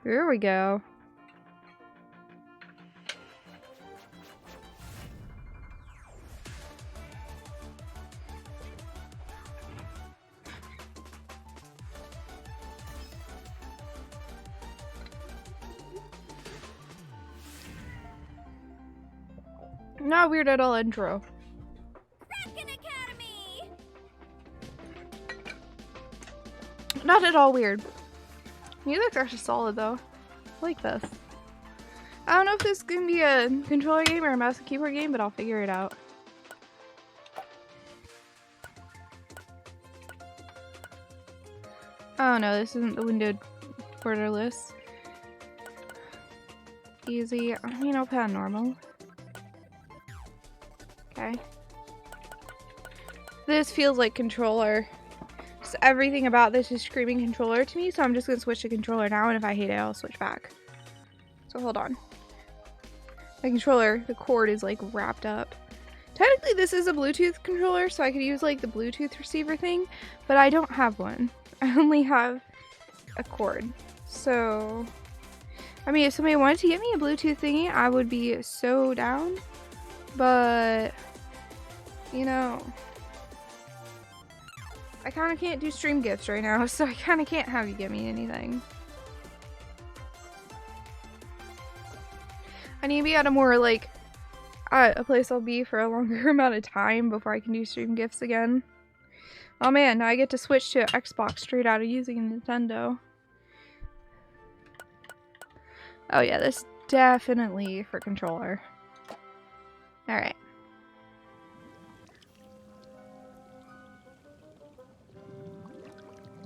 There we go. Not weird at all intro. Kraken Academy. Not at all weird. Music's actually solid though. I like this. I don't know if this is gonna be a controller game or a mouse and keyboard game, but I'll figure it out. Oh no, this isn't the windowed borderless. Easy. I mean, I'll put on normal. Okay. This feels like controller. Just everything about this is screaming controller to me, so I'm just gonna switch to controller now, and if I hate it, I'll switch back. So hold on. My controller, the cord is like wrapped up. Technically this is a Bluetooth controller, so I could use like the Bluetooth receiver thing, but I don't have one. I only have a cord. So, I mean, if somebody wanted to get me a Bluetooth thingy, I would be so down. But, you know, I kind of can't do stream gifts right now, so I kind of can't have you get me anything. I need to be at a more, like, a place I'll be for a longer amount of time before I can do stream gifts again. Oh man, now I get to switch to Xbox straight out of using a Nintendo. Oh yeah, this definitely for controller. Alright.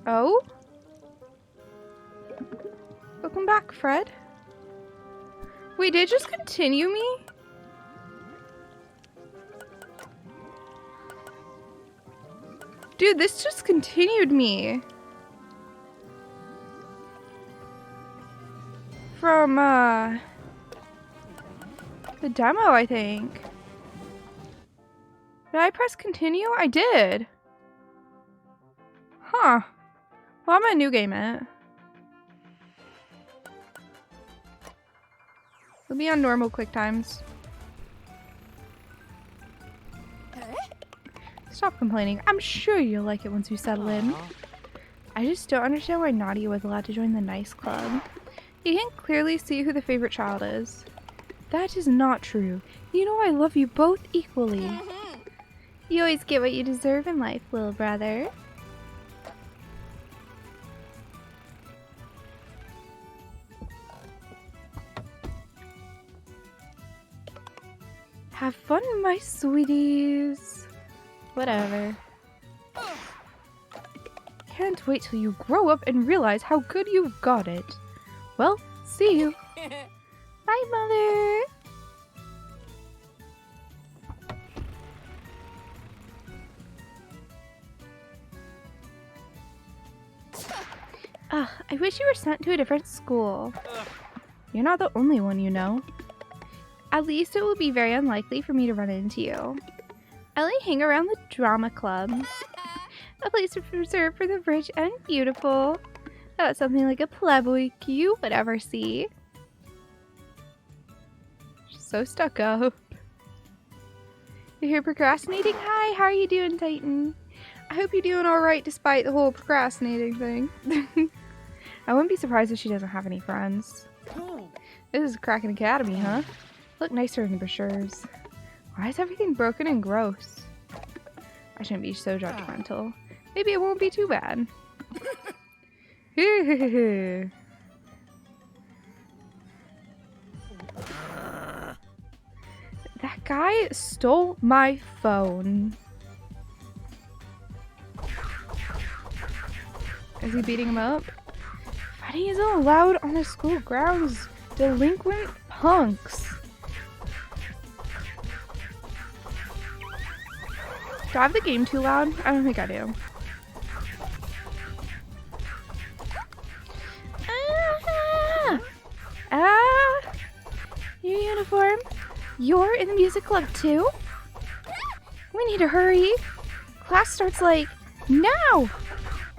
Oh? Welcome back, Fred. Wait, did it just continue me? Dude, this just continued me. From, the demo, I think. Did I press continue? I did. Huh. Well, I'm gonna new game it. It'll be on normal quick times. Stop complaining. I'm sure you'll like it once you settle in. I just don't understand why Nadia was allowed to join the nice club. You can clearly see who the favorite child is. That is not true. You know I love you both equally. You always get what you deserve in life, little brother. Have fun, my sweeties. Whatever. Can't wait till you grow up and realize how good you've got it. Well, see you. Bye, Mother. Ugh, I wish you were sent to a different school. You're not the only one, you know. At least it will be very unlikely for me to run into you. I only hang around the drama club. A place reserved for the rich and beautiful. That's something like a pleb like you would ever see. She's so stuck up. You're here procrastinating? Hi, how are you doing, Titan? I hope you're doing alright despite the whole procrastinating thing. I wouldn't be surprised if she doesn't have any friends. This is Kraken Academy, huh? Look nicer in brochures. Why is everything broken and gross? I shouldn't be so judgmental. Maybe it won't be too bad. That guy stole my phone. Is he beating him up? Fighting isn't allowed on the school grounds. Delinquent punks. Do I have the game too loud? I don't think I do. Your uniform? You're in the music club too? We need to hurry. Class starts like now.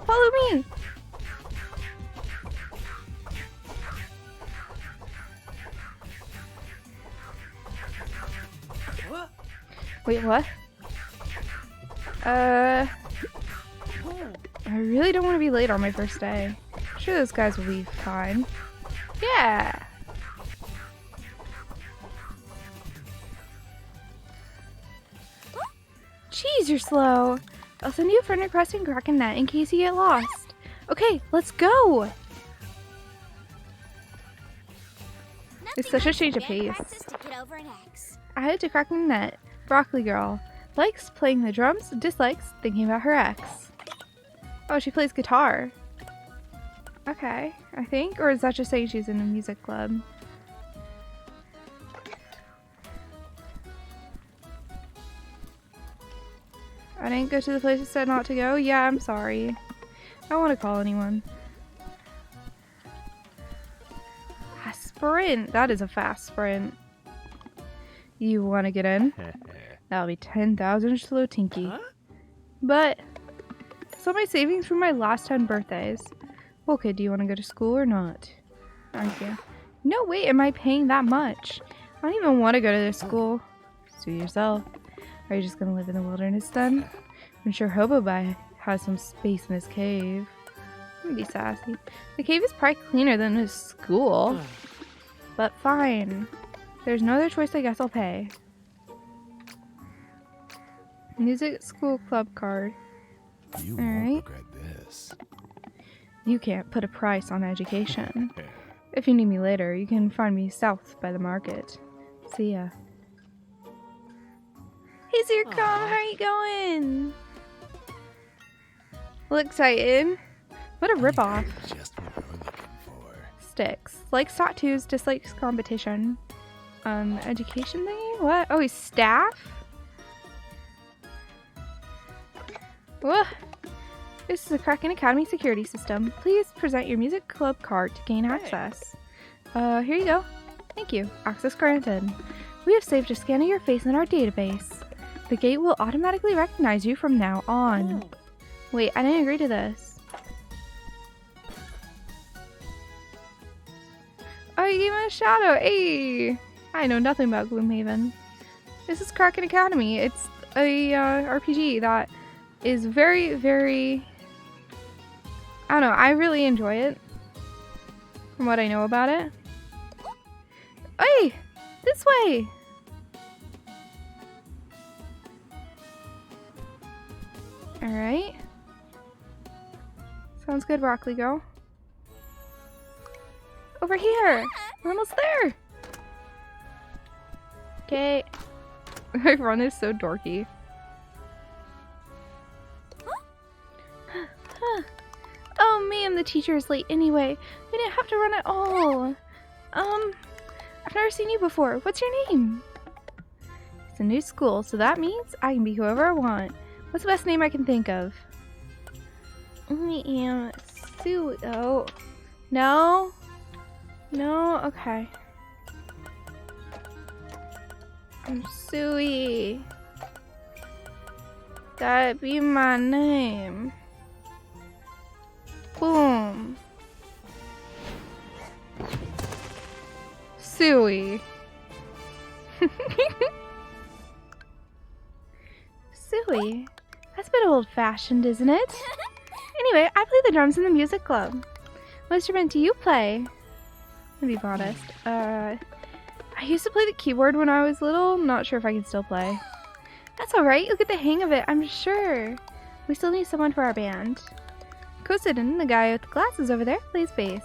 Follow me. Wait, what? I really don't want to be late on my first day. I'm sure those guys will be fine. Yeah! Jeez, you're slow. I'll send you a friend request in Kraken in case you get lost. Okay, let's go! It's such a change of pace. I headed to Kraken Broccoli girl. Likes playing the drums, dislikes thinking about her ex. Oh, she plays guitar. Okay, I think. Or is that just saying she's in a music club? I didn't go to the place it said not to go? Yeah, I'm sorry. I don't want to call anyone. A sprint! That is a fast sprint. You want to get in? That'll be 10,000 slow tinky. Huh? But, so my savings from my last 10 birthdays. Okay, do you want to go to school or not? Thank you. No way am I paying that much. I don't even want to go to this school. Suit yourself. Are you just gonna live in the wilderness then? I'm sure Hobobai has some space in his cave. I'm gonna be sassy. The cave is probably cleaner than his school. But fine. There's no other choice, I guess I'll pay. Music school club card. You won't regret this. You can't put a price on education. If you need me later, you can find me south by the market. See ya. Hey Zircon, how are you going? Well, excited. What a ripoff. Just what we're looking for. Sticks. Likes tattoos, dislikes competition. Education thingy? What? Oh, he's staff? Whoa. This is the Kraken Academy security system. Please present your music club card to gain access. Here you go. Thank you. Access granted. We have saved a scan of your face in our database. The gate will automatically recognize you from now on. Wait, I didn't agree to this. Oh, you gave him a shadow. Hey! I know nothing about Gloomhaven. This is Kraken Academy. It's a RPG that is very, very... I don't know. I really enjoy it. From what I know about it. Hey! This way! Alright. Sounds good, Broccoli Girl. Over here! We're almost there! Okay. My run is so dorky. Oh man, the teacher is late anyway. We didn't have to run at all. I've never seen you before. What's your name? It's a new school, so that means I can be whoever I want. What's the best name I can think of? I am Suwey. Oh. No? No? Okay. I'm Suwey. That'd be my name. Boom. Suwey. Suwey. That's a bit old-fashioned, isn't it? Anyway, I play the drums in the music club. What instrument do you play? To be honest. I used to play the keyboard when I was little. I'm not sure if I can still play. That's alright. You'll get the hang of it, I'm sure. We still need someone for our band. Kosidon, the guy with the glasses over there, plays bass.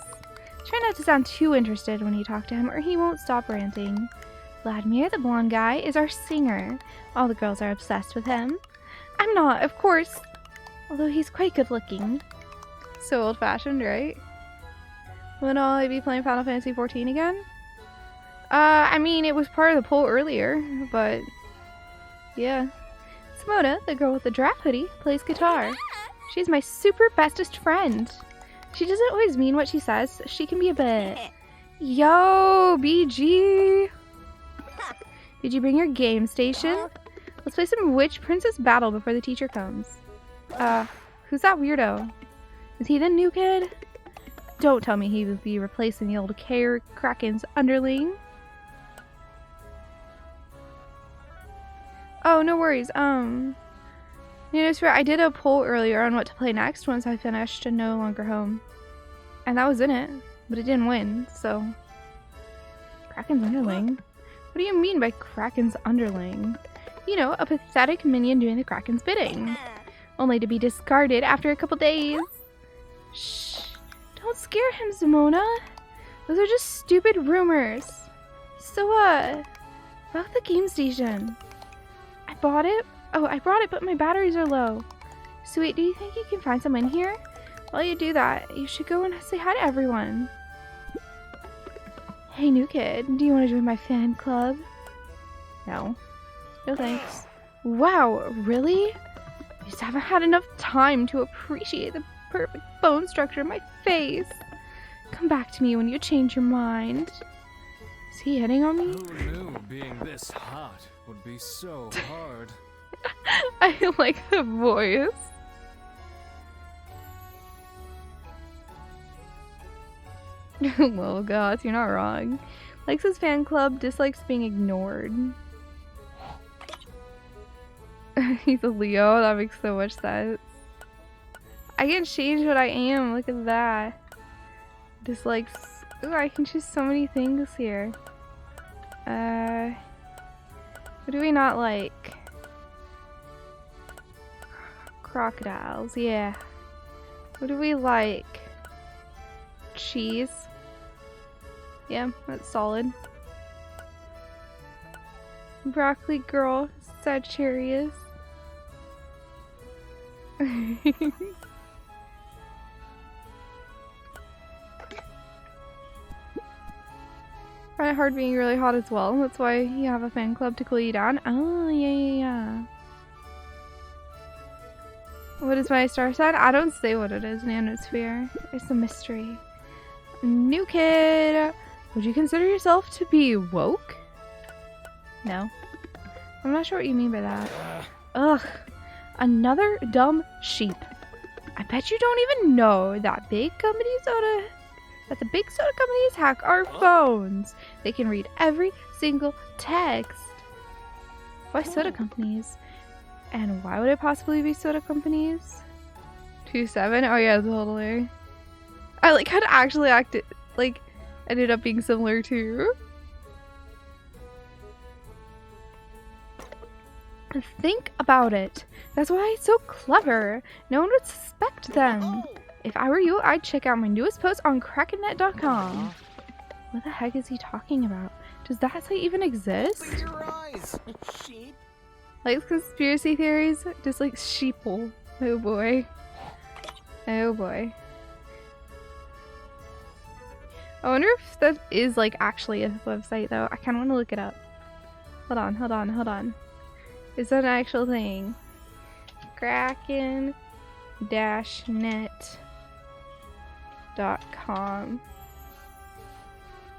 Try not to sound too interested when you talk to him or he won't stop ranting. Vladimir, the blonde guy, is our singer. All the girls are obsessed with him. I'm not, of course. Although he's quite good looking. So old-fashioned, right? When will I be playing Final Fantasy XIV again? I mean, it was part of the poll earlier, but... yeah. Simona, the girl with the giraffe hoodie, plays guitar. She's my super bestest friend. She doesn't always mean what she says. She can be a bit... Yo, BG! Did you bring your game station? Let's play some Witch Princess Battle before the teacher comes. Who's that weirdo? Is he the new kid? Don't tell me he would be replacing the old Kraken's underling. Oh, no worries. You know, swear, I did a poll earlier on what to play next once I finished and No Longer Home. And that was in it, but it didn't win, so... Kraken's underling? What do you mean by Kraken's underling? You know, a pathetic minion doing the Kraken's bidding. Only to be discarded after a couple days. Shh. Don't scare him, Simona. Those are just stupid rumors. So, about the game station. I bought it. Oh, I brought it, but my batteries are low. Suwey, do you think you can find someone here? While you do that, you should go and say hi to everyone. Hey, new kid. Do you want to join my fan club? No. No thanks. Wow, really? You just haven't had enough time to appreciate the perfect bone structure of my face. Come back to me when you change your mind. Is he hitting on me? Who knew being this hot would be so hard? I like the voice. Well, gosh, you're not wrong. Likes his fan club, dislikes being ignored. He's a Leo, that makes so much sense. I can change what I am, look at that. Dislikes. Ooh, I can choose so many things here. What do we not like? Crocodiles, yeah. What do we like? Cheese. Yeah, that's solid. Broccoli girl, Sagittarius. Find it hard being really hot as well. That's why you have a fan club to cool you down. Oh, yeah. What is my star sign? I don't say what it is, Nanosphere. It's a mystery. New kid! Would you consider yourself to be woke? No. I'm not sure what you mean by that. Ugh. Another dumb sheep. I bet you don't even know that the big soda companies hack our phones. They can read every single text. Why soda companies? And why would it possibly be soda companies? 2-7? Oh yeah, totally. I like how to actually act it, like, ended up being similar too. Think about it. That's why it's so clever. No one would suspect them. If I were you, I'd check out my newest post on krakenet.com. What the heck is he talking about? Does that site even exist? Clear your eyes, sheep. Likes conspiracy theories, dislikes sheeple. Oh boy. Oh boy. I wonder if that is like actually a website though. I kind of want to look it up. Hold on. Is that an actual thing? Kraken-net.com.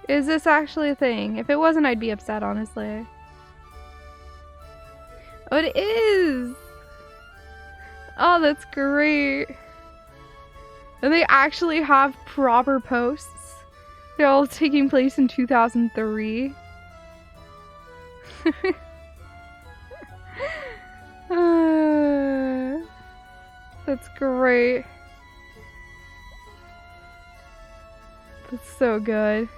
Is this actually a thing? If it wasn't, I'd be upset, honestly. Oh, it is! Oh, that's great. And they actually have proper posts. They're all taking place in 2003. That's great. That's so good.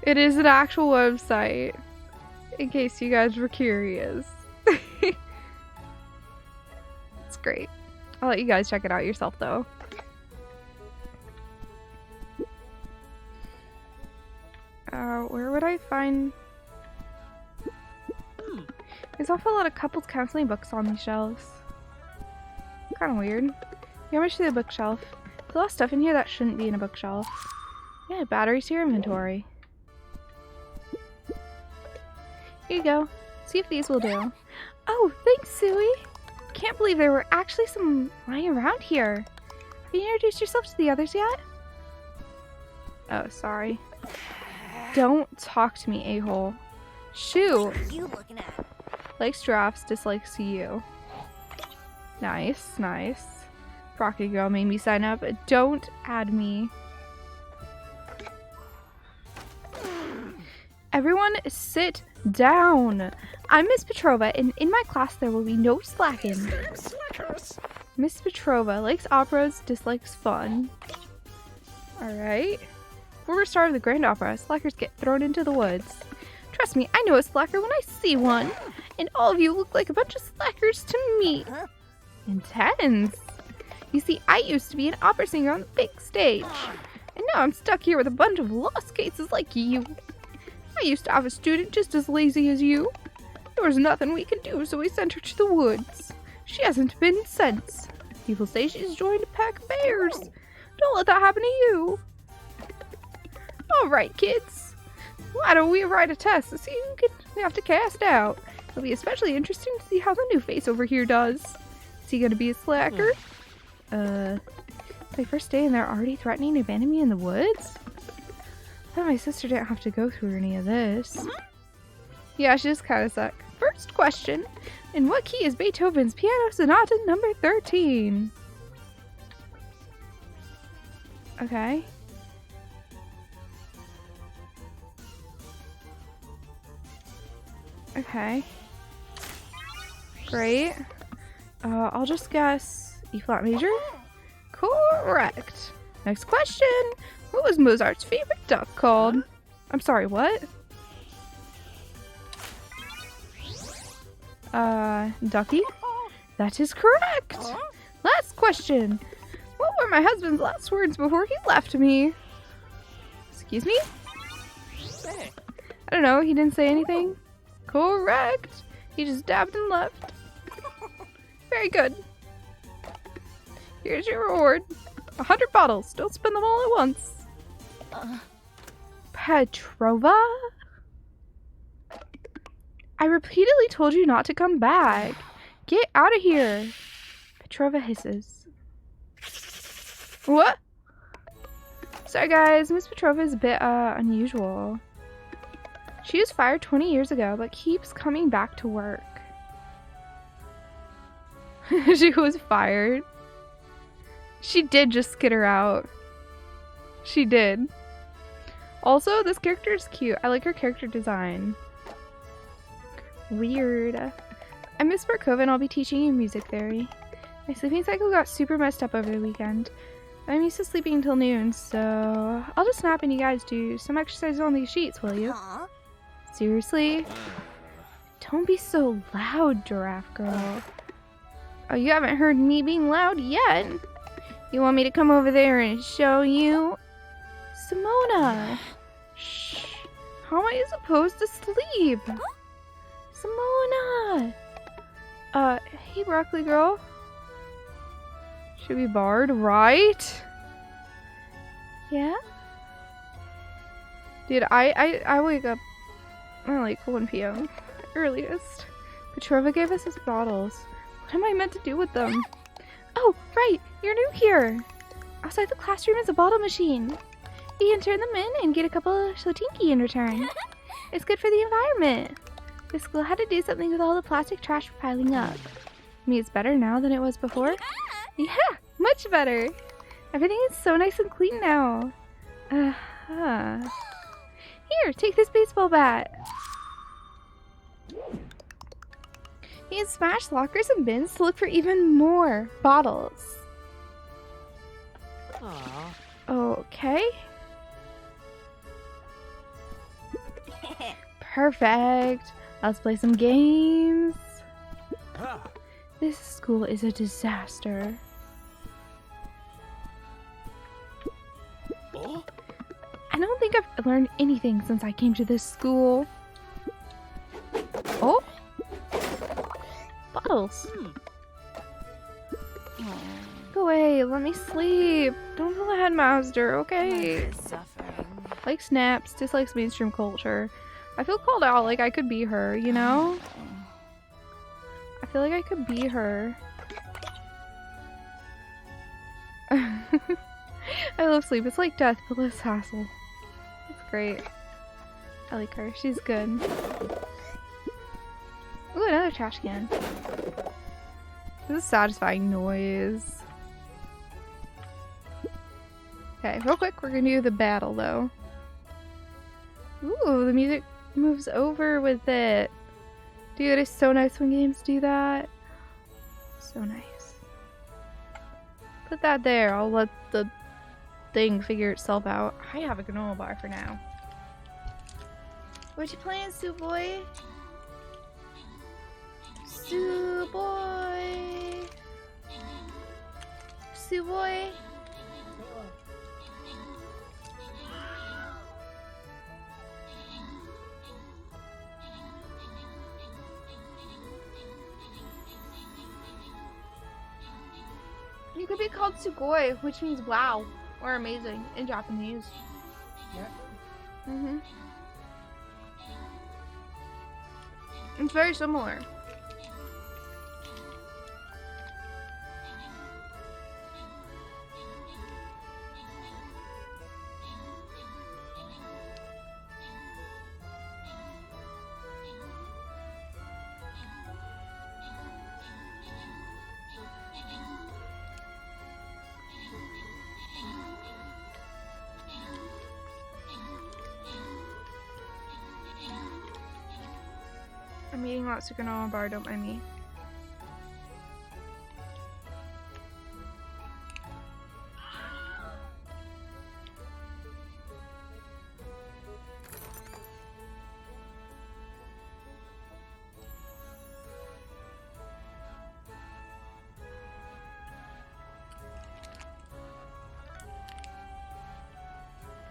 It is an actual website, in case you guys were curious. It's great. I'll let you guys check it out yourself, though. Where would I find... There's also a lot of couples counseling books on these shelves. Kind of weird. How much to the bookshelf? There's a lot of stuff in here that shouldn't be in a bookshelf. Yeah, batteries to your inventory. Here you go. See if these will do. Oh, thanks, Suwey. Can't believe there were actually some lying around here. Have you introduced yourself to the others yet? Oh, sorry. Don't talk to me, a-hole. Shoo! What are you looking at? Likes giraffes, dislikes you. Nice, nice. Rocky Girl made me sign up. Don't add me. Everyone sit down. I'm Miss Petrova, and in my class there will be no slacking. Slackers. Miss Petrova likes operas, dislikes fun. Alright. Former star of the Grand Opera, slackers get thrown into the woods. Trust me, I know a slacker when I see one. And all of you look like a bunch of slackers to me. Intense. You see, I used to be an opera singer on the big stage. And now I'm stuck here with a bunch of lost cases like you. I used to have a student just as lazy as you. There was nothing we could do, so we sent her to the woods. She hasn't been since. People say she's joined a pack of bears. Don't let that happen to you. Alright, kids. Why don't we write a test to see who we have to cast out? It'll be especially interesting to see how the new face over here does. Is he gonna be a slacker? My first day and they're already threatening to abandon me in the woods? I thought my sister didn't have to go through any of this. Yeah, she just kind of suck. First question. In what key is Beethoven's Piano Sonata number 13? Okay. Okay. Great. I'll just guess E flat major? Correct. Next question. What was Mozart's favorite duck called? I'm sorry, what? Ducky? That is correct. Last question. What were my husband's last words before he left me? Excuse me? I don't know. He didn't say anything. Correct. He just dabbed and left. Very good. Here's your reward. 100 bottles. Don't spend them all at once. Petrova? I repeatedly told you not to come back. Get out of here. Petrova hisses. What? Sorry guys, Miss Petrova is a bit unusual. She was fired 20 years ago, but keeps coming back to work. She was fired. She did just skitter out. She did. Also, this character is cute. I like her character design. Weird. I'm Miss Barkova and I'll be teaching you music theory. My sleeping cycle got super messed up over the weekend. I'm used to sleeping until noon, so I'll just nap and you guys do some exercises on these sheets, will you? Seriously? Don't be so loud, Giraffe Girl. Oh, you haven't heard me being loud yet. You want me to come over there and show you? Simona! Shh. How am I supposed to sleep? Simona! Hey, Broccoli Girl. Should be barred, right? Yeah? Dude, I wake up at like 1 p.m. earliest. Petrova gave us his bottles. What am I meant to do with them? Oh, right! You're new here! Outside the classroom is a bottle machine. You can turn them in and get a couple of Shotinki in return. It's good for the environment. The school had to do something with all the plastic trash piling up. I mean, it's better now than it was before. Yeah, much better. Everything is so nice and clean now. Here, take this baseball bat. You can smash lockers and bins to look for even more bottles. Okay. Perfect. Let's play some games. This school is a disaster. I don't think I've learned anything since I came to this school. Oh! Bottles. Go away, let me sleep. Don't feel the headmaster, okay? Like snaps, dislikes mainstream culture. I feel called out, like I could be her, you know? I feel like I could be her. I love sleep. It's like death, but less hassle. It's great. I like her. She's good. Ooh, another trash can. This is a satisfying noise. Okay, real quick, we're gonna do the battle, though. Ooh, the music moves over with it. Dude, it's so nice when games do that. So nice. Put that there. I'll let the thing figure itself out. I have a granola bar for now. What you playing, Suwey? Suwey. Suwey. You could be called Sugoi, which means wow or amazing in Japanese. Yeah. Mhm. It's very similar. I'm eating lots of granola bar, don't mind me.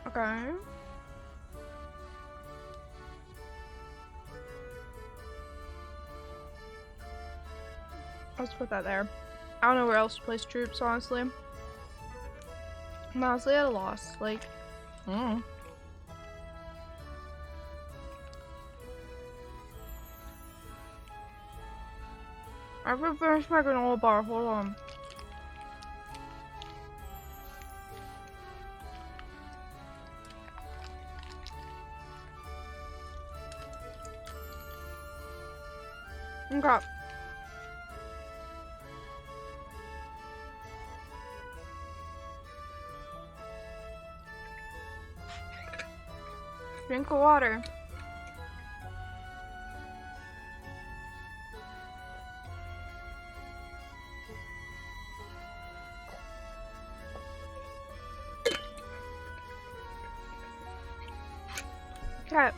Okay. I'll just put that there. I don't know where else to place troops, honestly. I'm honestly at a loss. Like, I've finished my granola bar. Hold on. Okay. Drink of water. Okay.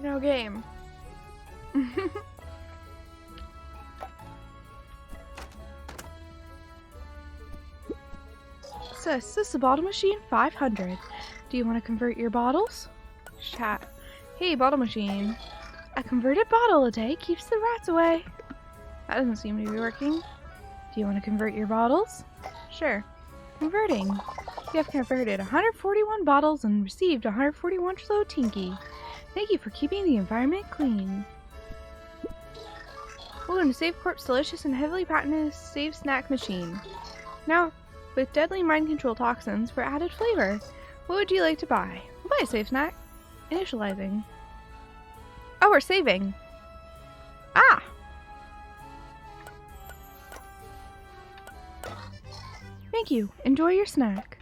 No game. Sis, this is a bottle machine 500. Do you want to convert your bottles? Chat. Hey, bottle machine. A converted bottle a day keeps the rats away. That doesn't seem to be working. Do you want to convert your bottles? Sure. Converting. You have converted 141 bottles and received 141 slow tinky. Thank you for keeping the environment clean. Welcome to Save Corp's delicious and heavily patented Save Snack Machine. Now, with deadly mind control toxins for added flavor. What would you like to buy? We'll buy a Save Snack. Initializing. Oh, we're saving. Ah! Thank you. Enjoy your snack.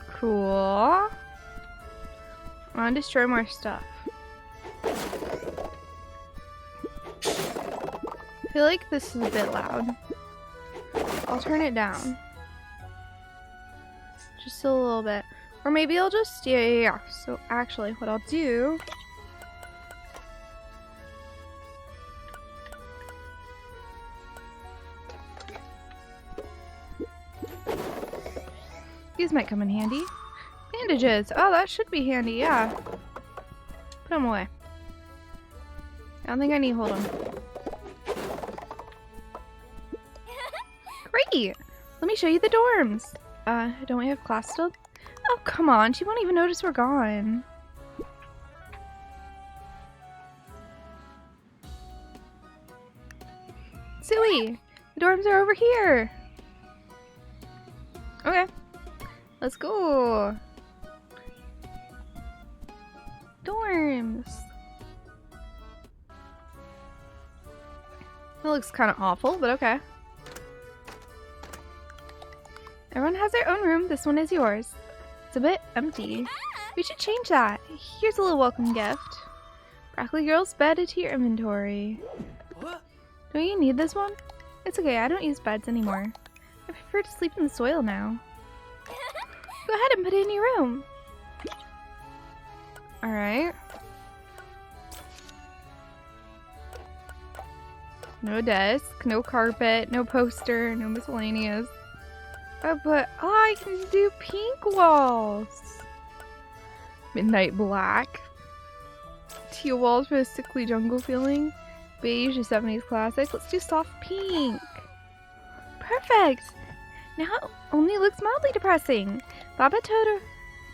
Cool. I want to destroy more stuff. I feel like this is a bit loud. I'll turn it down. Just a little bit. Or maybe I'll just, yeah. So actually what I'll do these might come in handy. Bandages. Oh, that should be handy, yeah. Put them away. I don't think I need to hold them. Great! Let me show you the dorms. Don't we have class still? Oh, come on. She won't even notice we're gone. Suwey! The dorms are over here! Okay. Let's go! Dorms! That looks kind of awful, but okay. I Everyone has their own room. This one is yours. It's a bit empty. We should change that. Here's a little welcome gift. Broccoli Girl's bed to your inventory. Don't you need this one? It's okay, I don't use beds anymore. I prefer to sleep in the soil now. Go ahead and put it in your room. Alright. No desk, no carpet, no poster, no miscellaneous. But I can do pink walls. Midnight black. Teal walls for a sickly jungle feeling. Beige, a 70s classic. Let's do soft pink. Perfect! Now it only looks mildly depressing. Baba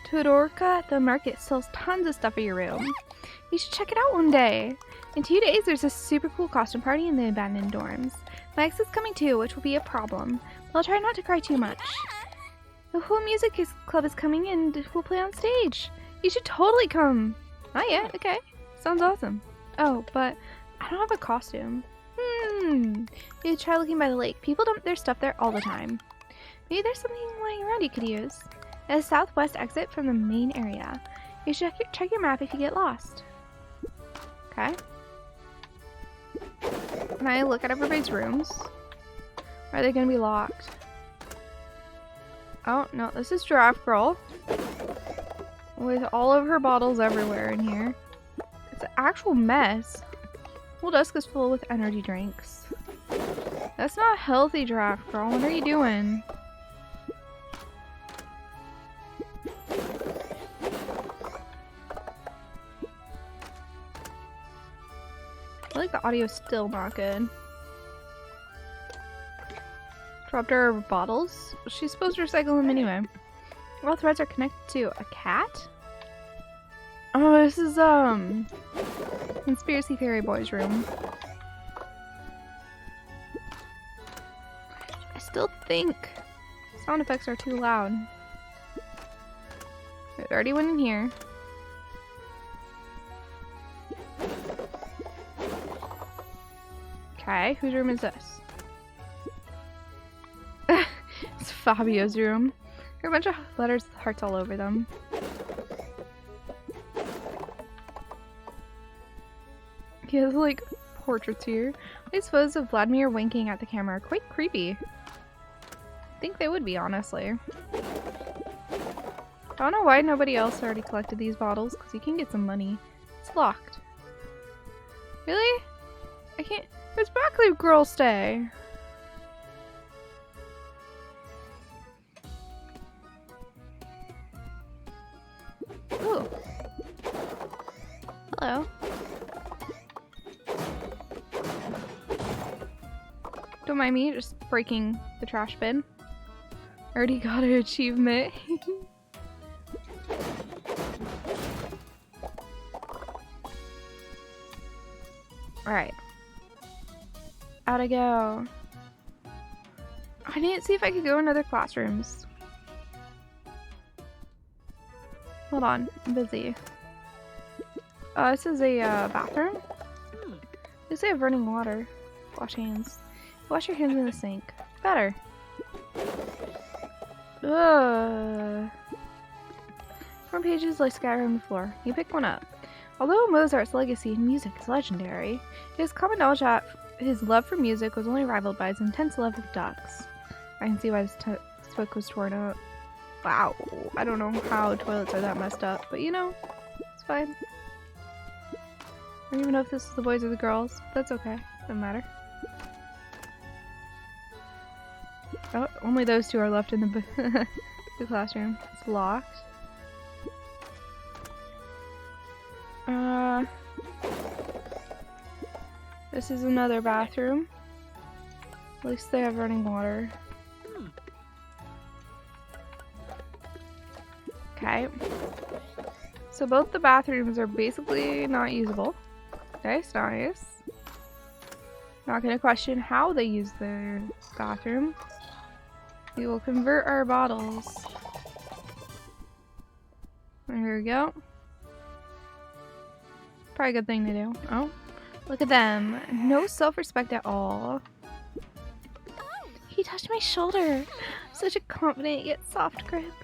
Todorka at the market sells tons of stuff for your room. You should check it out one day. In 2 days, there's a super cool costume party in the abandoned dorms. My ex is coming too, which will be a problem. But I'll try not to cry too much. The whole music club is coming and we'll play on stage. You should totally come. Not yet, okay. Sounds awesome. Oh, but I don't have a costume. You try looking by the lake. People dump their stuff there all the time. Maybe there's something lying around you could use. At a southwest exit from the main area. You should check your map if you get lost. Okay. Can I look at everybody's rooms? Are they gonna be locked? Oh, no, this is Giraffe Girl. With all of her bottles everywhere in here. It's an actual mess. Whole desk is full with energy drinks. That's not healthy, Giraffe Girl. What are you doing? I feel like the audio's still not good. Dropped her bottles. She's supposed to recycle them anyway. All threads are connected to a cat? Oh, this is Conspiracy Theory Boy's room. I still think sound effects are too loud. There's already one in here. Okay, whose room is this? It's Fabio's room. There are a bunch of letters with hearts all over them. He has like portraits here. These photos of Vladimir winking at the camera are quite creepy. I think they would be, honestly. I don't know why nobody else already collected these bottles, because you can get some money. It's locked. Really? I can't. Where's Broccoli Girl stay? Ooh. Hello. Don't mind me just breaking the trash bin. Already got an achievement. Alright. Out I go. I didn't see if I could go in other classrooms. Hold on, I'm busy. This is a bathroom. They have running water. Wash hands. Wash your hands in the sink. Better. Ugh. Front pages lie scattered on the floor. You pick one up. Although Mozart's legacy in music is legendary, it is common knowledge that his love for music was only rivaled by his intense love of ducks. I can see why this book was torn up. Wow. I don't know how toilets are that messed up, but you know, it's fine. I don't even know if this is the boys or the girls. That's okay. Doesn't matter. Oh, only those two are left in the, the classroom. It's locked. This is another bathroom. At least they have running water. Okay. So both the bathrooms are basically not usable. Nice, nice. Not gonna question how they use their bathroom. We will convert our bottles. There we go. Probably a good thing to do. Oh, look at them. No self-respect at all. He touched my shoulder. Such a confident yet soft grip.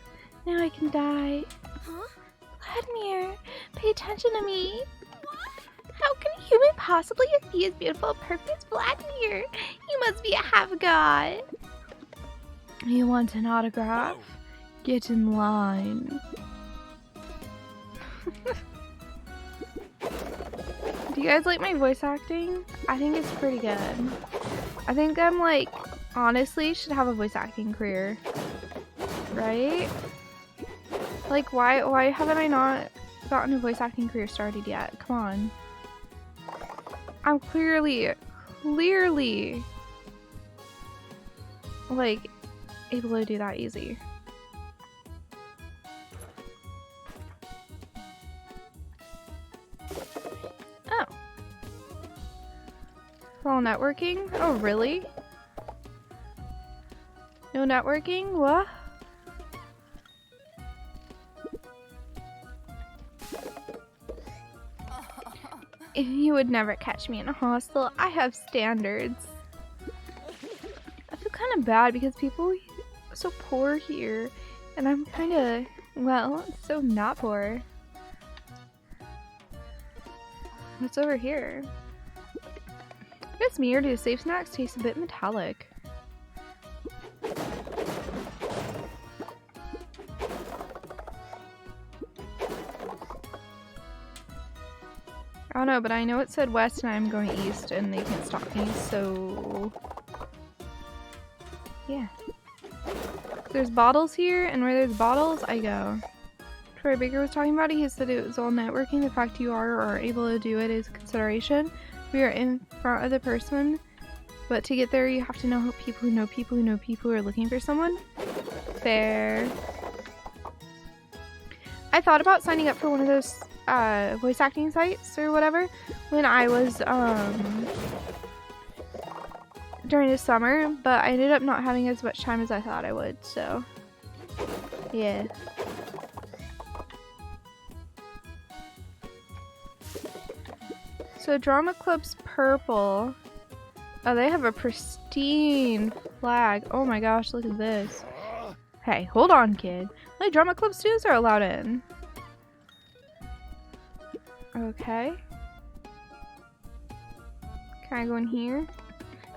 Now I can die. Huh? Vladimir, pay attention to me. How can a human possibly be as beautiful and perfect as Vladimir? You must be a half-god. You want an autograph? Get in line. Do you guys like my voice acting? I think it's pretty good. I think I'm like, honestly, should have a voice acting career. Right? Like, why haven't I not gotten a voice acting career started yet? Come on. I'm clearly, like, able to do that easy. Oh. All networking? Oh, really? No networking? What? You would never catch me in a hostel. I have standards. I feel kind of bad because people are so poor here. And I'm kind of, well, so not poor. What's over here? It's me, or do safe snacks taste a bit metallic? I don't know, but I know it said west and I'm going east and they can't stop me, so... yeah. There's bottles here, and where there's bottles, I go. Troy Baker was talking about it, he said it was all networking. The fact you are or are able to do it is a consideration. We are in front of the person, but to get there you have to know people who know people who know people who are looking for someone. Fair. I thought about signing up for one of those voice acting sites or whatever when I was during the summer, but I ended up not having as much time as I thought I would, so yeah. So drama club's purple. Oh, they have a pristine flag. Oh my gosh, look at this. Hey, hold on, kid. Only drama club students are allowed in. Okay. Can I go in here?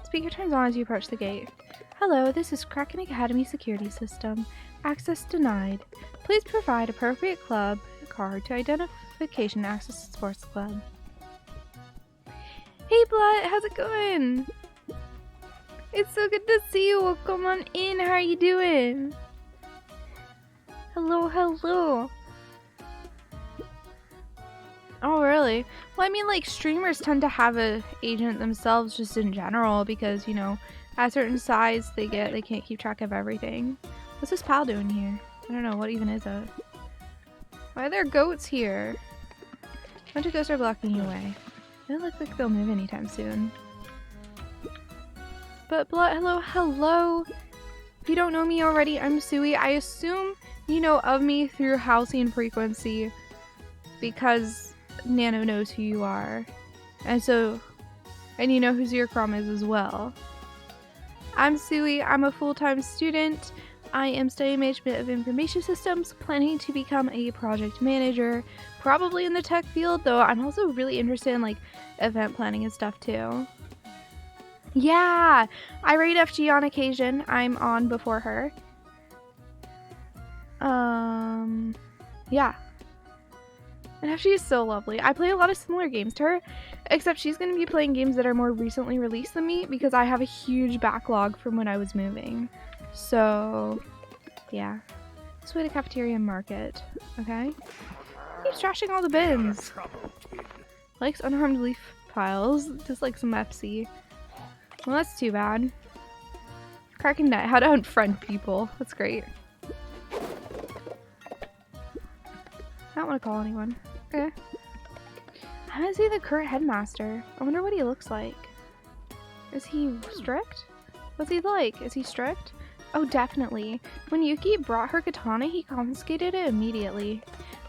Speaker turns on as you approach the gate. Hello, this is Kraken Academy security system. Access denied. Please provide appropriate club card to identification access to sports club. Hey Blood, how's it going? It's so good to see you. Welcome on in. How are you doing? Hello, hello. Oh, really? Well, I mean, like, streamers tend to have a agent themselves just in general because, you know, at a certain size they can't keep track of everything. What's this pal doing here? I don't know. What even is it? Why are there goats here? A bunch of ghosts are blocking you away. They don't look like they'll move anytime soon. But Blood, hello, hello. If you don't know me already, I'm Suwey. I assume you know of me through Halcyon Frequency because Nano knows who you are. And you know who Zercrom is as well. I'm Suwey. I'm a full-time student. I am studying management of information systems, planning to become a project manager, probably in the tech field, though I'm also really interested in like event planning and stuff too. Yeah, I raid FG on occasion. I'm on before her. Yeah. And FG is so lovely. I play a lot of similar games to her, except she's going to be playing games that are more recently released than me because I have a huge backlog from when I was moving. So, yeah. Let's go to cafeteria and market. Okay. Keeps trashing all the bins. Likes unharmed leaf piles. Just like some Pepsi. Well, that's too bad. Kraken Net. How to unfriend people. That's great. I don't want to call anyone. Okay. I haven't seen the current headmaster. I wonder what he looks like. Is he strict? What's he like? Is he strict? Oh, definitely. When Yuki brought her katana, he confiscated it immediately.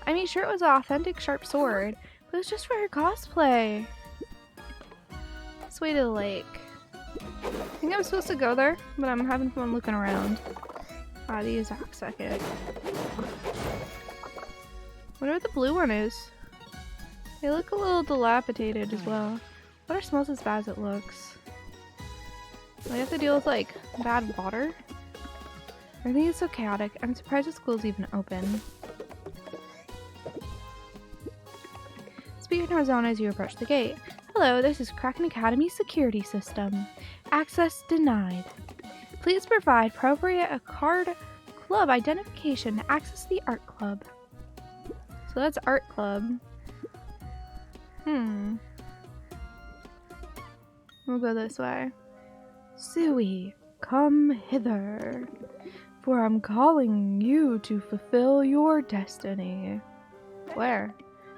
I mean, sure, it was an authentic sharp sword, but it was just for her cosplay. Let's way to the lake. I think I'm supposed to go there, but I'm having fun looking around. Ah, these act second. Wonder what the blue one is. They look a little dilapidated as well. Water smells as bad as it looks. Do I have to deal with like bad water? Everything is so chaotic. I'm surprised the school's even open. Speak your nose on as you approach the gate. Hello, this is Kraken Academy security system. Access denied. Please provide appropriate card club identification to access the art club. So that's art club. We'll go this way. Suwey, come hither, for I'm calling you to fulfill your destiny. Where?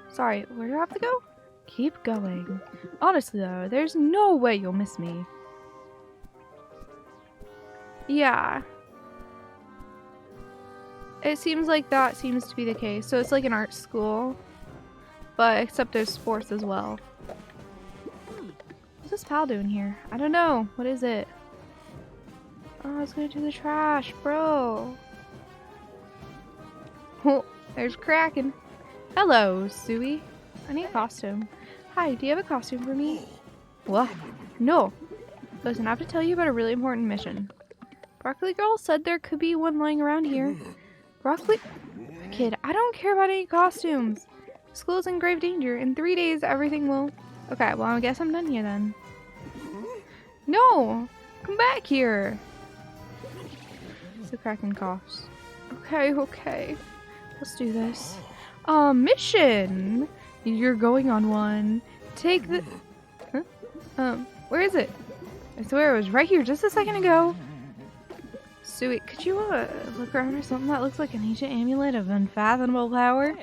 Sorry, where do I have to go? Keep going. Honestly though, there's no way you'll miss me. Yeah. It seems like that seems to be the case. So it's like an art school, but except there's sports as well. What's this pal doing here? I don't know. What is it? Oh, it's gonna do the trash, bro. Oh, there's Kraken. Hello, Suwey. I need a costume. Hi, do you have a costume for me? What? No. Listen, I have to tell you about a really important mission. Broccoli Girl said there could be one lying around here. Broccoli? Kid, I don't care about any costumes. School's in grave danger. In 3 days, everything will... Okay, well, I guess I'm done here then. No! Come back here! The Kraken coughs. Okay. Let's do this. Mission! You're going on one. Take the... Huh? Where is it? I swear it was right here just a second ago. Suwey, could you look around for something that looks like an ancient amulet of unfathomable power?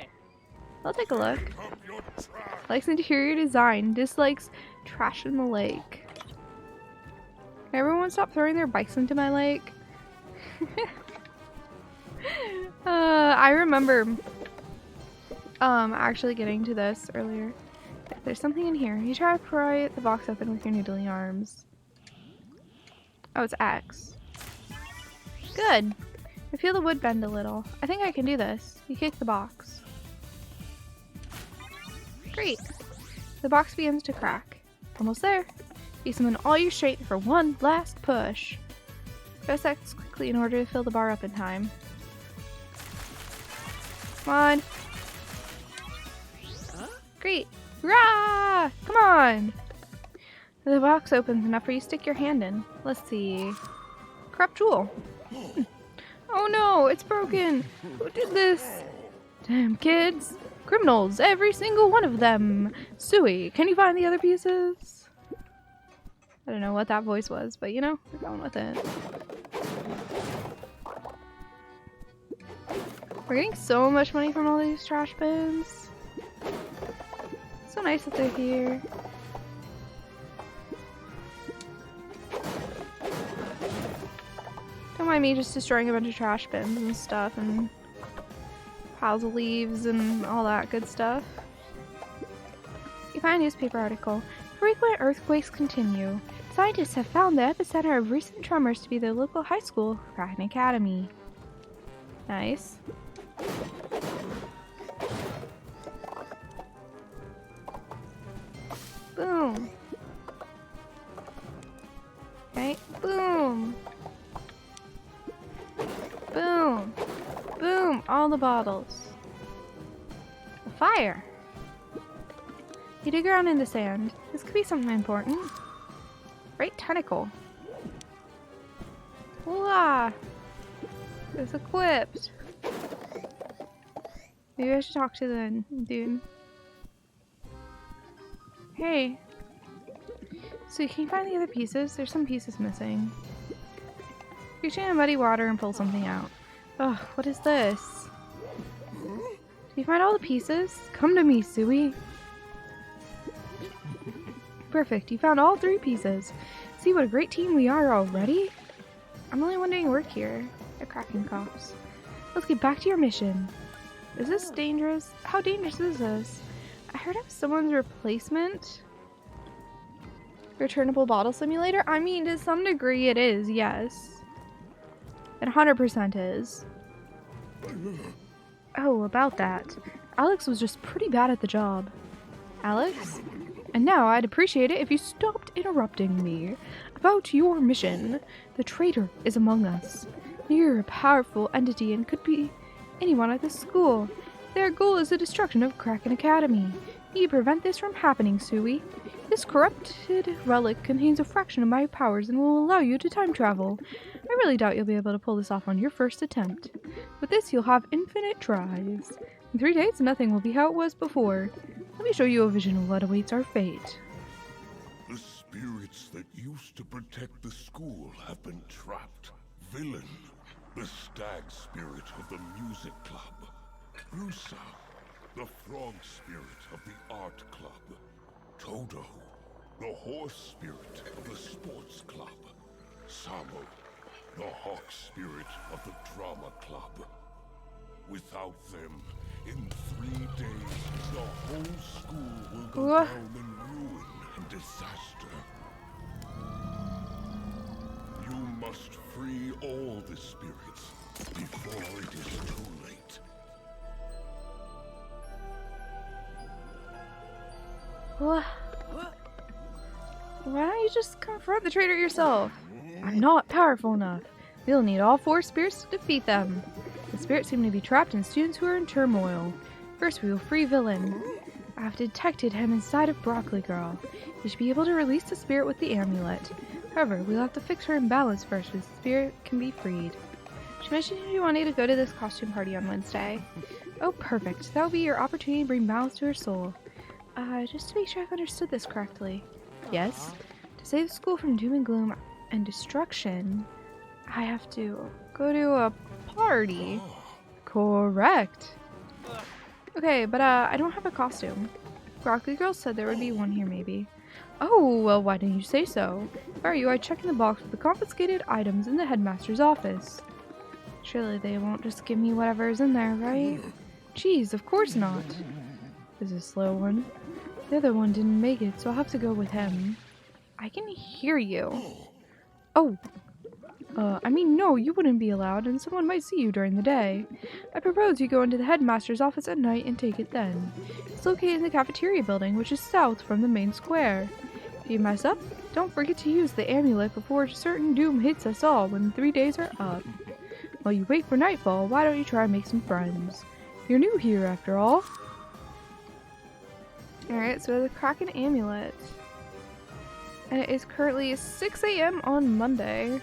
I'll take a look. Likes interior design. Dislikes trash in the lake. Can everyone stop throwing their bikes into my lake? I remember actually getting to this earlier. There's something in here. You try to pry the box open with your noodly arms. Oh, it's X. Good. I feel the wood bend a little. I think I can do this. You kick the box. Great. The box begins to crack. Almost there. You summon all your strength for one last push. Press X quickly in order to fill the bar up in time. Come on. Great. Rah! Come on! The box opens enough for you to stick your hand in. Let's see. Corrupt jewel. Oh no, it's broken. Who did this? Damn kids. Criminals, every single one of them. Suwey, can you find the other pieces? I don't know what that voice was, but you know, we're going with it. We're getting so much money from all these trash bins. So nice that they're here. Don't mind me just destroying a bunch of trash bins and stuff and piles of leaves and all that good stuff. You find a newspaper article. Frequent earthquakes continue. Scientists have found the epicenter of recent tremors to be the local high school, Kraken Academy. Nice. Boom. Okay, boom. Boom. Boom. All the bottles. A fire. You dig around in the sand. This could be something important. Great tentacle. Voila. It's equipped. Maybe I should talk to the dude. Hey. So can you find the other pieces? There's some pieces missing. Reach in muddy water and pull something out. Ugh, what is this? Did you find all the pieces? Come to me, Suwey. Perfect, you found all 3 pieces. See what a great team we are already? I'm only one doing work here. A Kraken coughs. Let's get back to your mission. Is this dangerous? How dangerous is this? I heard of someone's replacement. Returnable bottle simulator? I mean, to some degree it is, yes. It 100% is. Oh, about that. Alex was just pretty bad at the job. Alex? And now I'd appreciate it if you stopped interrupting me. About your mission. The traitor is among us. You're a powerful entity and could be anyone at this school. Their goal is the destruction of Kraken Academy. You prevent this from happening, Suwey. This corrupted relic contains a fraction of my powers and will allow you to time travel. I really doubt you'll be able to pull this off on your first attempt. With this, you'll have infinite tries. In 3 days, nothing will be how it was before. Let me show you a vision of what awaits our fate. The spirits that used to protect the school have been trapped. Villain, the stag spirit of the music club. Rusa, the frog spirit of the art club. Toto, the horse spirit of the sports club. Samo, the hawk spirit of the drama club. Without them, in 3 days, the whole school will go down in ruin and disaster. You must free all the spirits before it is too late. Why don't you just confront the traitor yourself? I'm not powerful enough. We'll need all 4 spirits to defeat them. The spirits seem to be trapped in students who are in turmoil. First, we will free Villain. I've detected him inside of Broccoli Girl. We should be able to release the spirit with the amulet. However, we'll have to fix her imbalance first so the spirit can be freed. She mentioned you wanted to go to this costume party on Wednesday. Oh, perfect. That will be your opportunity to bring balance to her soul. Just to make sure I've understood this correctly. Yes? To save the school from doom and gloom and destruction, I have to go to a party. Correct. Okay, but I don't have a costume. Broccoli Girl said there would be one here maybe. Oh, well, why didn't you say so? If I were you, I'd check in the box with the confiscated items in the headmaster's office. Surely they won't just give me whatever is in there, right? Jeez, of course not. This is a slow one. The other one didn't make it, so I'll have to go with him. I can hear you. Oh. I mean, no, you wouldn't be allowed, and someone might see you during the day. I propose you go into the headmaster's office at night and take it then. It's located in the cafeteria building, which is south from the main square. If you mess up, don't forget to use the amulet before certain doom hits us all when the 3 days are up. While you wait for nightfall, why don't you try and make some friends? You're new here, after all. Alright, so the Kraken amulet. And it is currently 6 a.m. on Monday.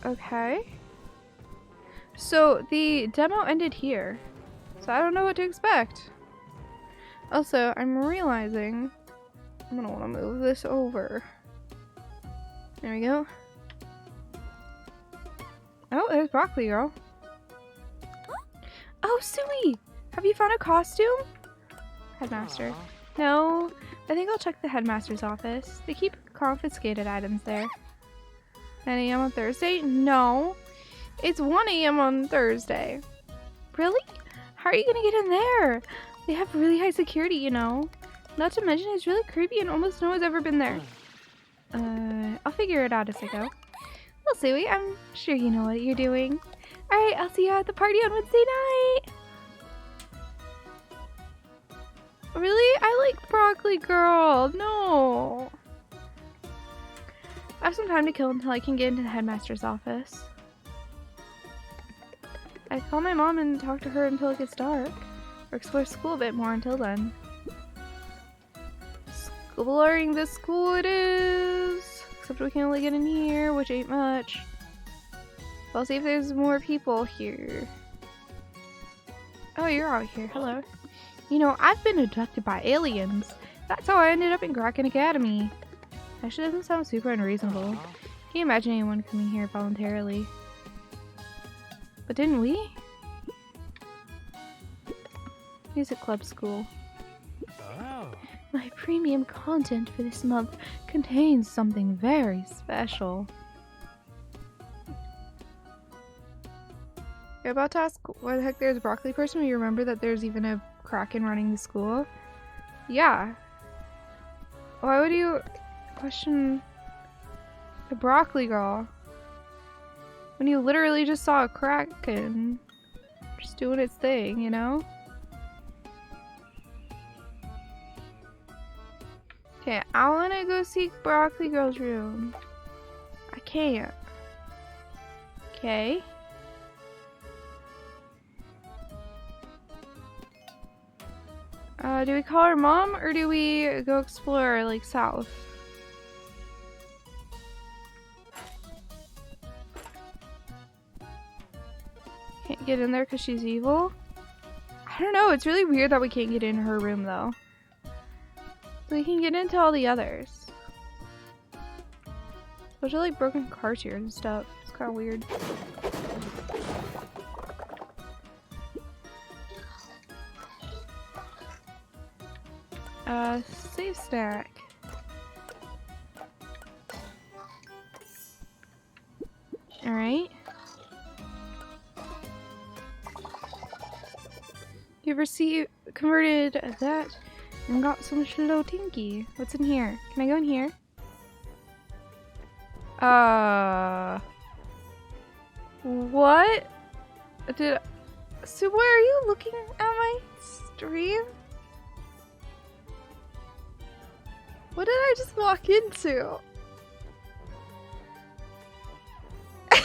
Okay. So the demo ended here. So I don't know what to expect. Also, I'm realizing I'm gonna want to move this over. There we go. Oh, there's Broccoli Girl. Oh, Suwey! Have you found a costume? Headmaster. No, I think I'll check the headmaster's office. They keep confiscated items there. 9 a.m. on Thursday? No. It's 1 a.m. on Thursday. Really? How are you gonna get in there? They have really high security, you know. Not to mention it's really creepy and almost no one's ever been there. I'll figure it out as I go. Well, Suwey, I'm sure you know what you're doing. Alright, I'll see you at the party on Wednesday night. Really? I like Broccoli Girl. No. I have some time to kill until I can get into the headmaster's office. I call my mom and talk to her until it gets dark. Or explore school a bit more until then. Exploring this school it is. Except we can only get in here, which ain't much. I'll see if there's more people here. Oh, you're out here. Hello. You know, I've been abducted by aliens. That's how I ended up in Kraken Academy. Actually, doesn't sound super unreasonable. Can you imagine anyone coming here voluntarily? But didn't we? Music club school. Oh. My premium content for this month contains something very special. You're about to ask why the heck there's a broccoli person when you remember that there's even a Kraken running the school? Yeah. Why would you question the Broccoli Girl When you literally just saw a Kraken just doing its thing, you know? Okay, I wanna go seek Broccoli Girl's room. I can't. Okay. Do we call her mom or do we go explore like south? Can't get in there because she's evil? I don't know, it's really weird that we can't get in her room though. So we can get into all the others. There's like broken cars here and stuff. It's kind of weird. Save snack. Alright. You ever converted that and got some slow tinky? What's in here? Can I go in here? What? So where are you looking at my stream? What did I just walk into? What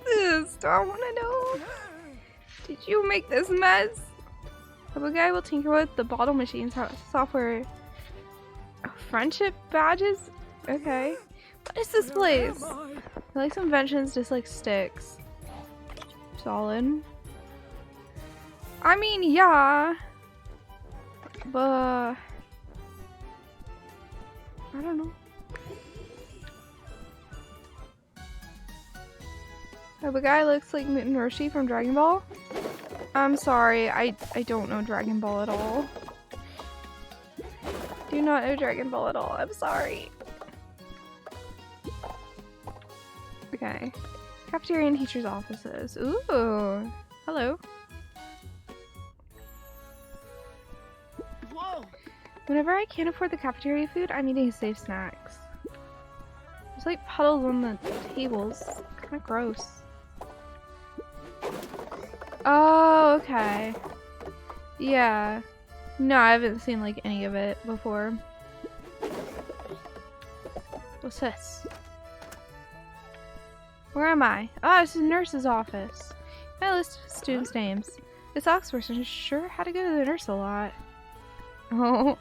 is this? Do I want to know? Did you make this mess? The guy will tinker with the bottle machines software. Oh, friendship badges? Okay. What is this place? I like some inventions, just like sticks. Solid. I mean, yeah. But I don't know. Oh, the guy looks like Mutant Roshi from Dragon Ball. I'm sorry, I don't know Dragon Ball at all. Do not know Dragon Ball at all. I'm sorry. Okay. Cafeteria and teacher's offices. Ooh. Hello. Whoa! Whenever I can't afford the cafeteria food, I'm eating safe snacks. There's like puddles on the tables. Kind of gross. Oh, okay. Yeah. No, I haven't seen like any of it before. What's this? Where am I? Oh, it's the nurse's office. My list of students' names. This Alex person sure had to go to the nurse a lot. Oh.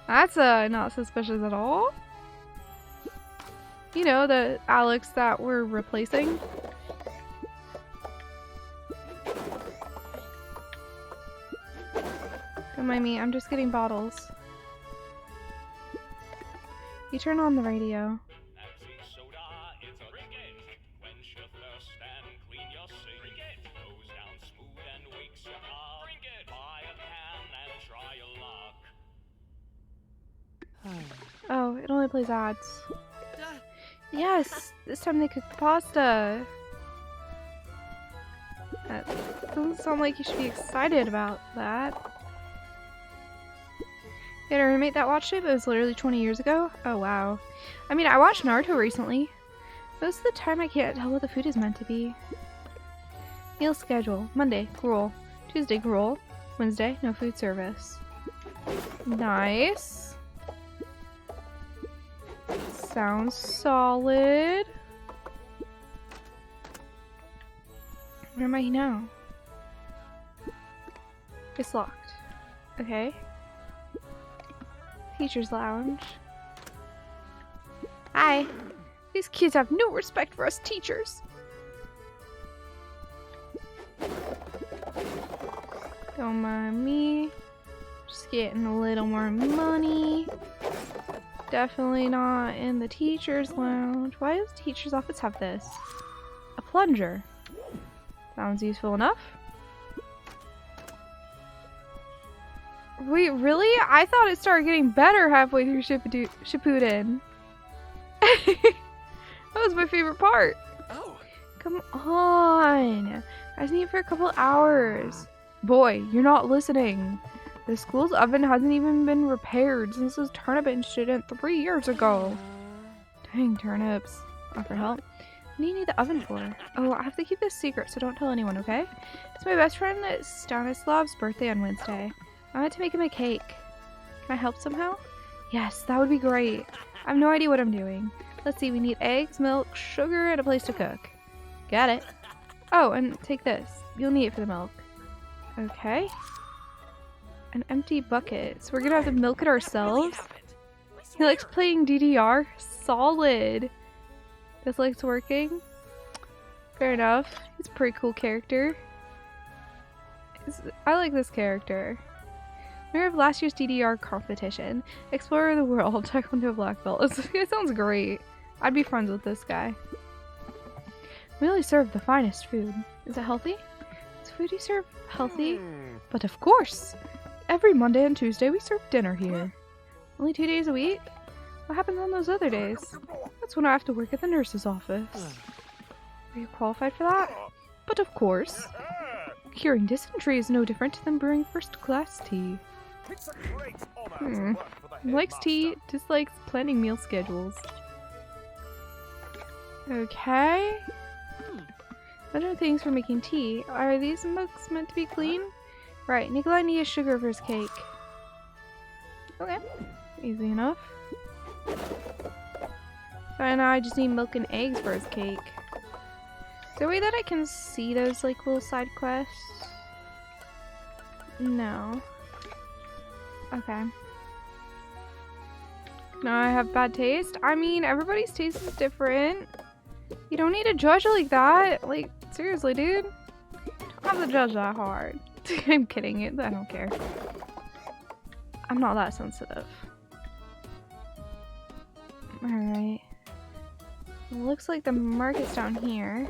That's not suspicious at all. You know, the Alex that we're replacing. Don't mind me, I'm just getting bottles. You turn on the radio. Oh, it only plays ads. Yes! This time they cooked pasta! That doesn't sound like you should be excited about that. You had a roommate that watched it, but it was literally 20 years ago? Oh wow. I mean, I watched Naruto recently. Most of the time I can't tell what the food is meant to be. Meal schedule. Monday, gruel. Tuesday, gruel. Wednesday, no food service. Nice. Sounds solid. Where am I now? It's locked. Okay. Teacher's lounge. Hi. These kids have no respect for us teachers. Don't mind me. Just getting a little more money. Definitely not in the teacher's lounge. Why does the teacher's office have this? A plunger. Sounds useful enough. Wait, really? I thought it started getting better halfway through Shippuden. That was my favorite part. Oh. Come on. I just need it for a couple hours. Boy, you're not listening. The school's oven hasn't even been repaired since this turnip incident 3 years ago. Dang turnips. Offer help. What do you need the oven for? Oh, I have to keep this secret, so don't tell anyone, okay? It's my best friend Stanislav's birthday on Wednesday. I want to make him a cake. Can I help somehow? Yes, that would be great. I have no idea what I'm doing. Let's see, we need eggs, milk, sugar, and a place to cook. Got it. Oh, and take this. You'll need it for the milk. Okay. An empty bucket. So we're gonna have to milk it ourselves? He likes playing DDR? Solid. This likes working? Fair enough. He's a pretty cool character. I like this character. Winner of last year's DDR competition. Explorer of the world. Taekwondo black belt. It sounds great. I'd be friends with this guy. We only serve the finest food. Is it healthy? Is food you serve healthy? But of course! Every Monday and Tuesday we serve dinner here. Only 2 days a week? What happens on those other days? That's when I have to work at the nurse's office. Are you qualified for that? But of course. Curing dysentery is no different than brewing first-class tea. Likes tea, dislikes planning meal schedules. Okay. What are things for making tea? Are these mugs meant to be clean? Right, Nikolai needs sugar for his cake. Okay. Easy enough. So now I just need milk and eggs for his cake. Is there a way that I can see those like little side quests? No. Okay. Now I have bad taste? I mean, everybody's taste is different. You don't need to judge like that. Like, seriously, dude. Don't have to judge that hard. I'm kidding. I don't care. I'm not that sensitive. Alright. Looks like the market's down here.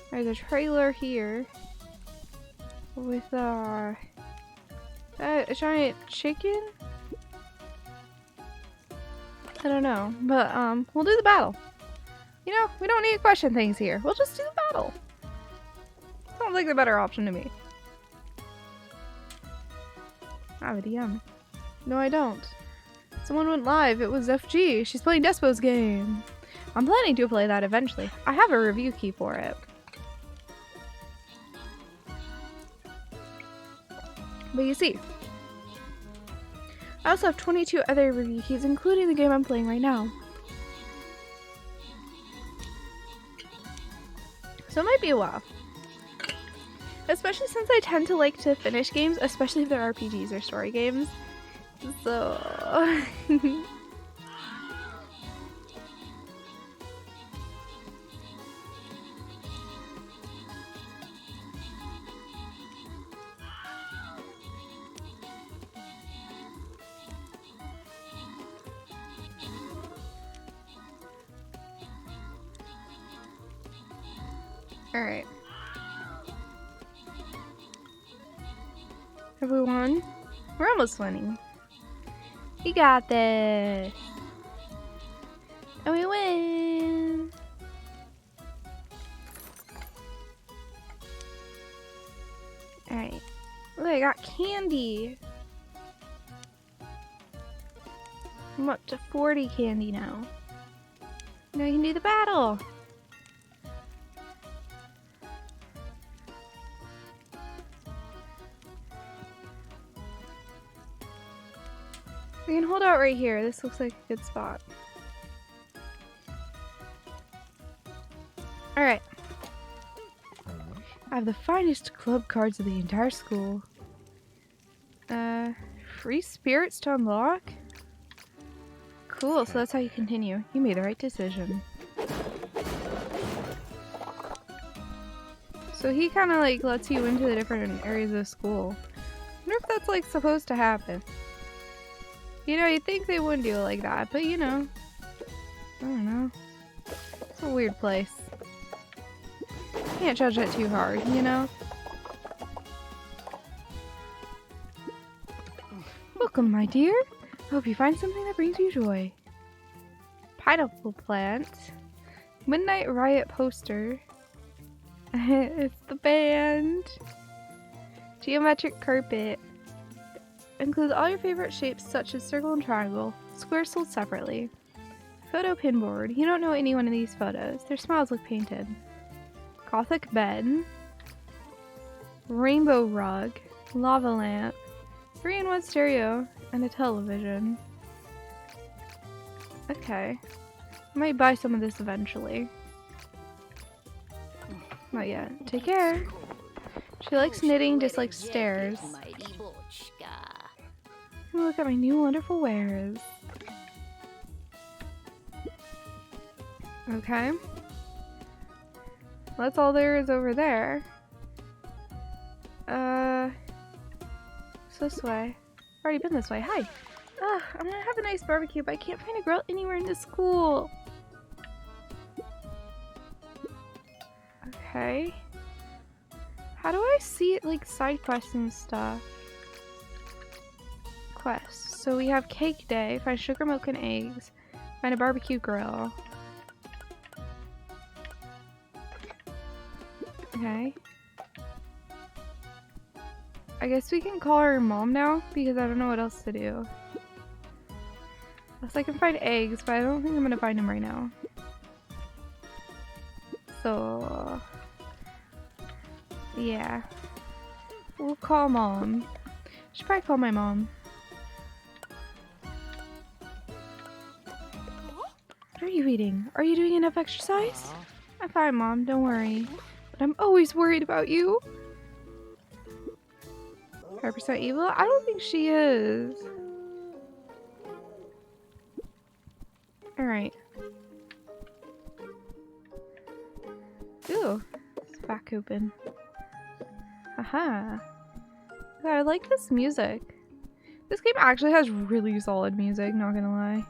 There's a trailer here. With a giant chicken? I don't know. But, we'll do the battle. You know, we don't need to question things here. We'll just do the battle. Sounds like the better option to me. I have a DM. No, I don't. Someone went live. It was FG. She's playing Despo's game. I'm planning to play that eventually. I have a review key for it. But you see, I also have 22 other review keys, including the game I'm playing right now. So it might be a while. Especially since I tend to like to finish games, especially if they're RPGs or story games. So... Alright. Have we won? We're almost winning. We got this. And we win. Alright. Look, I got candy. I'm up to 40 candy now. Now you can do the battle. We can hold out right here. This looks like a good spot. Alright. I have the finest club cards of the entire school. Free spirits to unlock? Cool, so that's how you continue. You made the right decision. So he kind of like lets you into the different areas of school. I wonder if that's like supposed to happen. You know, you'd think they wouldn't do it like that, but you know. I don't know. It's a weird place. Can't judge it too hard, you know? Welcome, my dear. Hope you find something that brings you joy. Pineapple plant. Midnight Riot poster. It's the band. Geometric carpet. Includes all your favorite shapes such as circle and triangle. Squares sold separately. Photo pinboard. You don't know any one of these photos. Their smiles look painted. Gothic bed. Rainbow rug. Lava lamp. 3-in-1 stereo. And a television. Okay. I might buy some of this eventually. Not yet. Take care. She likes knitting, dislikes stairs. Look at my new wonderful wares. Okay. That's all there is over there. This way. I've already been this way. Hi. I'm gonna have a nice barbecue, but I can't find a grill anywhere in the school. Okay. How do I see like side quests and stuff? Quests. So we have cake day, find sugar, milk, and eggs, find a barbecue grill. Okay. I guess we can call her mom now because I don't know what else to do. Unless I can find eggs, but I don't think I'm gonna find them right now. So yeah. We'll call mom. Should probably call my mom. What are you eating? Are you doing enough exercise? I'm fine, Mom. Don't worry. But I'm always worried about you. 100% evil? I don't think she is. Alright. Ooh. It's back open. Haha. God, I like this music. This game actually has really solid music, not gonna lie.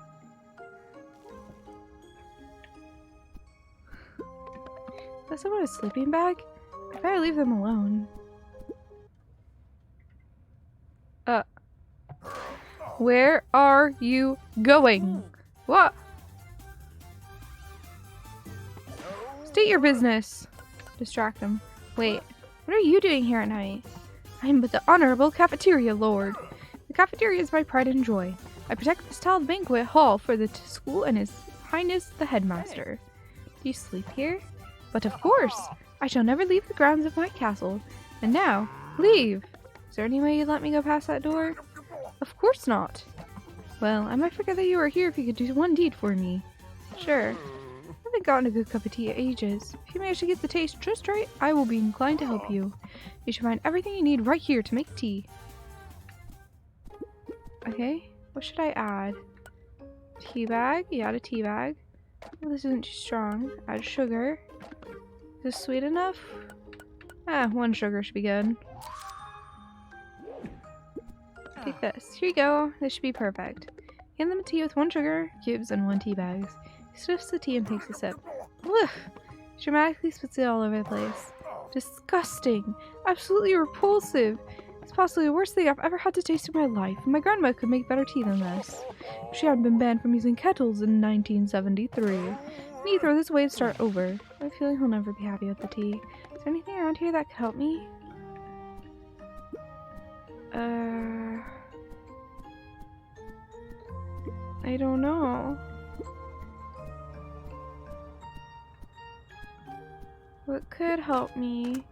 Is that someone a sleeping bag? I better leave them alone. Where are you going? What? State your business. Distract them. Wait, what are you doing here at night? I'm but the Honorable Cafeteria Lord. The cafeteria is my pride and joy. I protect this tiled banquet hall for the school and His Highness the Headmaster. Do you sleep here? But of course! I shall never leave the grounds of my castle. And now, leave! Is there any way you'd let me go past that door? Of course not! Well, I might forget that you were here if you could do one deed for me. Sure. I haven't gotten a good cup of tea in ages. If you manage to get the taste just right, I will be inclined to help you. You should find everything you need right here to make tea. Okay, what should I add? Tea bag? Yeah, add a tea bag. Well, this isn't too strong. Add sugar. Is this sweet enough? 1 sugar should be good. Take this. Here you go. This should be perfect. Hand them a tea with 1 sugar cubes and 1 tea bags. He sniffs the tea and takes a sip. Ugh! She dramatically spits it all over the place. Disgusting! Absolutely repulsive! It's possibly the worst thing I've ever had to taste in my life. My grandma could make better tea than this. She hadn't been banned from using kettles in 1973. I need to throw this away and start over. I have a feeling he'll never be happy with the tea. Is there anything around here that could help me? I don't know. What could help me?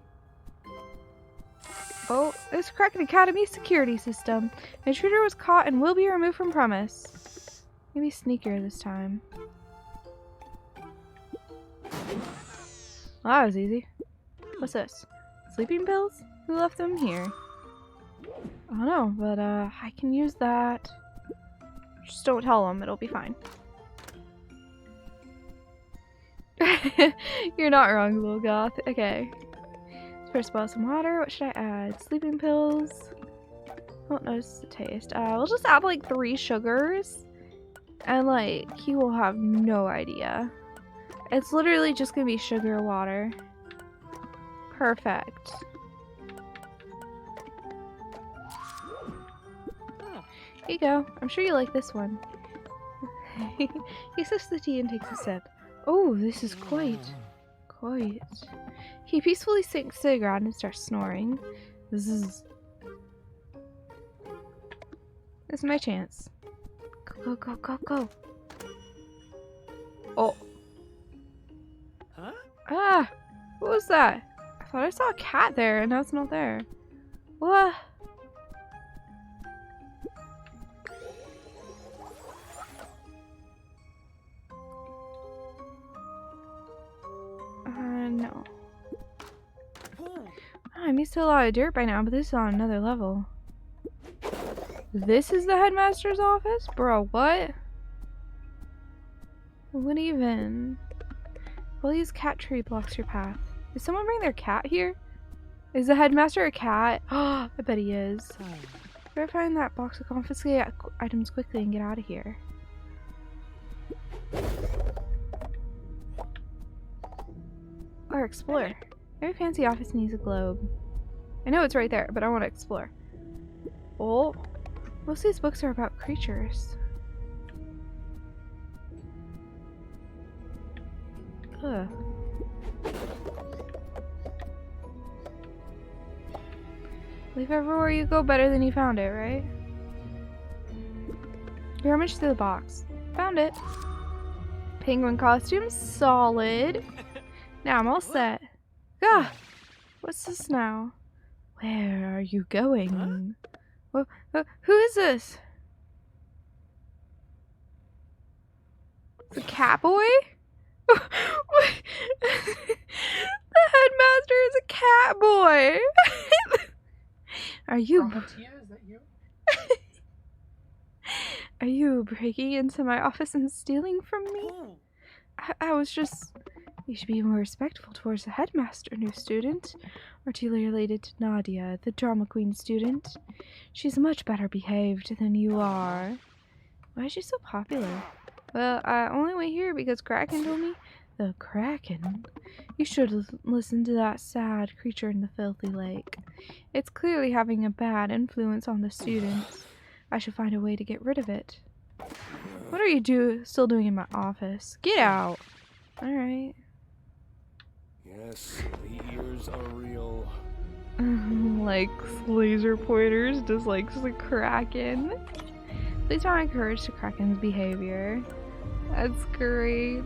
Oh, this Kraken Academy security system. An intruder was caught and will be removed from premise. Maybe sneakier this time. Well, that was easy. What's this? Sleeping pills? Who left them here? I don't know, but I can use that. Just don't tell them, it'll be fine. You're not wrong, little goth. Okay. First boil some water. What should I add? Sleeping pills. Won't notice the taste. We'll just add like 3 sugars. And like, he will have no idea. It's literally just gonna be sugar water. Perfect. Here you go. I'm sure you like this one. He sips the tea and takes a sip. Oh, this is quite. He peacefully sinks to the ground and starts snoring. This is my chance. Go. Oh. Huh? Ah! What was that? I thought I saw a cat there, and now it's not there. What? No. I'm used to a lot of dirt by now, but this is on another level. This is the headmaster's office? Bro, what? What even? Well, use cat tree blocks your path. Did someone bring their cat here? Is the headmaster a cat? Oh, I bet he is. Better find that box of confiscated items quickly and get out of here. Or explore. Every fancy office needs a globe. I know it's right there, but I want to explore. Oh, most of these books are about creatures. Ugh. Leave everywhere you go better than you found it, right? You rummaged through the box. Found it. Penguin costume, solid. Now I'm all set. Ah, what's this now? Where are you going? Huh? Who is this? The cat boy? The headmaster is a cat boy. Are you? Are you breaking into my office and stealing from me? I was just. You should be more respectful towards the headmaster, new student. Or too related to Nadia, the drama queen student. She's much better behaved than you are. Why is she so popular? Well, I only went here because Kraken told me. The Kraken? You should listen to that sad creature in the filthy lake. It's clearly having a bad influence on the students. I should find a way to get rid of it. What are you still doing in my office? Get out! Alright. Yes, the ears are real. Like laser pointers dislikes the Kraken. Please don't encourage the Kraken's behavior. That's great.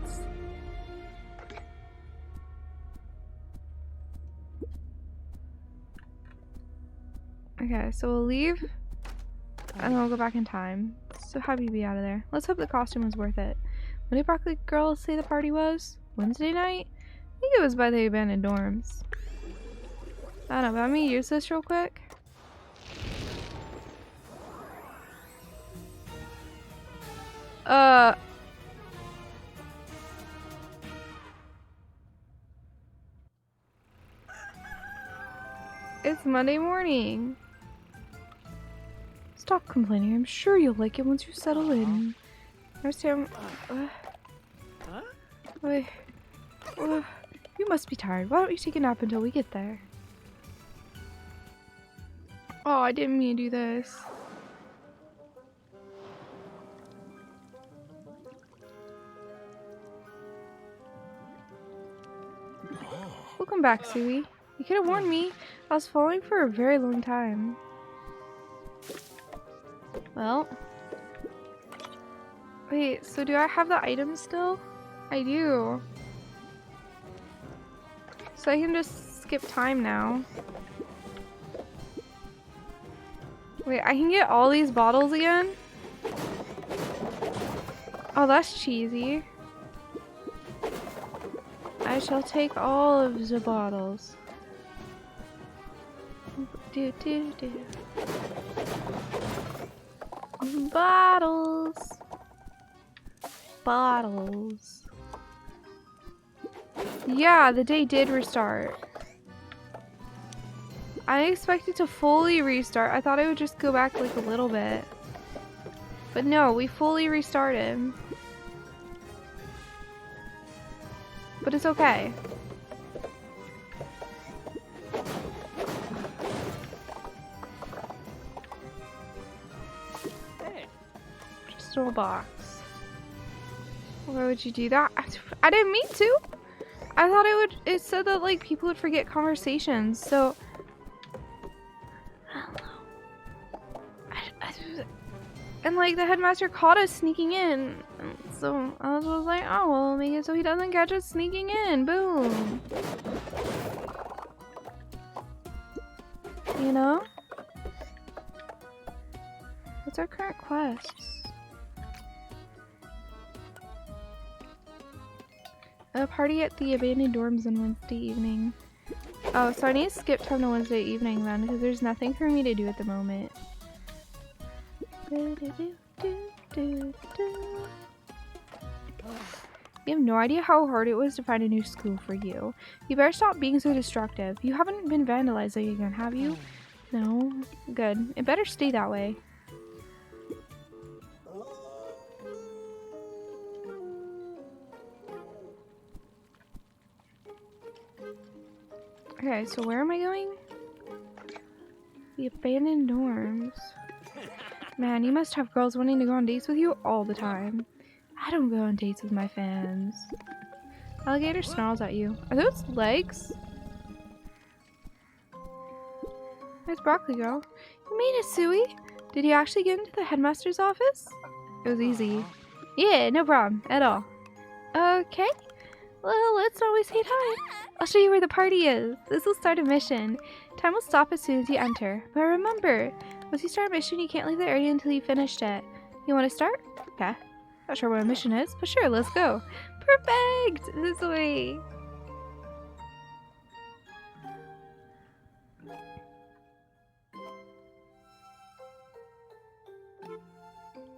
Okay, so we'll leave and then we'll go back in time. So happy to be out of there. Let's hope the costume was worth it. When did Broccoli Girl say the party was? Wednesday night? I think it was by the abandoned dorms. I don't know, but let me use this real quick. It's Monday morning. Stop complaining. I'm sure you'll like it once you settle in. Understand? Wait. You must be tired. Why don't you take a nap until we get there? Oh, I didn't mean to do this. Welcome back, Suwey. You could have warned me. I was following for a very long time. Well. Wait, so do I have the items still? I do. So I can just skip time now. Wait, I can get all these bottles again? Oh, that's cheesy. I shall take all of the bottles. Bottles. Bottles. Yeah, the day did restart. I expected to fully restart. I thought I would just go back like a little bit. But no, we fully restarted. But it's okay. Just a little box. Why would you do that? I didn't mean to. I thought it said that like people would forget conversations, so and like the headmaster caught us sneaking in. So I was like, oh, well, make it so he doesn't catch us sneaking in. Boom. You know? What's our current quests? A party at the abandoned dorms on Wednesday evening. Oh, so I need to skip time to Wednesday evening then, because there's nothing for me to do at the moment. You have no idea how hard it was to find a new school for you. You better stop being so destructive. You haven't been vandalizing again, have you? No? Good. It better stay that way. Okay, so where am I going? The abandoned dorms. Man, you must have girls wanting to go on dates with you all the time. I don't go on dates with my fans. Alligator snarls at you. Are those legs? Nice broccoli, girl. You made it, Suwey. Did you actually get into the headmaster's office? It was easy. Yeah, no problem at all. Okay. Well, let's always say hi. I'll show you where the party is. This will start a mission. Time will stop as soon as you enter. But remember, once you start a mission, you can't leave the area until you finished it. You want to start? Okay. Not sure what a mission is, but sure, let's go. Perfect! This way.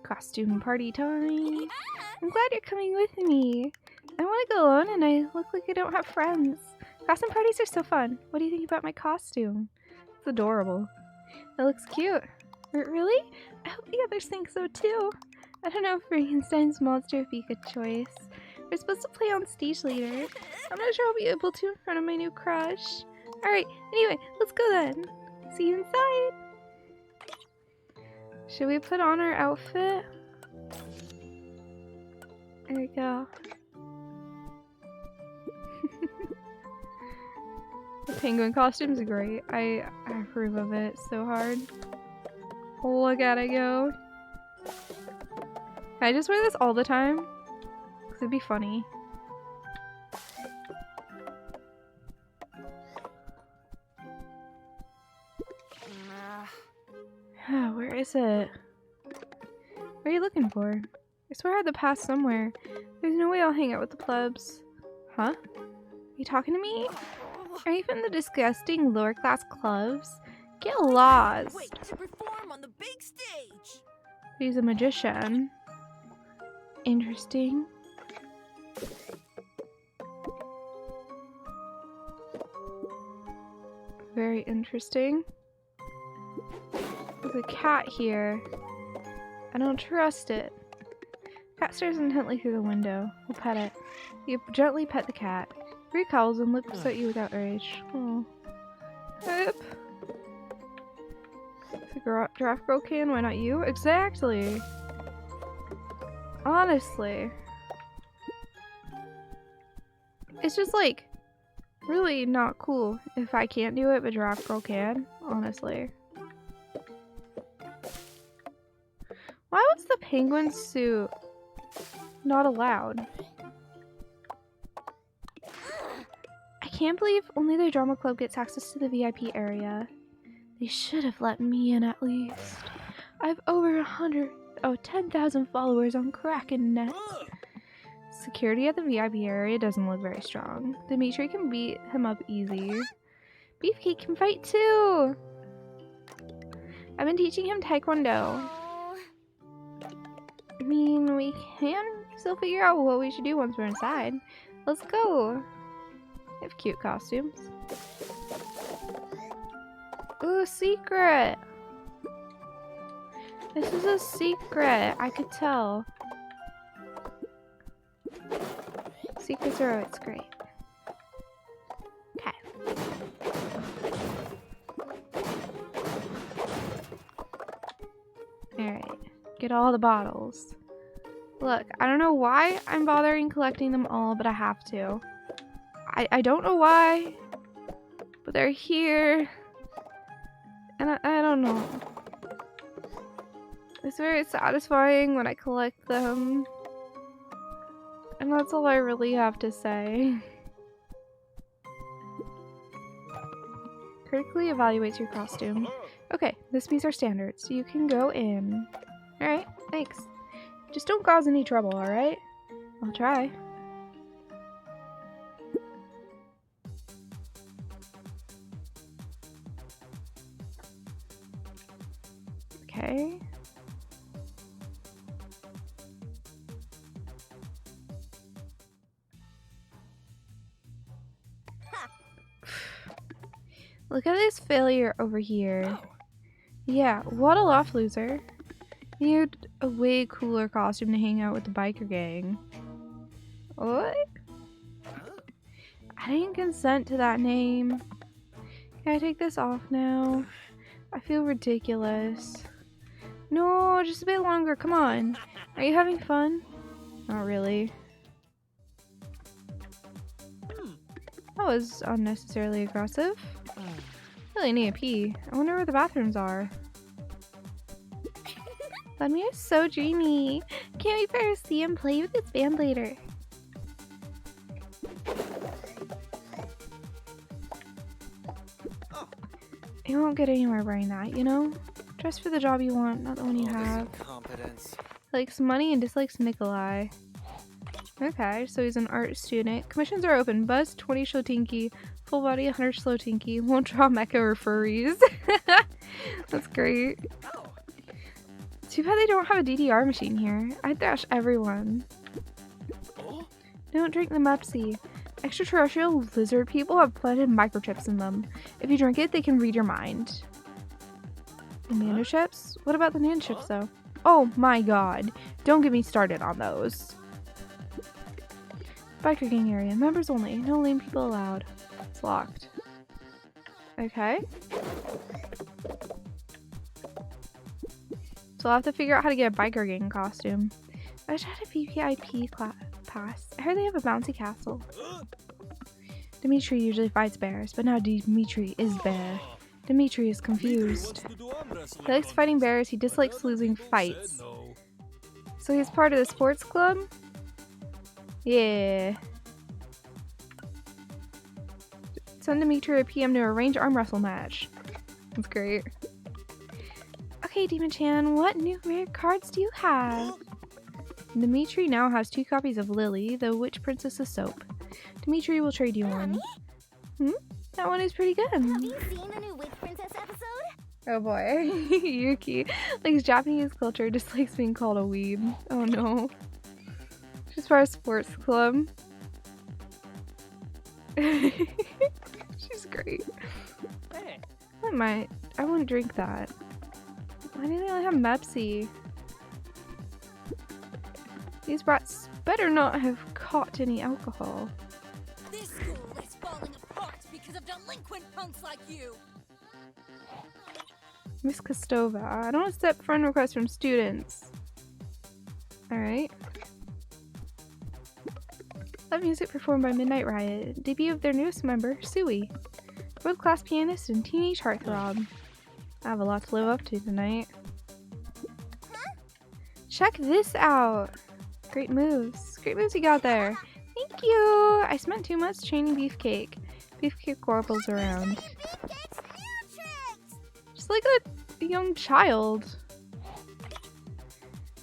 Costume party time. I'm glad you're coming with me. I want to go alone and I look like I don't have friends. Costume parties are so fun. What do you think about my costume? It's adorable. It looks cute. Really? I hope the others think so too. I don't know if Frankenstein's monster would be a good choice. We're supposed to play on stage later. I'm not sure I'll be able to in front of my new crush. Alright, anyway, let's go then. See you inside. Should we put on our outfit? There we go. The penguin costume's great. I approve of it so hard. Look at it go. Can I just wear this all the time? Because it'd be funny. Where is it? What are you looking for? I swear I had the pass somewhere. There's no way I'll hang out with the plebs. Huh? Are you talking to me? Are you from the disgusting lower class clubs? Get lost. Wait to perform on the big stage. He's a magician. Interesting. Very interesting. There's a cat here. I don't trust it. Cat stares intently through the window. We'll pet it. You gently pet the cat. It recowls and looks at you without rage. Oh. Yep. The giraffe girl can, why not you? Exactly. Honestly. It's just like really not cool if I can't do it but giraffe girl can, honestly. Why was the penguin suit not allowed? I can't believe only the drama club gets access to the VIP area. They should have let me in at least. I have over 10,000 followers on Kraken Net. Security at the VIP area doesn't look very strong. Dimitri can beat him up easy. Beefcake can fight too! I've been teaching him Taekwondo. I mean, we can still figure out what we should do once we're inside. Let's go! They have cute costumes. Ooh, secret! This is a secret, I could tell. Secrets are always great. Okay. Alright, get all the bottles. Look, I don't know why I'm bothering collecting them all, but I have to. I don't know why, but they're here. And I don't know. It's very satisfying when I collect them. And that's all I really have to say. Critically evaluates your costume. Okay, this meets our standards. You can go in. Alright, thanks. Just don't cause any trouble, alright? I'll try. Okay. Look at this failure over here. Yeah, what a loft loser. You had a way cooler costume to hang out with the biker gang. What? I didn't consent to that name. Can I take this off now? I feel ridiculous. No, just a bit longer, come on. Are you having fun? Not really. That was unnecessarily aggressive. Really need a pee. I wonder where the bathrooms are. Lemmy is so dreamy. Can't wait for her to see him play with his band later. You won't get anywhere wearing that, you know? Dress for the job you want, not the one you have. Likes money and dislikes Nikolai. Okay, so he's an art student. Commissions are open. Buzz, 20 Shotinki. Full body, 100 Slotinki. Won't draw mecha or furries. That's great. Too bad they don't have a DDR machine here. I'd thrash everyone. Don't drink the Mepsi. Extraterrestrial lizard people have planted microchips in them. If you drink it, they can read your mind. The nanochips? What about the nanochips though? Oh my god. Don't get me started on those. Biker gang area. Members only. No lame people allowed. It's locked. Okay. So I'll have to figure out how to get a biker gang costume. I wish I had a VVIP pass. I heard they have a bouncy castle. Dimitri usually fights bears, but now Dimitri is bear. Dimitri is confused. He likes fighting bears, he dislikes losing fights. So he's part of the sports club? Yeah. Send Dimitri a PM to arrange arm wrestle match. That's great. Okay, Demon-chan, what new rare cards do you have? Dimitri now has 2 copies of Lily, the Witch Princess's soap. Dimitri will trade you one. That one is pretty good. Have you seen the new Witch Princess episode? Oh boy. Yuki likes Japanese culture, dislikes being called a weeb. Oh no. She's for a sports club. She's great. I wouldn't drink that. Why do they only have Mepsi? These brats better not have caught any alcohol. This school is falling apart because of delinquent punks like you. Miss Kostova. I don't accept friend requests from students. Alright. Live music performed by Midnight Riot. Debut of their newest member, Suwey. World-class pianist and teenage heartthrob. I have a lot to live up to tonight. Check this out! Great moves. Great moves you got there. Thank you! I spent 2 months training Beefcake. Beefcake warbles around. Just like a young child.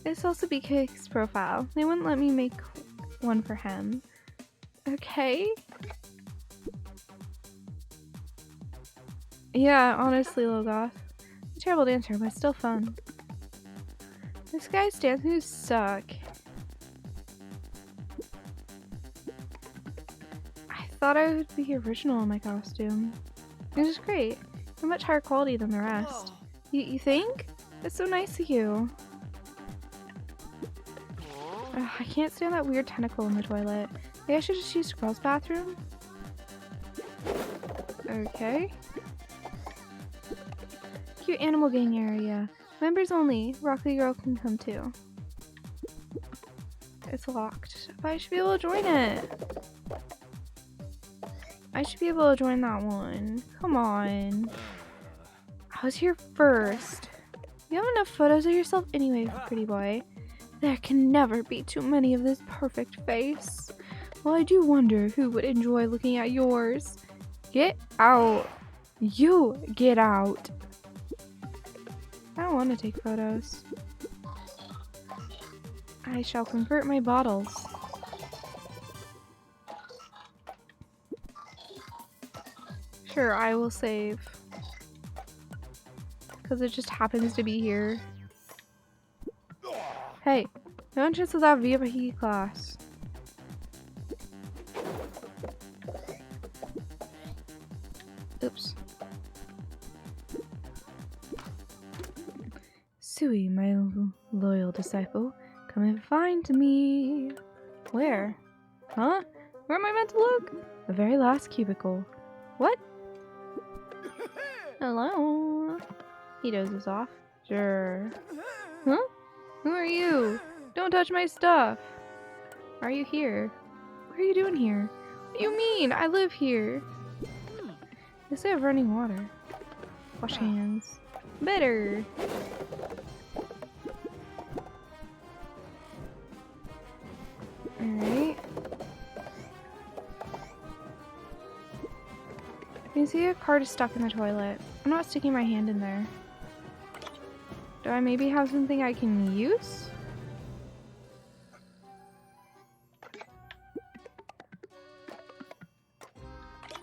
It's also Beefcake's profile. They wouldn't let me make one for him. Okay. Yeah, honestly, Logoth. A terrible dancer, but still fun. This guy's dance moves suck. I thought I would be original in my costume. It was great. They're much higher quality than the rest. You think? That's so nice of you. Ugh, I can't stand that weird tentacle in the toilet. Maybe I should just use the girls' bathroom? Okay. Cute animal gang area. Members only. Rocky Girl can come too. It's locked. But I should be able to join it. I should be able to join that one. Come on. I was here first. You have enough photos of yourself anyway, pretty boy. There can never be too many of this perfect face. Well, I do wonder who would enjoy looking at yours. Get out. You get out. I don't want to take photos. I shall convert my bottles. Sure, I will save. Because it just happens to be here. Hey, no entrance without VIP class. Oops. Suwey, my loyal disciple, come and find me. Where? Huh? Where am I meant to look? The very last cubicle. What? Hello? He dozes off. Sure. Huh? Who are you? Don't touch my stuff. Why are you here? What are you doing here? What do you mean? I live here. They say I have running water. Wash hands. Better. Alright. You see a card is stuck in the toilet. I'm not sticking my hand in there. Do I maybe have something I can use?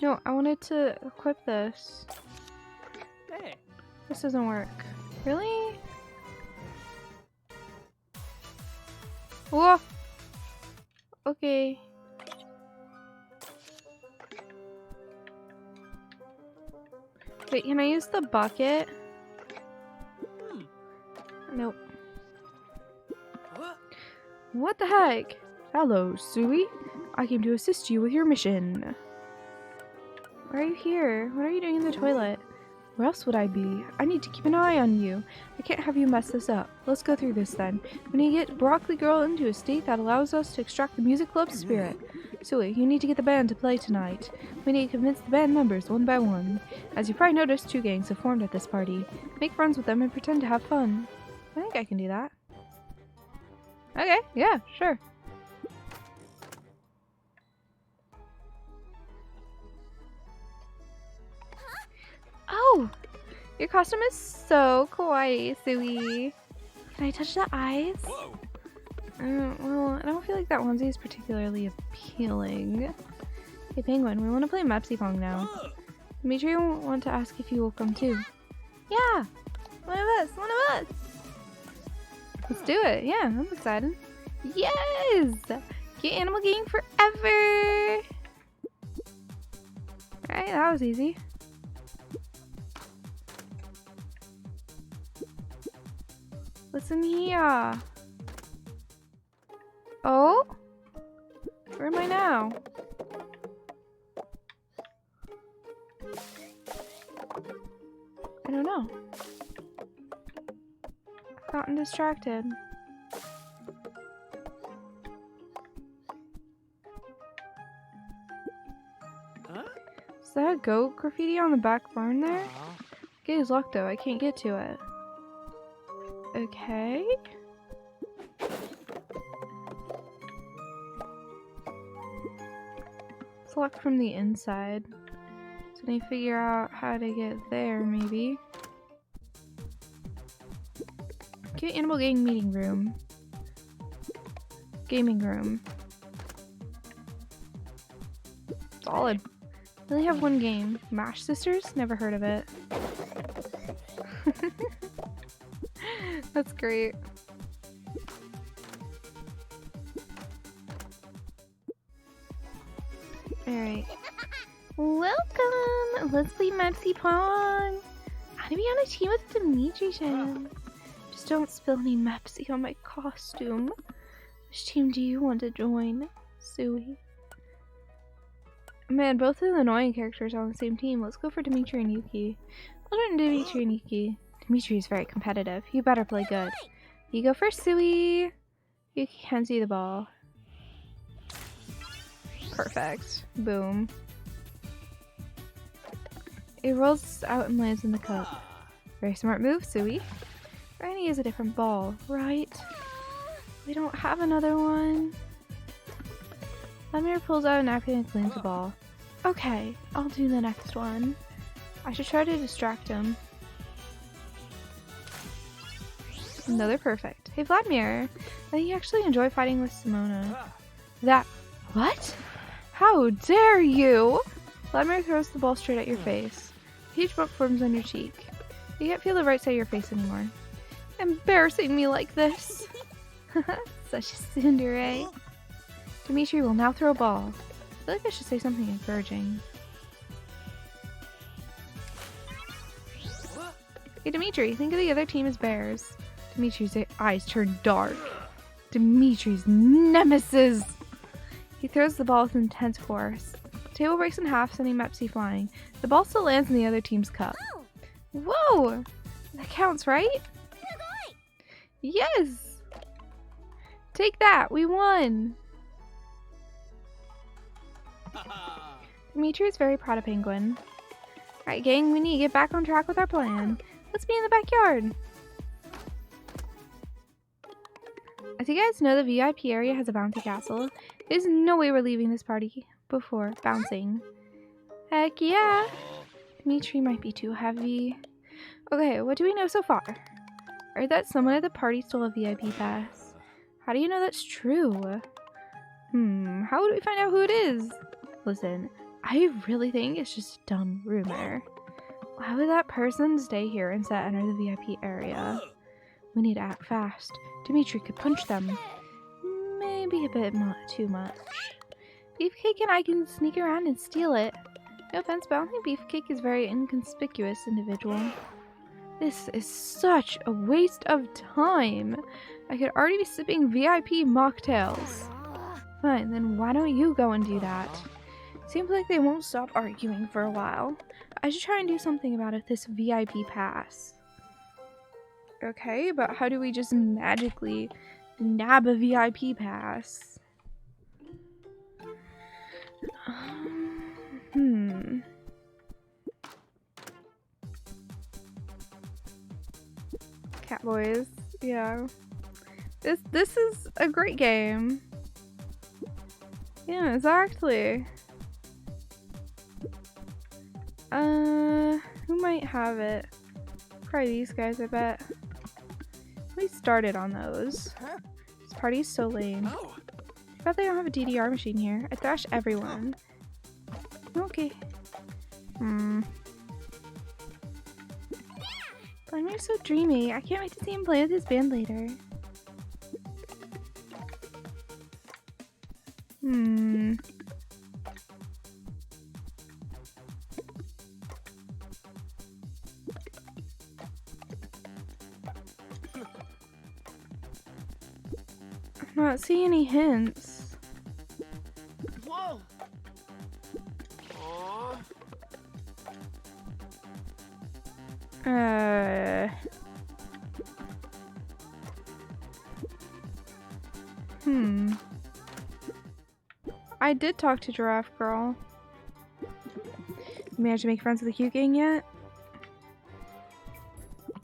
No, I wanted to equip this. Hey. This doesn't work. Really? Whoa! Okay. Wait, can I use the bucket? Nope. What the heck? Hello, Suwey. I came to assist you with your mission. Why are you here? What are you doing in the toilet? Where else would I be? I need to keep an eye on you. I can't have you mess this up. Let's go through this then. We need to get Broccoli Girl into a state that allows us to extract the music club's spirit. Suwey, you need to get the band to play tonight. We need to convince the band members one by one. As you probably noticed, 2 gangs have formed at this party. Make friends with them and pretend to have fun. I think I can do that. Okay, yeah, sure. Oh! Your costume is so kawaii, Suwey. Can I touch the eyes? Well, I don't feel like that onesie is particularly appealing. Hey, Penguin, we want to play Mepsy Pong now. Dimitri will want to ask if you will come too. Yeah! One of us! One of us! Let's do it. Yeah, I'm excited. Yes! Get Animal Gang forever! Alright, that was easy. Listen here. Oh? Where am I now? I don't know. I've gotten distracted. Huh? Is that a goat graffiti on the back barn there? Gate is locked though, I can't get to it. Okay. It's locked from the inside. So I need to figure out how to get there, maybe. Okay, Animal Gang meeting room. Gaming room. Solid. I only have one game. Mash Sisters? Never heard of it. That's great. Alright. Welcome! Let's play Mepsy Pong! I want to be on a team with Dimitri-chan. Just don't spill any Mepsy on my costume. Which team do you want to join? Suwey. Man, both of the annoying characters are on the same team. Let's go for Dimitri and Yuki. I'll join Dimitri and Yuki. Dimitri is very competitive. You better play good. You go first, Suwey. Yuki can see the ball. Perfect. Boom. It rolls out and lands in the cup. Very smart move, Suwey. Granny is a different ball, right? We don't have another one. Vladimir pulls out a napkin and cleans the ball. Okay, I'll do the next one. I should try to distract him. No, they're perfect. Hey, Vladimir, I think you actually enjoy fighting with Simona. That... What? How dare you? Vladimir throws the ball straight at your face. A huge bump forms on your cheek. You can't feel the right side of your face anymore. Embarrassing me like this. Such a tsundere. Dimitri will now throw a ball. I feel like I should say something encouraging. Hey Dimitri, think of the other team as bears. Dimitri's eyes turn dark. Dimitri's nemesis! He throws the ball with intense force. The table breaks in half, sending Mepsi flying. The ball still lands in the other team's cup. Whoa! That counts, right? Yes! Take that! We won! Dimitri is very proud of Penguin. Alright gang, we need to get back on track with our plan. Let's be in the backyard! As you guys know, the VIP area has a bouncy castle. There's no way we're leaving this party before bouncing. Heck yeah! Dimitri might be too heavy. Okay, what do we know so far? Or that someone at the party stole a VIP pass. How do you know that's true? How would we find out who it is? Listen, I really think it's just a dumb rumor. Why would that person stay here instead enter the VIP area? We need to act fast. Dimitri could punch them. Maybe a bit too much. Beefcake and I can sneak around and steal it. No offense, but I don't think Beefcake is a very inconspicuous individual. This is such a waste of time. I could already be sipping VIP mocktails. Fine, then why don't you go and do that? Seems like they won't stop arguing for a while. I should try and do something about it, this VIP pass. Okay, but how do we just magically nab a VIP pass? Catboys, yeah. This is a great game. Yeah, exactly. Who might have it? Probably these guys, I bet. We started on those. This party's so lame. I bet they don't have a DDR machine here. I thrash everyone. Okay. Vladimir's so dreamy. I can't wait to see him play with his band later. I'm not seeing any hints. Whoa! I did talk to Giraffe Girl. You managed to make friends with the cute gang yet?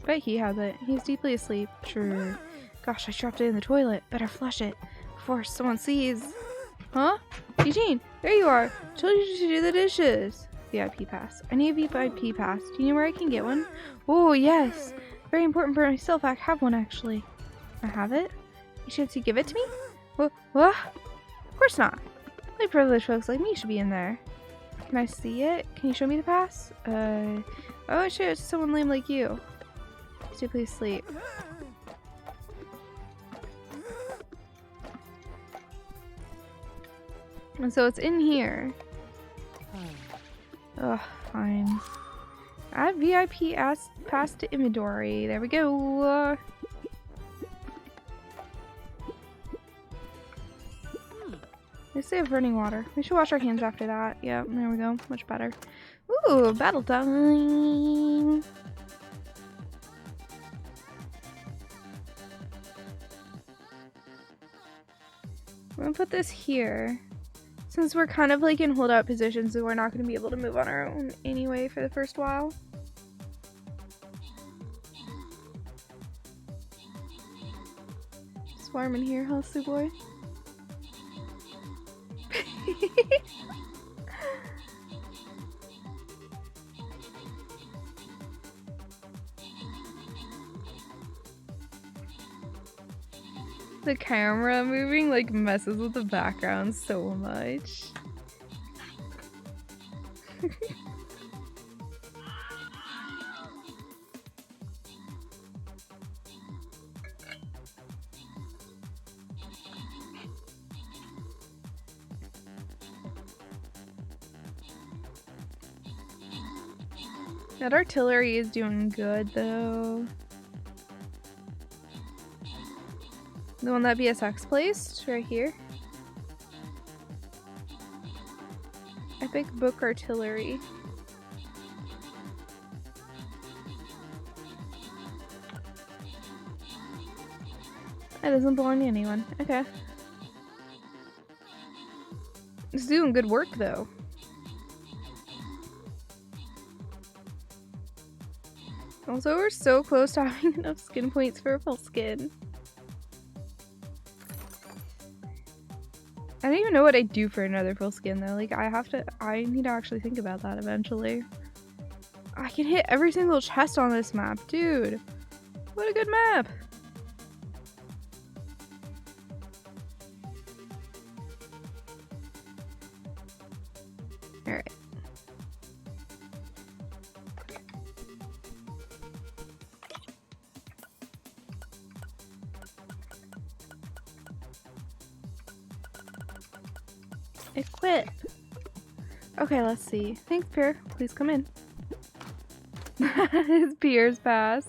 Bet he has it. He's deeply asleep. Sure. Gosh, I dropped it in the toilet. Better flush it before someone sees. Huh? Eugene, there you are. Told you to do the dishes. VIP pass. I need a VIP pass. Do you know where I can get one? Oh, yes. Very important for myself. I have one, actually. I have it? You should give it to me? What? Of course not. Only privileged folks like me should be in there. Can I see it? Can you show me the pass? Why would I show it to someone lame like you? So please sleep. And so it's in here. Ugh, fine. Add VIP pass to inventory. There we go. They say of running water. We should wash our hands after that. Yeah, there we go. Much better. Ooh, battle time. I'm gonna put this here. Since we're kind of like in holdout position, so we're not gonna be able to move on our own anyway for the first while. Just warm in here, huh, Suwey? The camera moving like messes with the background so much. That artillery is doing good though. The one that BSX placed right here. Epic book artillery. It doesn't belong to anyone. Okay. It's doing good work though. Also, we're so close to having enough skin points for a full skin. I don't even know what I'd do for another full skin though. Like, I need to actually think about that eventually. I can hit every single chest on this map, dude. What a good map. Alright. Equip. Okay, let's see. Thanks, Pierre. Please come in. His Pierre's pass.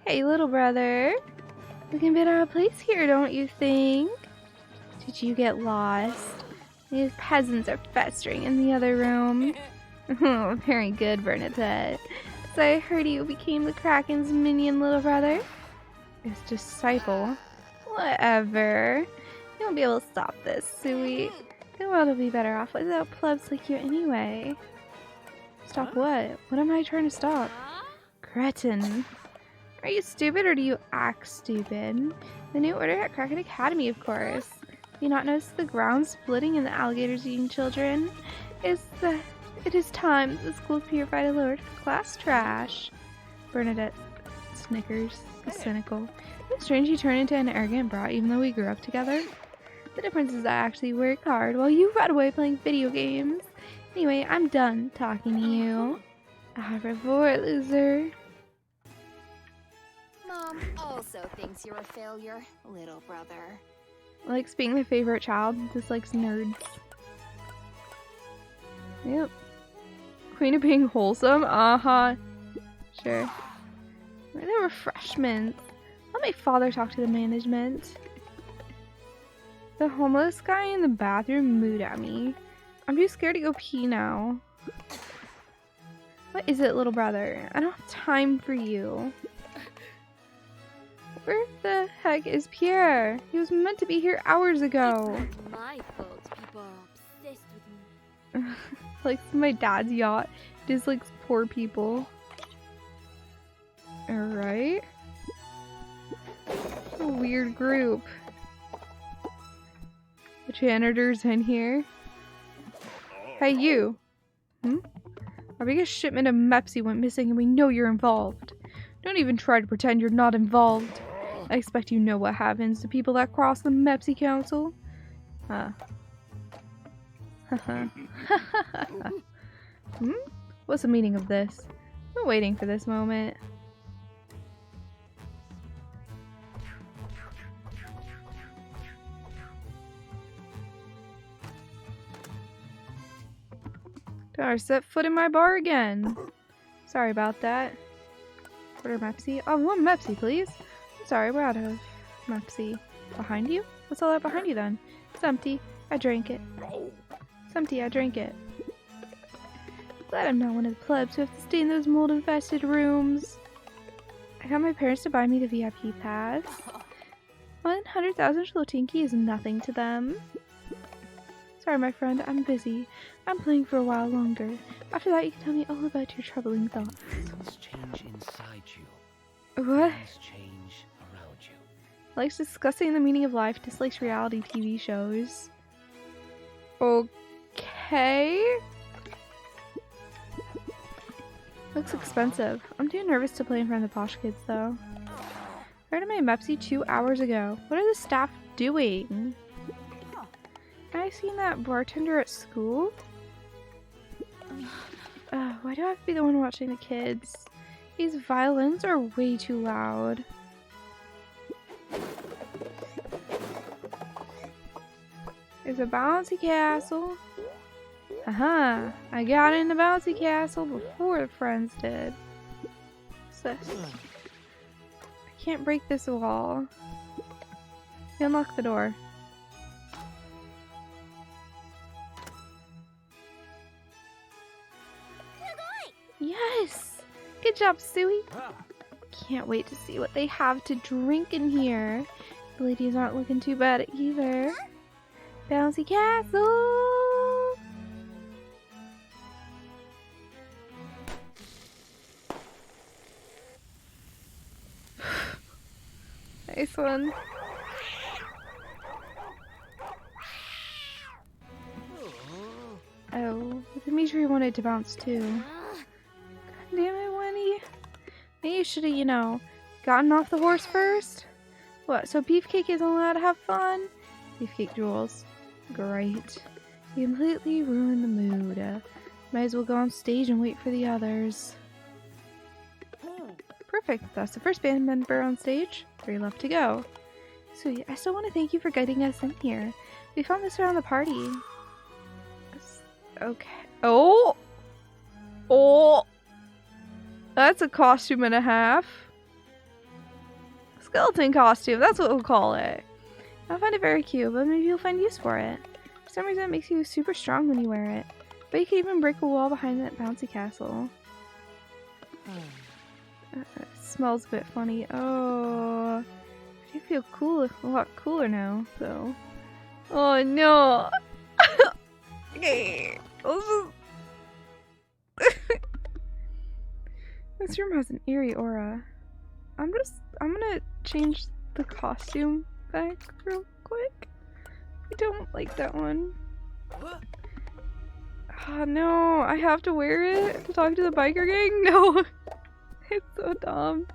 Hey, little brother. Looking a bit out of place here, don't you think? Did you get lost? These peasants are festering in the other room. Oh, very good, Bernadette. So I heard you became the Kraken's minion, little brother. His disciple. Whatever. You won't be able to stop this, Suwey. The world will be better off without plebs like you anyway. Stop what? What am I trying to stop? Cretin. Are you stupid or do you act stupid? The new order at Kraken Academy, of course. Do you not notice the ground splitting and the alligators eating children? It is time the school purified a lower class trash. Bernadette snickers, cynical. It's strange you turn into an arrogant brat even though we grew up together. The difference is I actually work hard while you run away playing video games. Anyway, I'm done talking to you. Au revoir, loser. Mom also thinks you're a failure, little brother. Likes being the favorite child, dislikes nerds. Yep. Queen of being wholesome? Uh-huh. Sure. Where are the refreshments? Let my father talk to the management. The homeless guy in the bathroom mooed at me. I'm too scared to go pee now. What is it, little brother? I don't have time for you. Where the heck is Pierre? He was meant to be here hours ago. My fault people are obsessed with me. Like my dad's yacht. Dislikes poor people. Alright. A weird group. The janitor's in here. Hey, you. Our biggest shipment of Mepsi went missing and we know you're involved. Don't even try to pretend you're not involved. I expect you know what happens to people that cross the Mepsi Council. What's the meaning of this? I'm waiting for this moment. Gotta set foot in my bar again. Sorry about that. Order Mepsi. Oh, one Mepsi, please. I'm sorry, we're out of Mepsi. Behind you? What's all that behind you then? It's empty. I drank it. It's empty. I drank it. Glad I'm not one of the plebs who have to stay in those mold-infested rooms. I got my parents to buy me the VIP pass. 100,000 Shlotinki is nothing to them. Sorry, my friend, I'm busy. I'm playing for a while longer. After that, you can tell me all about your troubling thoughts. Things change inside you. What? Things change around you. Likes discussing the meaning of life. Dislikes reality TV shows. Okay. Looks expensive. I'm too nervous to play in front of the posh kids though. I heard my Mepsi 2 hours ago. What are the staff doing? Have I seen that bartender at school? Why do I have to be the one watching the kids? These violins are way too loud. There's a bouncy castle. Aha! I got in the bouncy castle before the friends did. What's this? I can't break this wall. Unlock the door. Yes! Good job, Suwey! Can't wait to see what they have to drink in here. The ladies aren't looking too bad either. Bouncy castle! Nice one. Oh, Dimitri wanted to bounce too. God damn it, Winnie. Maybe you should have, you know, gotten off the horse first? What, so Beefcake isn't allowed to have fun? Beefcake drools. Great. You completely ruined the mood. Might as well go on stage and wait for the others. Perfect. That's the first band member on stage. 3 left to go. Sweet. I still want to thank you for guiding us in here. We found this around the party. Okay. Oh! Oh! That's a costume and a half. Skeleton costume. That's what we'll call it. I find it very cute, but maybe you'll find use for it. For some reason, it makes you super strong when you wear it. But you can even break a wall behind that bouncy castle. It smells a bit funny. Oh, I do feel cool, a lot cooler now, though. Oh no! Okay, this room has an eerie aura. I'm gonna change the costume back real quick. I don't like that one. Oh no, I have to wear it to talk to the biker gang? No! It's so dumb.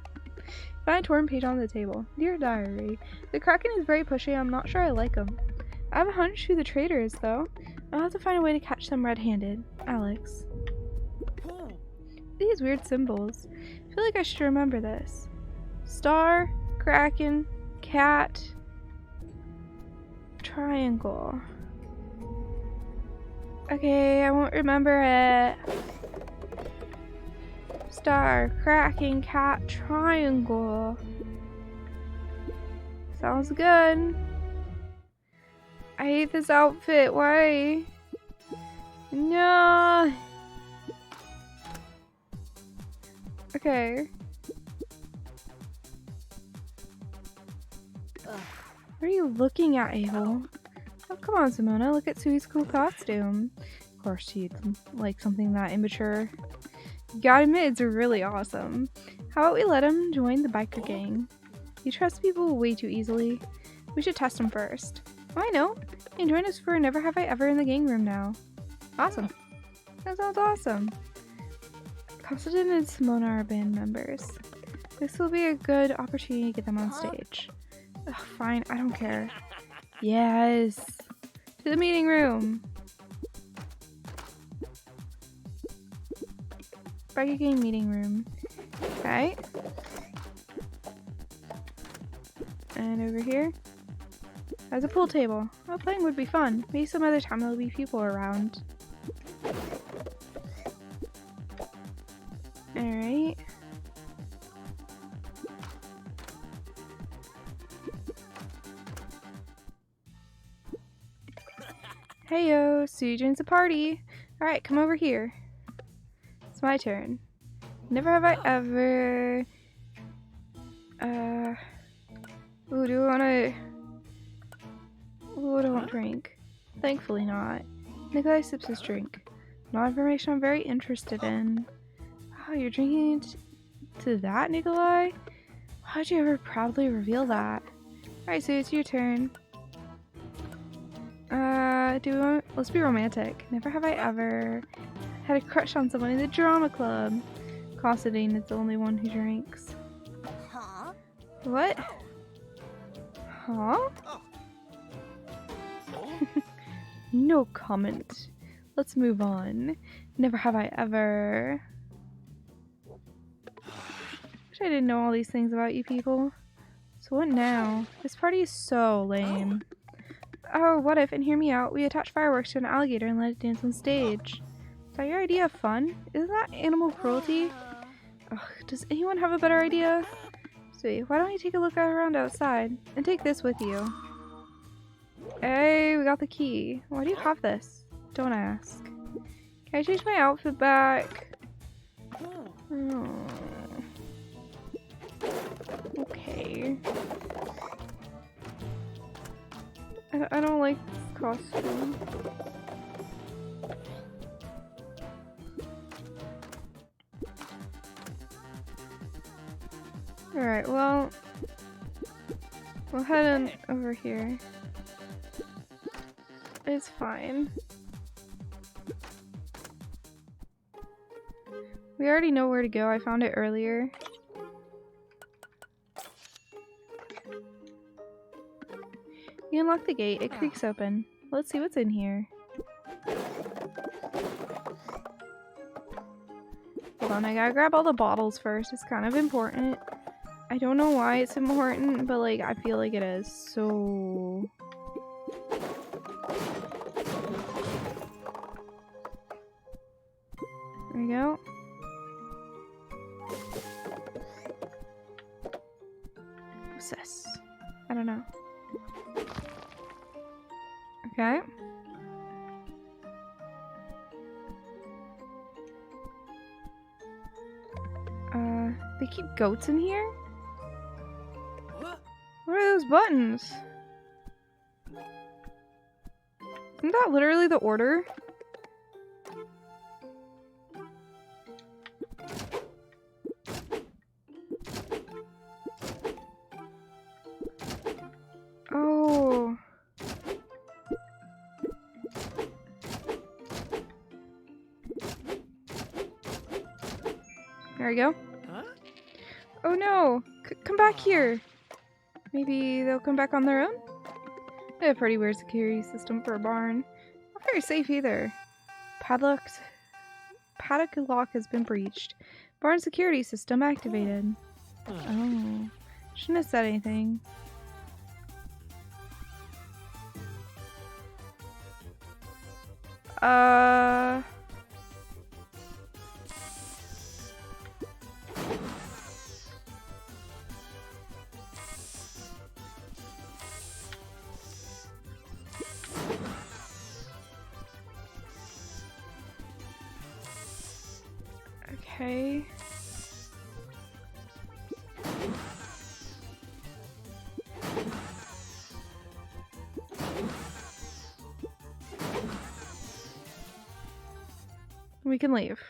Find a torn page on the table. Dear Diary, the Kraken is very pushy. I'm not sure I like him. I have a hunch who the traitor is, though. I'll have to find a way to catch them red-handed. Alex. These weird symbols. I feel like I should remember this. Star, Kraken, cat, triangle. Okay, I won't remember it. Star, Kraken, cat, triangle. Sounds good. I hate this outfit. Why? No. Okay. What are you looking at, a-hole? Oh, come on, Simona. Look at Suey's cool costume. Of course, she'd like something that immature. Gotta admit, it's really awesome. How about we let him join the biker gang? He trusts people way too easily. We should test him first. Oh, I know. You can join us for Never Have I Ever in the gang room now. Awesome. That sounds awesome. Constantine and Simona are band members. This will be a good opportunity to get them on stage. Ugh, fine, I don't care. Yes! To the meeting room! Biker gang meeting room. Okay. And over here has a pool table. Oh, playing would be fun. Maybe some other time there'll be people around. Alright. Heyo, Sue joins the party. Alright, come over here. It's my turn. Never have I ever... Ooh, do I wanna... Ooh, I don't want drink. Thankfully not. Nikolai sips his drink. Not information I'm very interested in. Wow, you're drinking to that, Nikolai? Why'd you ever proudly reveal that? Alright, so it's your turn. Let's be romantic. Never have I ever had a crush on someone in the drama club. Considine is the only one who drinks. Huh? What? Huh? No comment. Let's move on. Never have I ever. Wish I didn't know all these things about you people. So what now? This party is so lame. Oh, what if, and hear me out, we attach fireworks to an alligator and let it dance on stage? Is that your idea of fun? Isn't that animal cruelty? Ugh, does anyone have a better idea? Sweet, why don't you take a look around outside? And take this with you. Hey, we got the key. Why do you have this? Don't ask. Can I change my outfit back? Oh. Okay. I don't like this costume. Alright, well, we'll head on over here. It's fine. We already know where to go. I found it earlier. You unlock the gate. It creaks open. Let's see what's in here. Hold on, I gotta grab all the bottles first. It's kind of important. I don't know why it's important, but like, I feel like it is. So... there we go. What's this? I don't know. Okay. They keep goats in here? What are those buttons? Isn't that literally the order? Oh. There we go. Huh? Oh no! Come back here! Maybe they'll come back on their own? They have a pretty weird security system for a barn. Not very safe either. Paddock lock has been breached. Barn security system activated. Oh. Shouldn't have said anything. Okay. We can leave.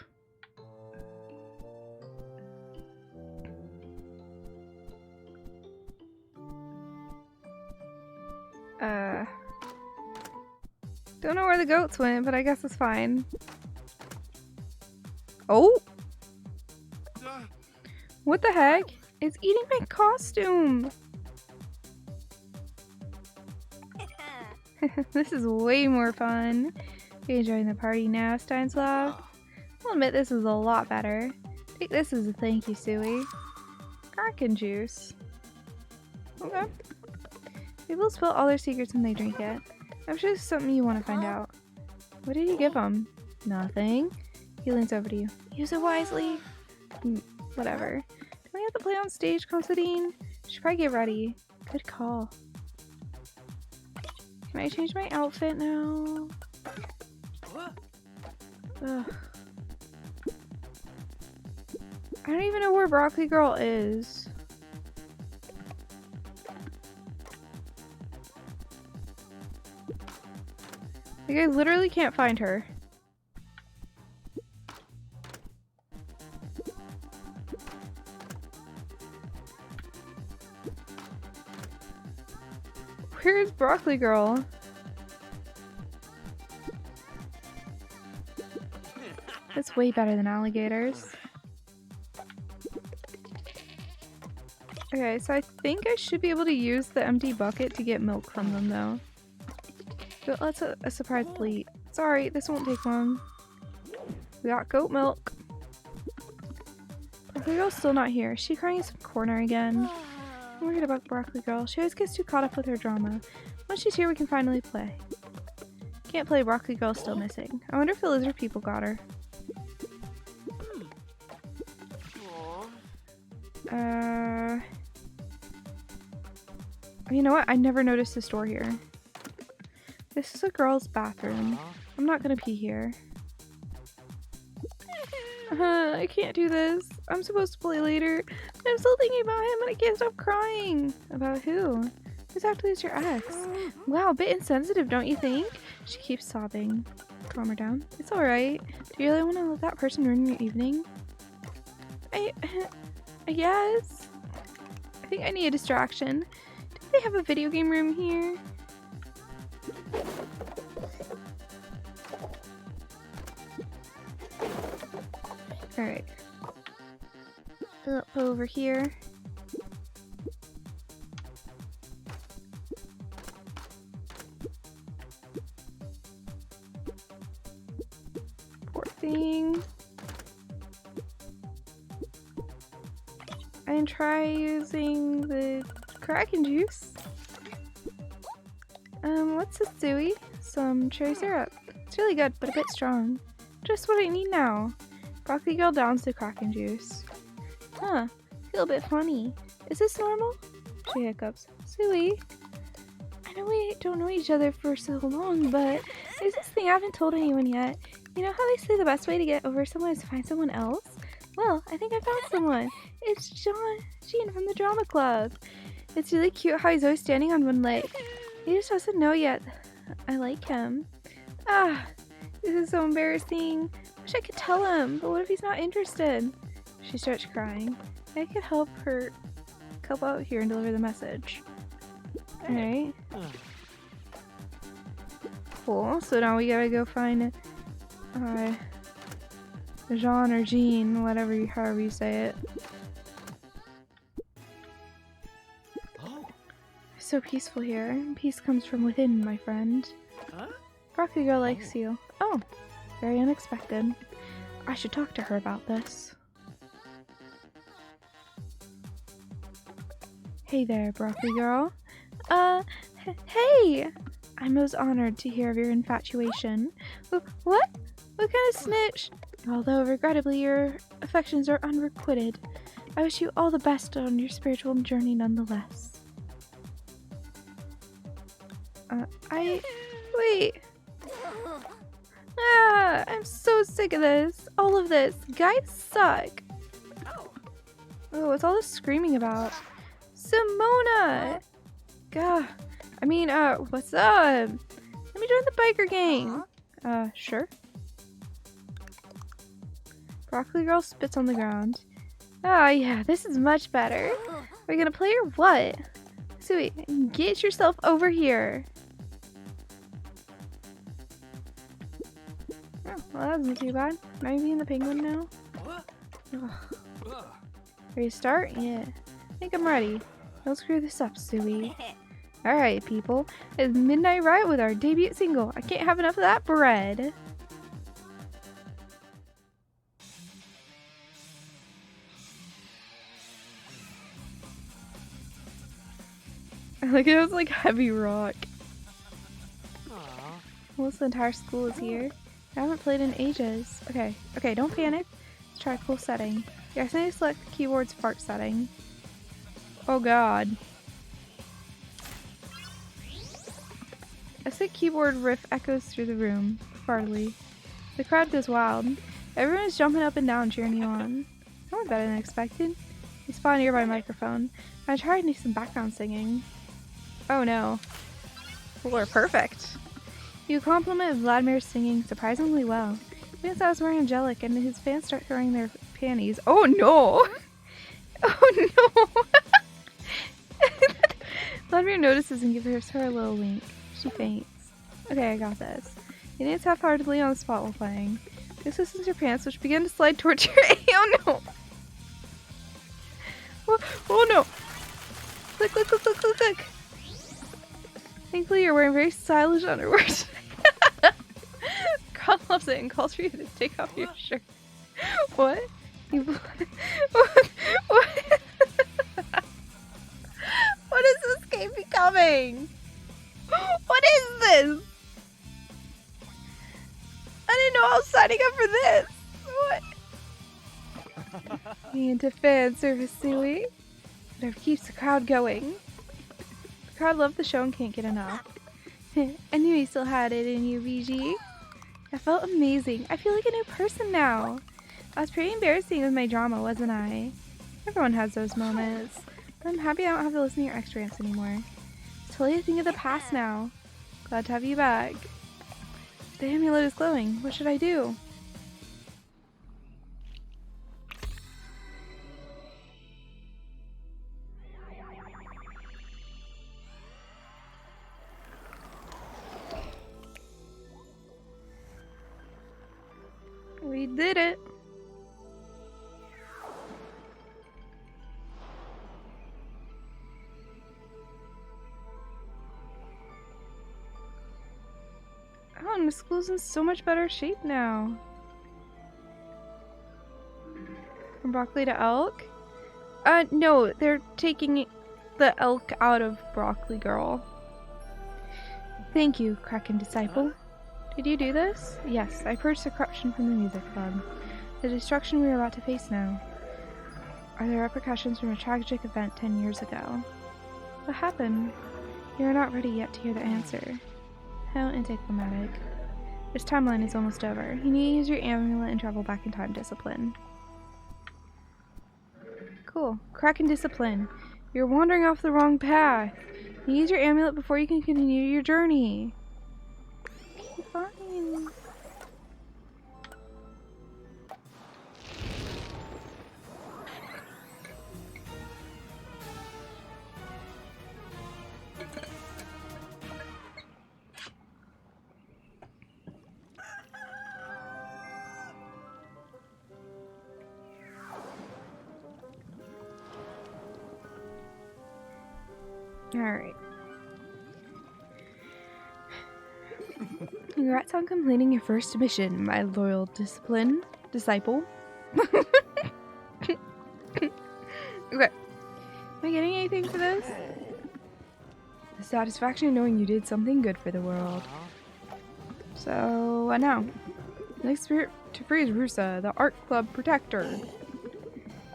Don't know where the goats went, but I guess it's fine. Oh! What the heck? It's eating my costume! This is way more fun. You enjoying the party now, Steinslav? I'll admit this is a lot better. Take this as a thank you, Suwey. Kraken juice. Okay. People spill all their secrets when they drink it. I'm sure this is something you want to find out. What did you give them? Nothing. He leans over to you. Use it wisely. Whatever. Do we have to play on stage, Considine? Should probably get ready. Good call. Can I change my outfit now? Ugh. I don't even know where Broccoli Girl is. Like, I literally can't find her. Where's Broccoli Girl? That's way better than alligators. Okay, so I think I should be able to use the empty bucket to get milk from them though. But let's a surprise plate. Sorry, this won't take long. We got goat milk. Broccoli Girl's still not here. Is she crying in some corner again? I'm worried about Broccoli Girl. She always gets too caught up with her drama. Once she's here, we can finally play. Can't play. Broccoli Girl's still missing. I wonder if the lizard people got her. You know what? I never noticed this door here. This is a girl's bathroom. I'm not gonna pee here. I can't do this. I'm supposed to play later. I'm still thinking about him and I can't stop crying. About who? Exactly as your ex. Wow, a bit insensitive, don't you think? She keeps sobbing. Calm her down. It's alright. Do you really want to let that person ruin your evening? I guess. I think I need a distraction. Do they have a video game room here? Alright. Up over here. Poor thing. And try using the Kraken juice. What's this, Suwey? Some cherry syrup. It's really good, but a bit strong. Just what I need now. Broccoli Girl downs the Kraken juice. Huh, feel a bit funny. Is this normal? She hiccups. Suwey, I know we don't know each other for so long, but there's this thing I haven't told anyone yet. You know how they say the best way to get over someone is to find someone else? Well, I think I found someone. It's Gene from the drama club. It's really cute how he's always standing on one leg. He just doesn't know yet. I like him. Ah, this is so embarrassing. Wish I could tell him, but what if he's not interested? She starts crying. I could help out here and deliver the message. Alright. Cool. So now we gotta go find Jean or Jean, however you say it. So peaceful here. Peace comes from within, my friend. Broccoli Girl likes you. Oh, very unexpected. I should talk to her about this. Hey there, Broccoli Girl. Hey! I'm most honored to hear of your infatuation. What? What kind of snitch? Although regrettably your affections are unrequited, I wish you all the best on your spiritual journey nonetheless. Wait. I'm so sick of this. All of this. Guys suck. Oh, what's all this screaming about? Simona! Gah. What's up? Let me join the biker gang. Sure. Broccoli Girl spits on the ground. Ah, yeah, this is much better. Are we gonna play or what? Suwey, get yourself over here. Oh, well, that wasn't too bad. Am I being the penguin now? Ready to start? Yeah. I think I'm ready. Don't screw this up, Suwey. Alright, people. It's Midnight Riot with our debut single. I can't have enough of that bread. Like it was like heavy rock. Almost the entire school is here. I haven't played in ages. Okay, don't panic. Let's try a cool setting. Yeah, I need to select the keyboard's fart setting. Oh god. A sick keyboard riff echoes through the room. Fartly. The crowd goes wild. Everyone is jumping up and down, cheering you on. That went better than expected. You spot a nearby microphone. I tried to do some background singing. Oh no. We're perfect. You compliment Vladimir's singing surprisingly well. He sounds more angelic and his fans start throwing their panties. Oh no! Oh no! Vladimir notices and gives her a little wink. She faints. Okay, I got this. You dance half-heartedly on the spot while playing. This loosens your pants, which begin to slide towards your oh no! Oh no! Click, click, click, click, click, click! Thankfully, you're wearing very stylish underwear today. God loves it and calls for you to take off your shirt. What? You what? What is this game becoming? What is this? I didn't know I was signing up for this. What? Into fan service, Suwey. Whatever keeps the crowd going. The crowd loved the show and can't get enough. I knew you still had it in you, VG. I felt amazing. I feel like a new person now. I was pretty embarrassing with my drama, wasn't I? Everyone has those moments. But I'm happy I don't have to listen to your extra rants anymore. It's totally a thing of the past now. Glad to have you back. The amulet is glowing. What should I do? We did it. Oh, and the school's in so much better shape now. From broccoli to elk? No, they're taking the elk out of Broccoli Girl. Thank you, Kraken Disciple. Did you do this? Yes, I purged the corruption from the music club. The destruction we are about to face now. Are there repercussions from a tragic event 10 years ago? What happened? You are not ready yet to hear the answer. How anticlimactic. This timeline is almost over. You need to use your amulet and travel back in time discipline. Cool. Kraken Discipline. You're wandering off the wrong path. You use your amulet before you can continue your journey. Okay, fine. Alright. Congrats on completing your first mission, my loyal disciple. Okay. Am I getting anything for this? The satisfaction of knowing you did something good for the world. So, what now? Next spirit to free is Rusa, the art club protector.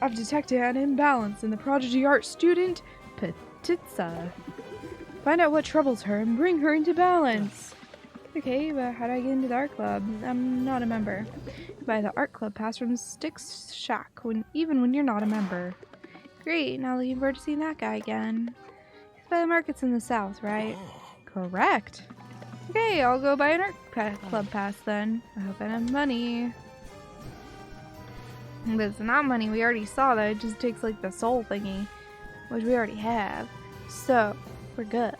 I've detected an imbalance in the prodigy art student, Petitsa. Find out what troubles her and bring her into balance. Okay, but how do I get into the art club? I'm not a member. Buy the art club pass from Styx Shack, even when you're not a member. Great, now looking forward to seeing that guy again. He's by the markets in the south, right? Correct. Okay, I'll go buy an art club pass then. I hope I have money. But it's not money, we already saw that. It just takes like the soul thingy, which we already have. So, we're good.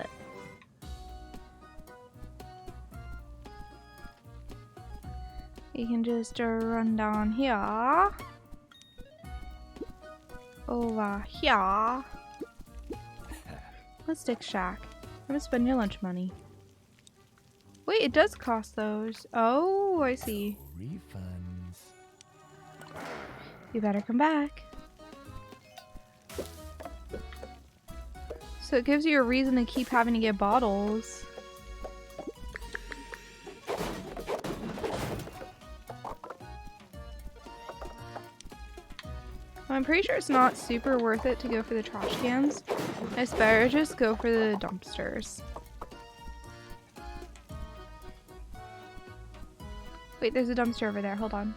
You can just run down here. Over here. Let's stick Shack. I'm gonna spend your lunch money. Wait, it does cost those. Oh, I see. Refunds. You better come back. So it gives you a reason to keep having to get bottles. I'm pretty sure it's not super worth it to go for the trash cans. It's better to just go for the dumpsters. Wait, there's a dumpster over there. Hold on.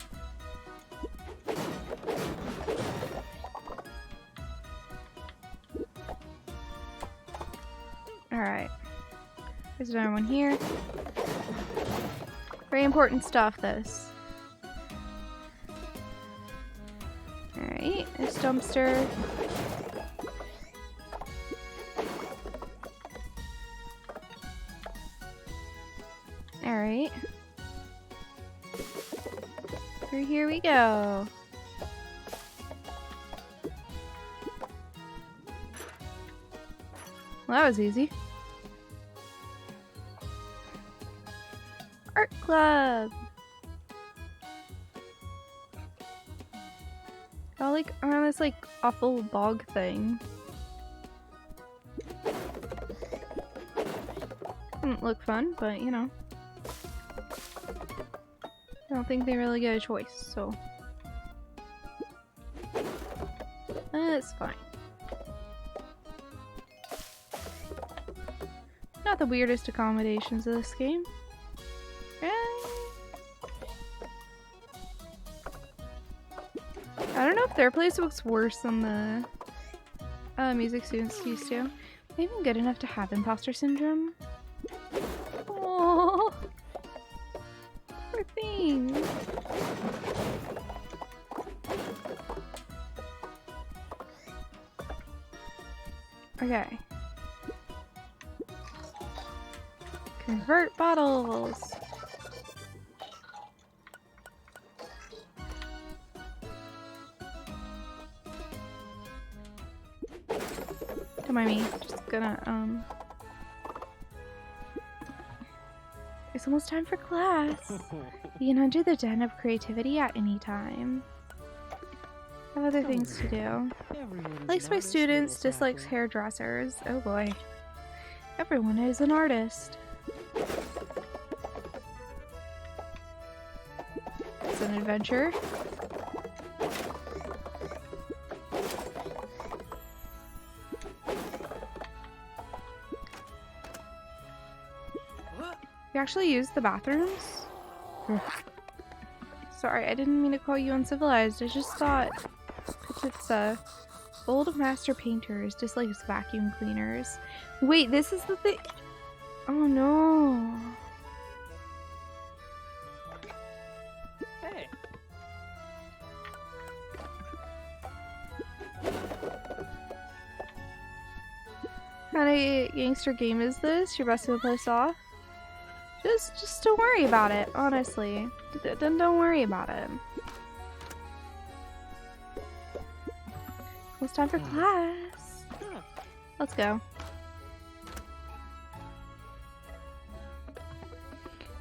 Alright. There's another one here. Very important stuff, this. Alright, this dumpster. here we go. Well, that was easy. Art club. Oh, like around this like awful bog thing. Doesn't look fun, but you know. I don't think they really get a choice, so it's fine. Not the weirdest accommodations of this game. I don't know if their place looks worse than the music students used to. They even good enough to have imposter syndrome. Oh, poor thing. Okay. Convert bottles. Don't mind me. Just gonna It's almost time for class. You can enter the den of creativity at any time. I have other things to do. Likes my students, dislikes hairdressers. Oh boy. Everyone is an artist. It's an adventure. You actually use the bathrooms? Ugh. Sorry, I didn't mean to call you uncivilized. I just thought it's old master painters dislikes vacuum cleaners. Wait, this is the thing. Oh no. Hey. What kind of gangster game is this? You're busting the place off? Just don't worry about it, honestly. Don't worry about it. Well, it's time for class. Let's go.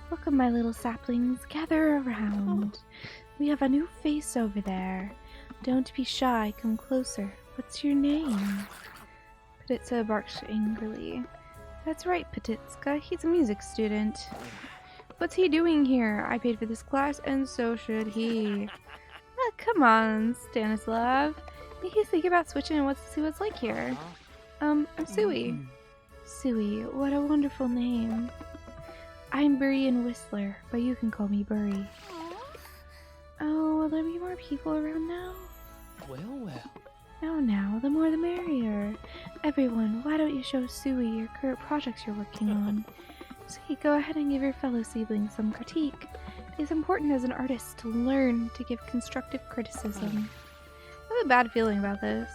Welcome, my little saplings. Gather around. We have a new face over there. Don't be shy. Come closer. What's your name? Petitsa barked angrily. That's right, Petitska. He's a music student. What's he doing here? I paid for this class, and so should he. Oh, come on, Stanislav. He's thinking about switching and wants to see what it's like here. I'm Suwey. Suwey, what a wonderful name. I'm Burry Whistler, but you can call me Burry. Oh, will there be more people around now? Well. Now, the more the merrier. Everyone, why don't you show Suwey your current projects you're working on? Suwey, go ahead and give your fellow siblings some critique. It is important as an artist to learn to give constructive criticism. I have a bad feeling about this.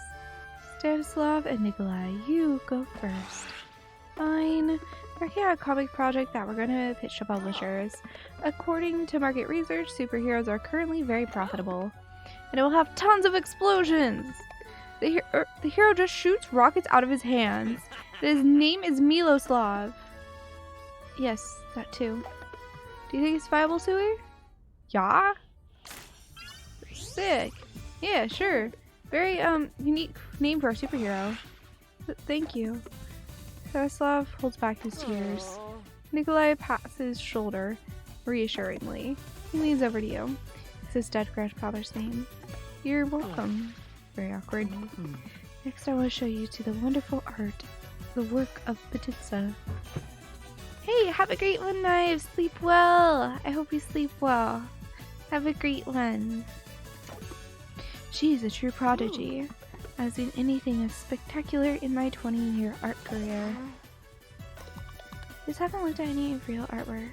Stanislav and Nikolai, you go first. Fine. We're here on a comic project that we're going to pitch to publishers. According to market research, superheroes are currently very profitable. And it will have tons of explosions! The hero just shoots rockets out of his hands. His name is Miloslav. Yes, that too. Do you think it's viable, Suwey? Yeah? Sick. Yeah, sure. Very, unique name for a superhero. Thank you. Stanislav holds back his tears. Nikolai pats his shoulder reassuringly. He leans over to you. It's his dead grandfather's name. You're welcome. Very awkward. Next, I want to show you to the wonderful art, the work of Petitsa. Hey, have a great one, Knives. Sleep well. I hope you sleep well. Have a great one. She's a true prodigy. I've seen anything as spectacular in my 20-year art career. Just haven't looked at any real artwork.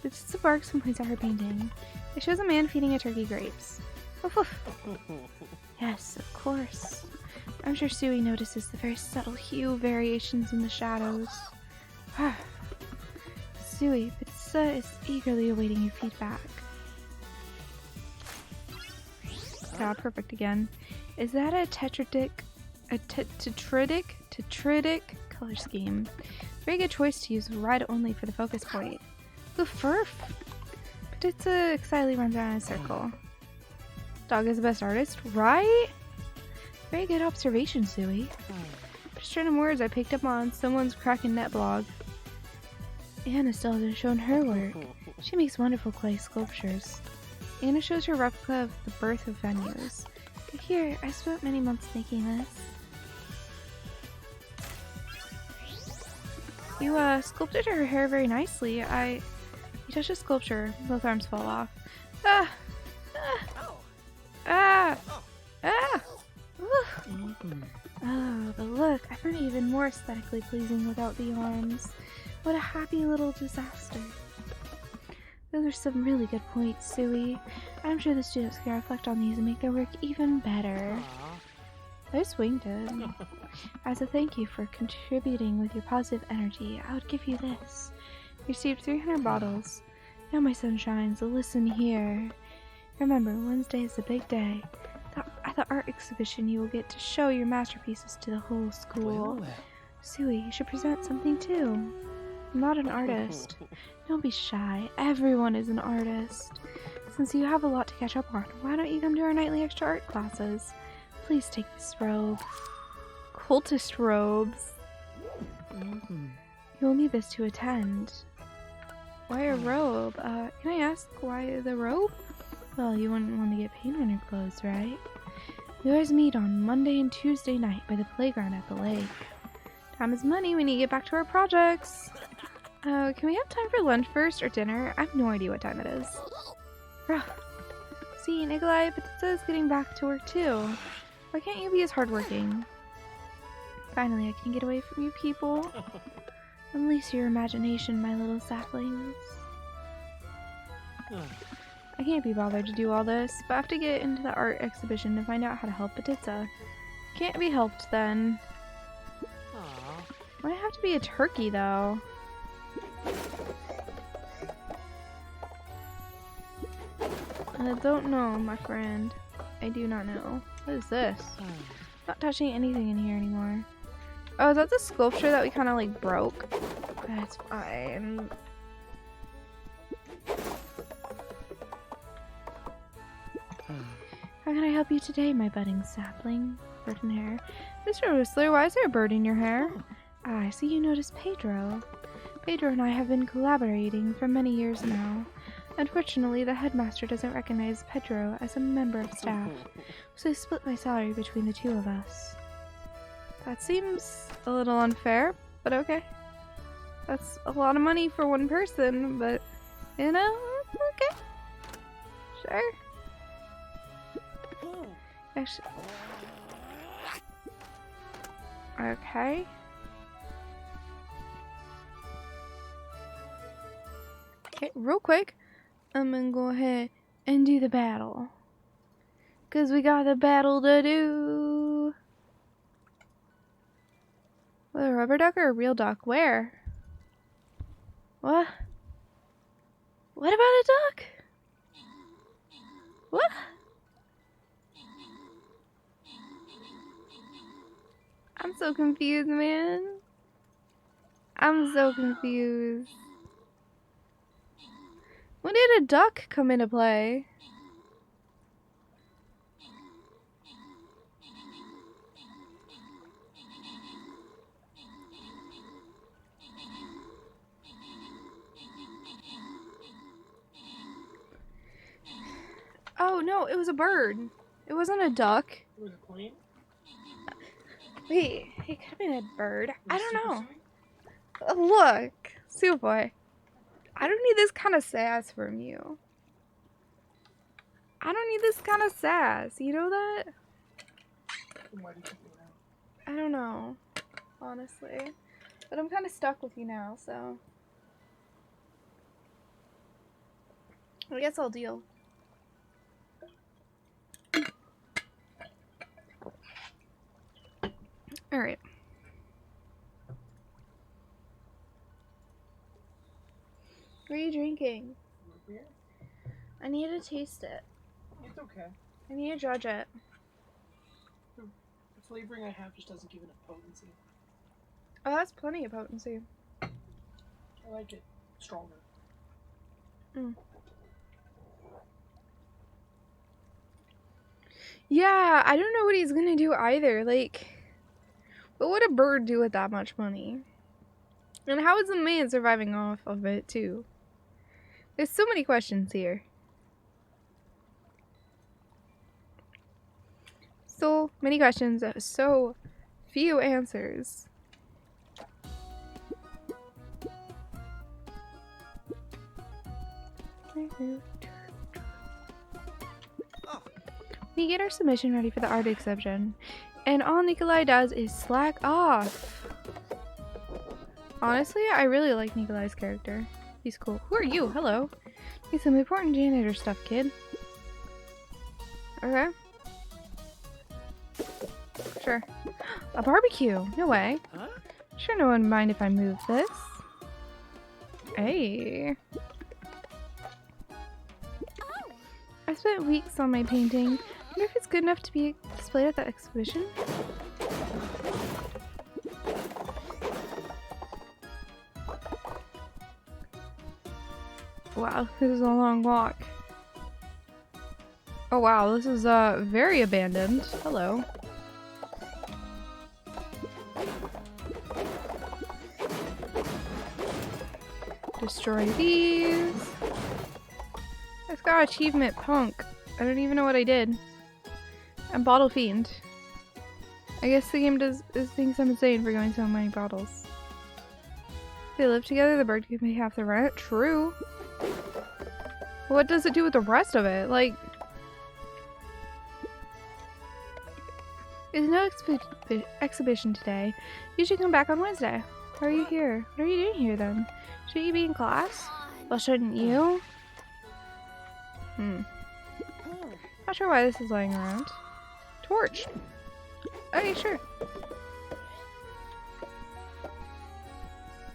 Petitsa barks and points at her painting. It shows a man feeding a turkey grapes. Woof woof. Yes, of course. I'm sure Suwey notices the very subtle hue variations in the shadows. Suwey, Petitsa is eagerly awaiting your feedback. Yeah, perfect again. Is that a tetradic color scheme? Very good choice to use red only for the focus point. The furf! But it's excitedly runs around in a circle. Dog is the best artist, right? Very good observation, Suwey. Just random words I picked up on someone's Kraken net blog. Anna still hasn't shown her work. She makes wonderful clay sculptures. Anna shows her replica of the birth of venues. Here, I spent many months making this. You sculpted her hair very nicely. You touched the sculpture, both arms fall off. Ah! Ah! Ah! Ah! Oh, the look. I find it even more aesthetically pleasing without the arms. What a happy little disaster. Those are some really good points, Suwey. I'm sure the students can reflect on these and make their work even better. Nice winged it. As a thank you for contributing with your positive energy, I would give you this. You received 300 bottles. Now, my sunshines, listen here. Remember, Wednesday is a big day. At the art exhibition, you will get to show your masterpieces to the whole school. Suwey, you should present something too. I'm not an artist. Don't be shy. Everyone is an artist. Since you have a lot to catch up on, why don't you come to our nightly extra art classes? Please take this robe. Cultist robes. You'll need this to attend. Why a robe? Can I ask why the robe? Well, you wouldn't want to get paint on your clothes, right? We always meet on Monday and Tuesday night by the playground at the lake. Time is money. We need to get back to our projects. Can we have time for lunch first or dinner? I have no idea what time it is. See, Nikolai, but it says getting back to work too. Why can't you be as hardworking? Finally, I can get away from you people. Unleash your imagination, my little saplings. I can't be bothered to do all this, but I have to get into the art exhibition to find out how to help Batitza. Can't be helped then. Why have to be a turkey though? I don't know, my friend. I do not know. What is this? Not touching anything in here anymore. Oh, is that the sculpture that we kind of like broke? That's fine. How can I help you today, my budding sapling? Bird in hair. Mr. Whistler, why is there a bird in your hair? Ah, I see you noticed Pedro. Pedro and I have been collaborating for many years now. Unfortunately, the headmaster doesn't recognize Pedro as a member of staff, so he split my salary between the two of us. That seems a little unfair, but okay. That's a lot of money for one person, but, you know, okay. Sure. Actually, okay. Okay, real quick, I'm gonna go ahead and do the battle. 'Cause we got the battle to do. What, a rubber duck or a real duck? Where? What? What about a duck? What? I'm so confused, man. I'm so confused. When did a duck come into play? Oh no, it was a bird. It wasn't a duck. It was a plane? Wait, it could have been a bird. I don't know. Look, Suwey. I don't need this kind of sass from you. I don't need this kind of sass. You know that? Why do you think that? I don't know, honestly. But I'm kind of stuck with you now, so. I guess I'll deal. Alright. What are you drinking? Root beer? I need to taste it. It's okay. I need to judge it. The flavoring I have just doesn't give enough potency. Oh, that's plenty of potency. I like it stronger. Mm. Yeah, I don't know what he's gonna do either. Like, what would a bird do with that much money? And how is the man surviving off of it, too? There's so many questions here. So many questions, so few answers. We get our submission ready for the art exhibition, and all Nikolai does is slack off. Honestly, I really like Nikolai's character. He's cool. Who are you? Hello. Need some important janitor stuff, kid. Okay. Sure. A barbecue? No way. Huh? Sure, no one would mind if I move this. Hey. I spent weeks on my painting. Wonder if it's good enough to be displayed at the exhibition? Wow, this is a long walk. Oh wow, this is very abandoned. Hello. Destroy these. I've got achievement punk. I don't even know what I did. I'm bottle fiend. I guess the game thinks I'm insane for going so many bottles. If they live together, the bird can pay half the rent. True. What does it do with the rest of it? Like, there's no exhibition today. You should come back on Wednesday. Why are you here? What are you doing here then? Shouldn't you be in class? Well, shouldn't you? Not sure why this is lying around. Torch. Okay, sure.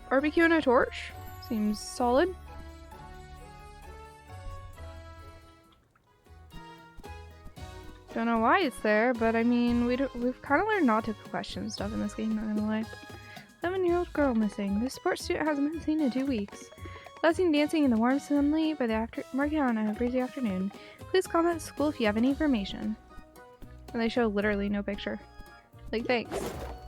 Barbecue and a torch? Seems solid. Don't know why it's there, but I mean, we've kind of learned not to question stuff in this game, not gonna lie. 11-year-old girl missing. This sports student hasn't been seen in 2 weeks. Last seen dancing in the warm sunlight by the market on a breezy afternoon. Please comment at school if you have any information. And they show literally no picture. Like, thanks.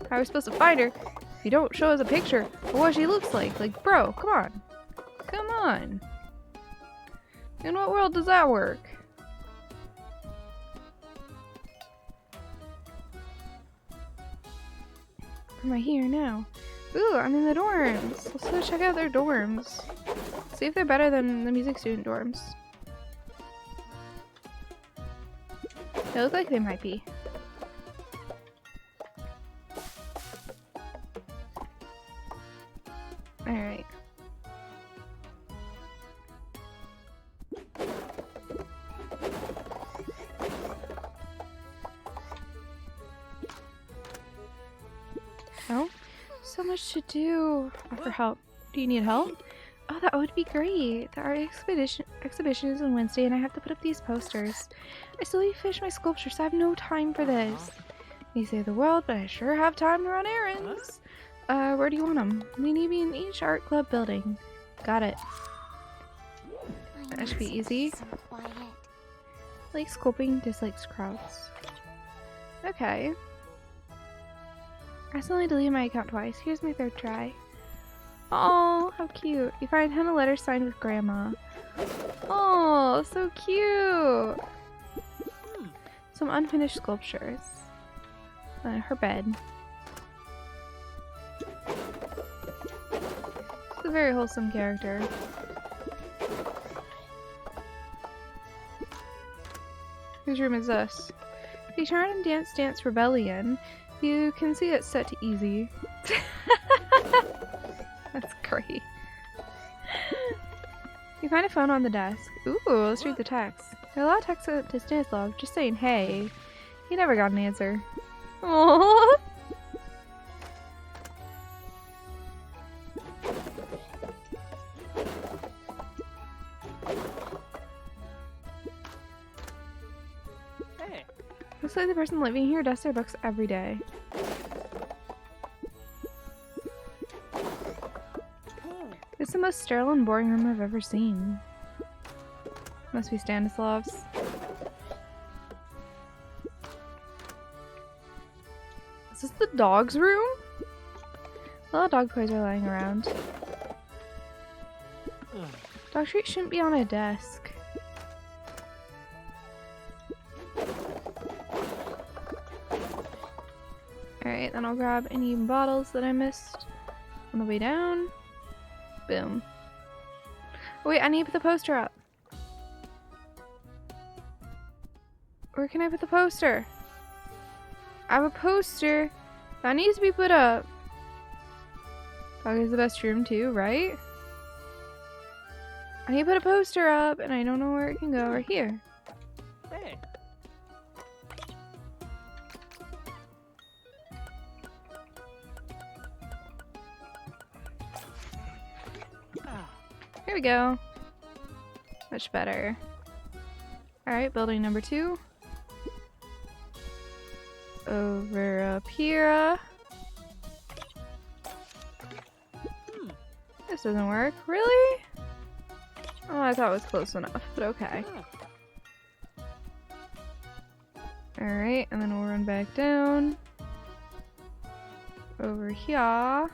How are we supposed to find her if you don't show us a picture of what she looks like? Like, bro, come on. Come on. In what world does that work? Where am I here now? Ooh, I'm in the dorms. Let's go check out their dorms. See if they're better than the music student dorms. They look like they might be. Alright. Oh, so much to do. Offer help. Do you need help? Oh, that would be great. The art exhibition is on Wednesday and I have to put up these posters. I still need to finish my sculpture, so I have no time for this. May save the world, but I sure have time to run errands. Where do you want them? We need to be in each art club building. Got it. That should be easy. Like sculpting, dislikes crowds. Okay. I accidentally deleted my account twice. Here's my 3rd try. Oh, how cute. You find a ton of letters signed with Grandma. Oh, so cute. Some unfinished sculptures. Her bed. She's a very wholesome character. Whose room is this? If you turn on Dance Rebellion, you can see it's set to easy. That's great. You find a phone on the desk. Ooh, let's read the text. There are a lot of texts to Stanislav just saying hey. He never got an answer. Aww. Looks like the person living here dusts their books every day. It's the most sterile and boring room I've ever seen. Must be Stanislav's. Is this the dog's room? A lot of dog toys are lying around. Dog treat shouldn't be on a desk. Alright, then I'll grab any bottles that I missed on the way down. Boom. Oh, wait, I need to put the poster up. Where can I put the poster? I have a poster that needs to be put up. Dog is the best room too, right? I need to put a poster up and I don't know where it can go. Right here. Hey. Here we go. Much better. Alright, building number 2. Over up here. This doesn't work. Really? Oh, I thought it was close enough, but okay. Alright, and then we'll run back down. Over here.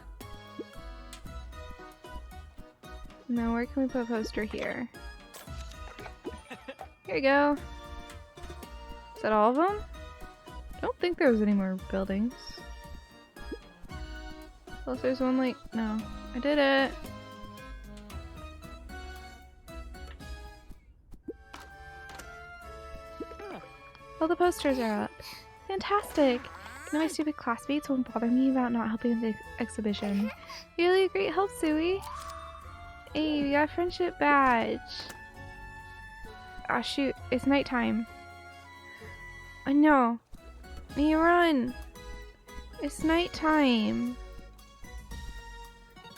Now where can we put a poster here? Here you go. Is that all of them? I don't think there was any more buildings. Unless there's one like... no. I did it! All the posters are up. Fantastic! Now my stupid classmates won't bother me about not helping with the exhibition. You're really a great help, Suwey. Hey, we got a friendship badge. Ah, shoot. It's nighttime. I know. Me run. It's nighttime.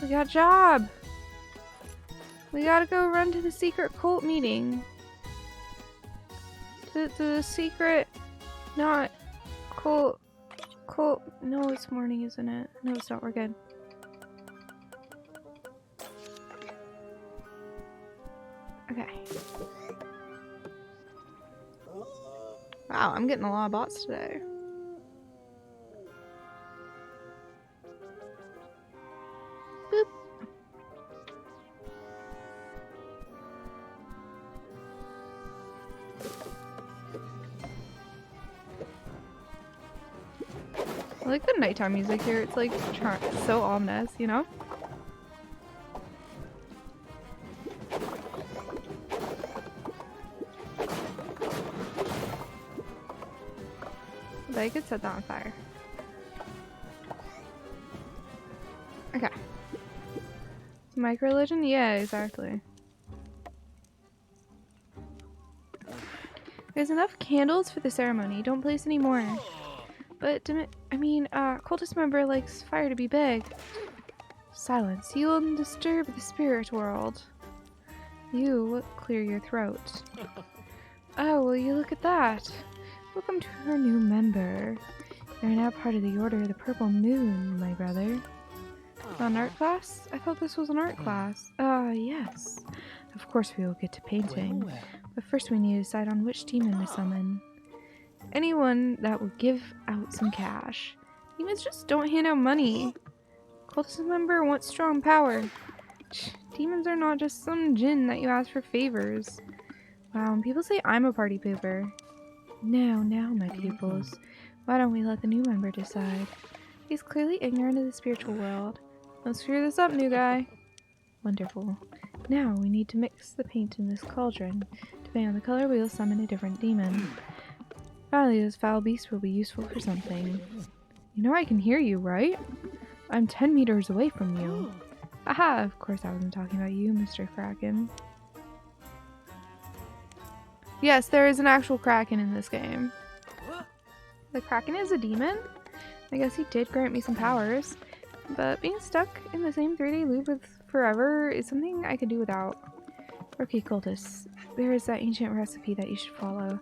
We got a job. We gotta go run to the secret cult meeting. To the secret, not cult. No, it's morning, isn't it? No, it's not. We're good. Okay. Wow, I'm getting a lot of bots today. Boop. I like the nighttime music here. It's like so ominous, you know? But I could set that on fire. Okay. Micro-religion? Yeah, exactly. There's enough candles for the ceremony. Don't place any more. But, cultist member likes fire to be big. Silence. You will disturb the spirit world. You clear your throat. Oh, will you look at that? Welcome to our new member. You're now part of the Order of the Purple Moon, my brother. An art class? I thought this was an art class. Yes. Of course we will get to painting. But first we need to decide on which demon to summon. Anyone that will give out some cash. Demons just don't hand out money. Cultist member wants strong power. Demons are not just some djinn that you ask for favors. Wow, and people say I'm a party pooper. Now, my pupils. Why don't we let the new member decide? He's clearly ignorant of the spiritual world. Don't screw this up, new guy. Wonderful. Now we need to mix the paint in this cauldron. Depending on the color, we will summon a different demon. Finally, this foul beast will be useful for something. You know I can hear you, right? I'm 10 meters away from you. Aha! Of course I wasn't talking about you, Mr. Kraken. Yes, there is an actual Kraken in this game. The Kraken is a demon? I guess he did grant me some powers. But being stuck in the same 3-day loop with forever is something I could do without. Okay, cultists. There is that ancient recipe that you should follow.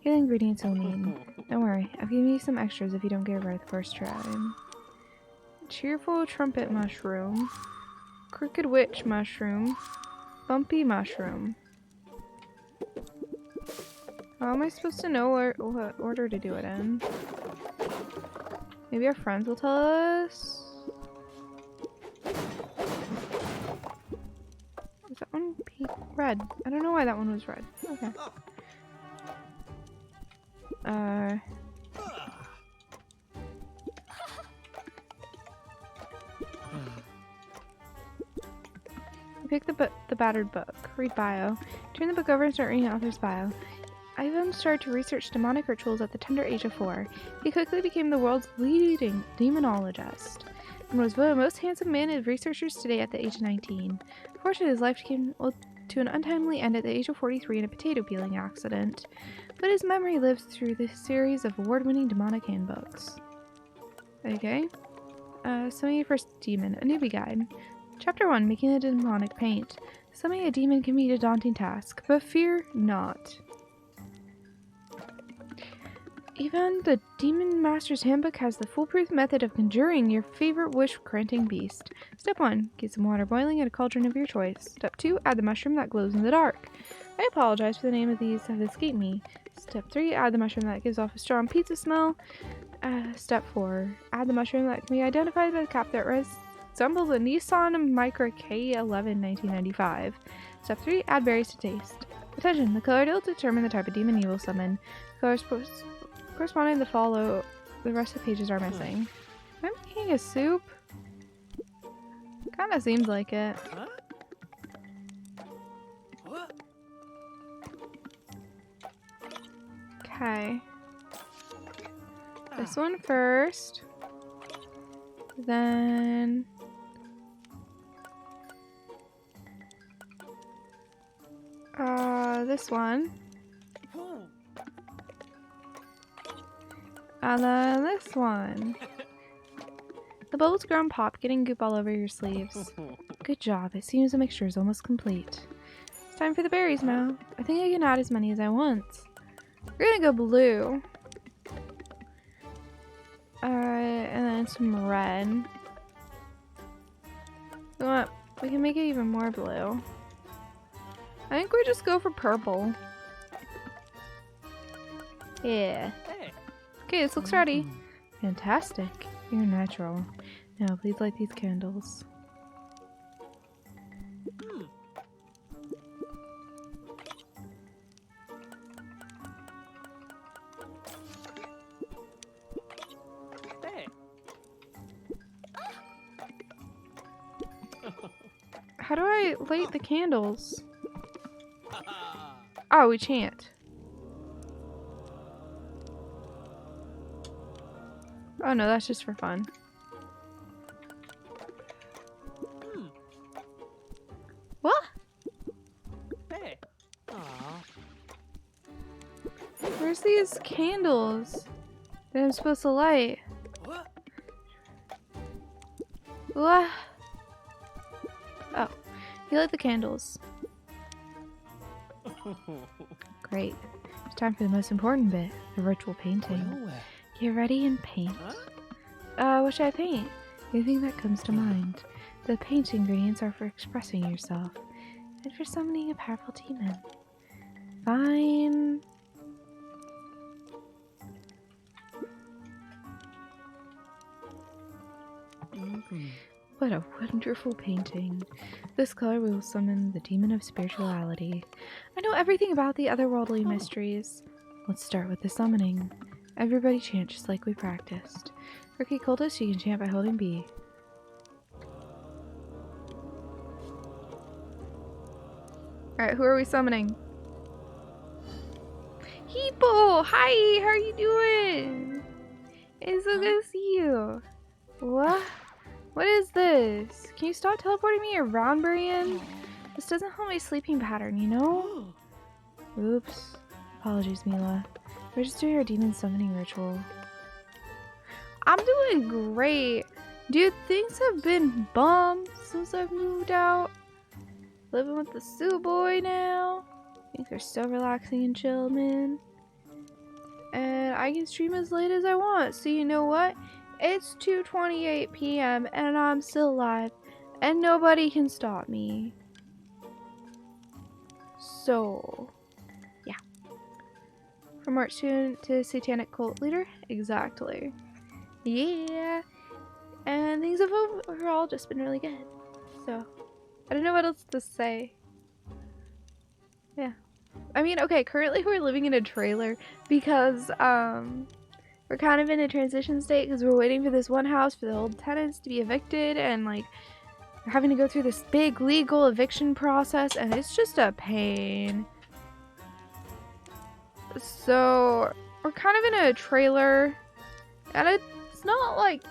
Here are the ingredients you'll need. Don't worry, I've given you some extras if you don't get it right the first try. Cheerful trumpet mushroom. Crooked witch mushroom. Bumpy mushroom. How am I supposed to know what order to do it in? Maybe our friends will tell us? Is that one pink? Red. I don't know why that one was red. Okay. Pick the battered book. Read bio. Turn the book over and start reading the author's bio. Ivan started to research demonic rituals at the tender age of 4. He quickly became the world's leading demonologist and was voted most handsome man of researchers today at the age of 19. Unfortunately, his life came to an untimely end at the age of 43 in a potato peeling accident, but his memory lives through the series of award-winning demonic handbooks. Okay. Summoning your first demon. A newbie guide. Chapter 1. Making a demonic paint. Summoning a demon can be a daunting task, but fear not. Even the Demon Master's Handbook has the foolproof method of conjuring your favorite wish-granting beast. Step 1. Get some water boiling in a cauldron of your choice. Step 2. Add the mushroom that glows in the dark. I apologize for the name of these have escaped me. Step 3. Add the mushroom that gives off a strong pizza smell. Step 4. Add the mushroom that can be identified by the cap that resembles a Nissan Micra K11 1995. Step 3. Add berries to taste. Attention! The color will determine the type of demon you will summon. Colors corresponding to follow the rest of the pages are missing. Am I making a soup? Kinda seems like it. Okay. This one first. Then... this one. And then this one. The bubbles grow and pop, getting goop all over your sleeves. Good job. It seems the mixture is almost complete. It's time for the berries now. I think I can add as many as I want. We're gonna go blue. And then some red. We can make it even more blue. I think we just go for purple. Yeah. Okay, this looks ready. Fantastic. You're natural. Now, please light these candles. How do I light the candles? Oh, we chant. Oh no, that's just for fun. What? Hey. Where's these candles that I'm supposed to light? What? Oh, you light the candles. Great. It's time for the most important bit, the ritual painting. Get ready and paint. What should I paint? Anything that comes to mind. The paint ingredients are for expressing yourself and for summoning a powerful demon. Fine. What a wonderful painting. This color will summon the demon of spirituality. I know everything about the otherworldly mysteries. Let's start with the summoning. Everybody chant just like we practiced. Rookie cultist, you can chant by holding B. Alright, who are we summoning? Hippo! Hi! How are you doing? It's so good to see you. What? What is this? Can you stop teleporting me, you round Brian? This doesn't help my sleeping pattern, you know? Oops. Apologies, Mila. We're just doing our demon summoning ritual. I'm doing great. Dude, things have been bummed since I've moved out. Living with the Suwey now. Things are so relaxing and chill, man. And I can stream as late as I want. So you know what? It's 2:28 p.m. and I'm still alive. And nobody can stop me. So, yeah. From art student to satanic cult leader? Exactly. Yeah. And things have overall just been really good. So, I don't know what else to say. Yeah. I mean, okay, currently we're living in a trailer because, we're kind of in a transition state because we're waiting for this one house for the old tenants to be evicted, and like we're having to go through this big legal eviction process, and it's just a pain. So we're kind of in a trailer, and it's not like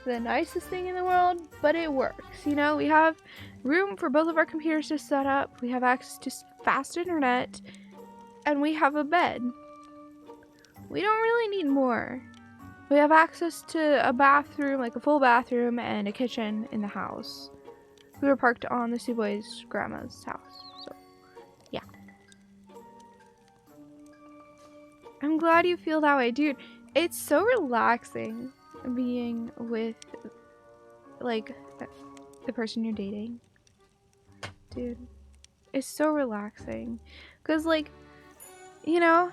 the nicest thing in the world, but it works. You know, we have room for both of our computers to set up, we have access to fast internet, and we have a bed. We don't really need more. We have access to a bathroom, like a full bathroom, and a kitchen in the house. We were parked on the Suwey's grandma's house, so yeah. I'm glad you feel that way, dude. It's so relaxing being with, like, the person you're dating. Dude, it's so relaxing. Because, like, you know,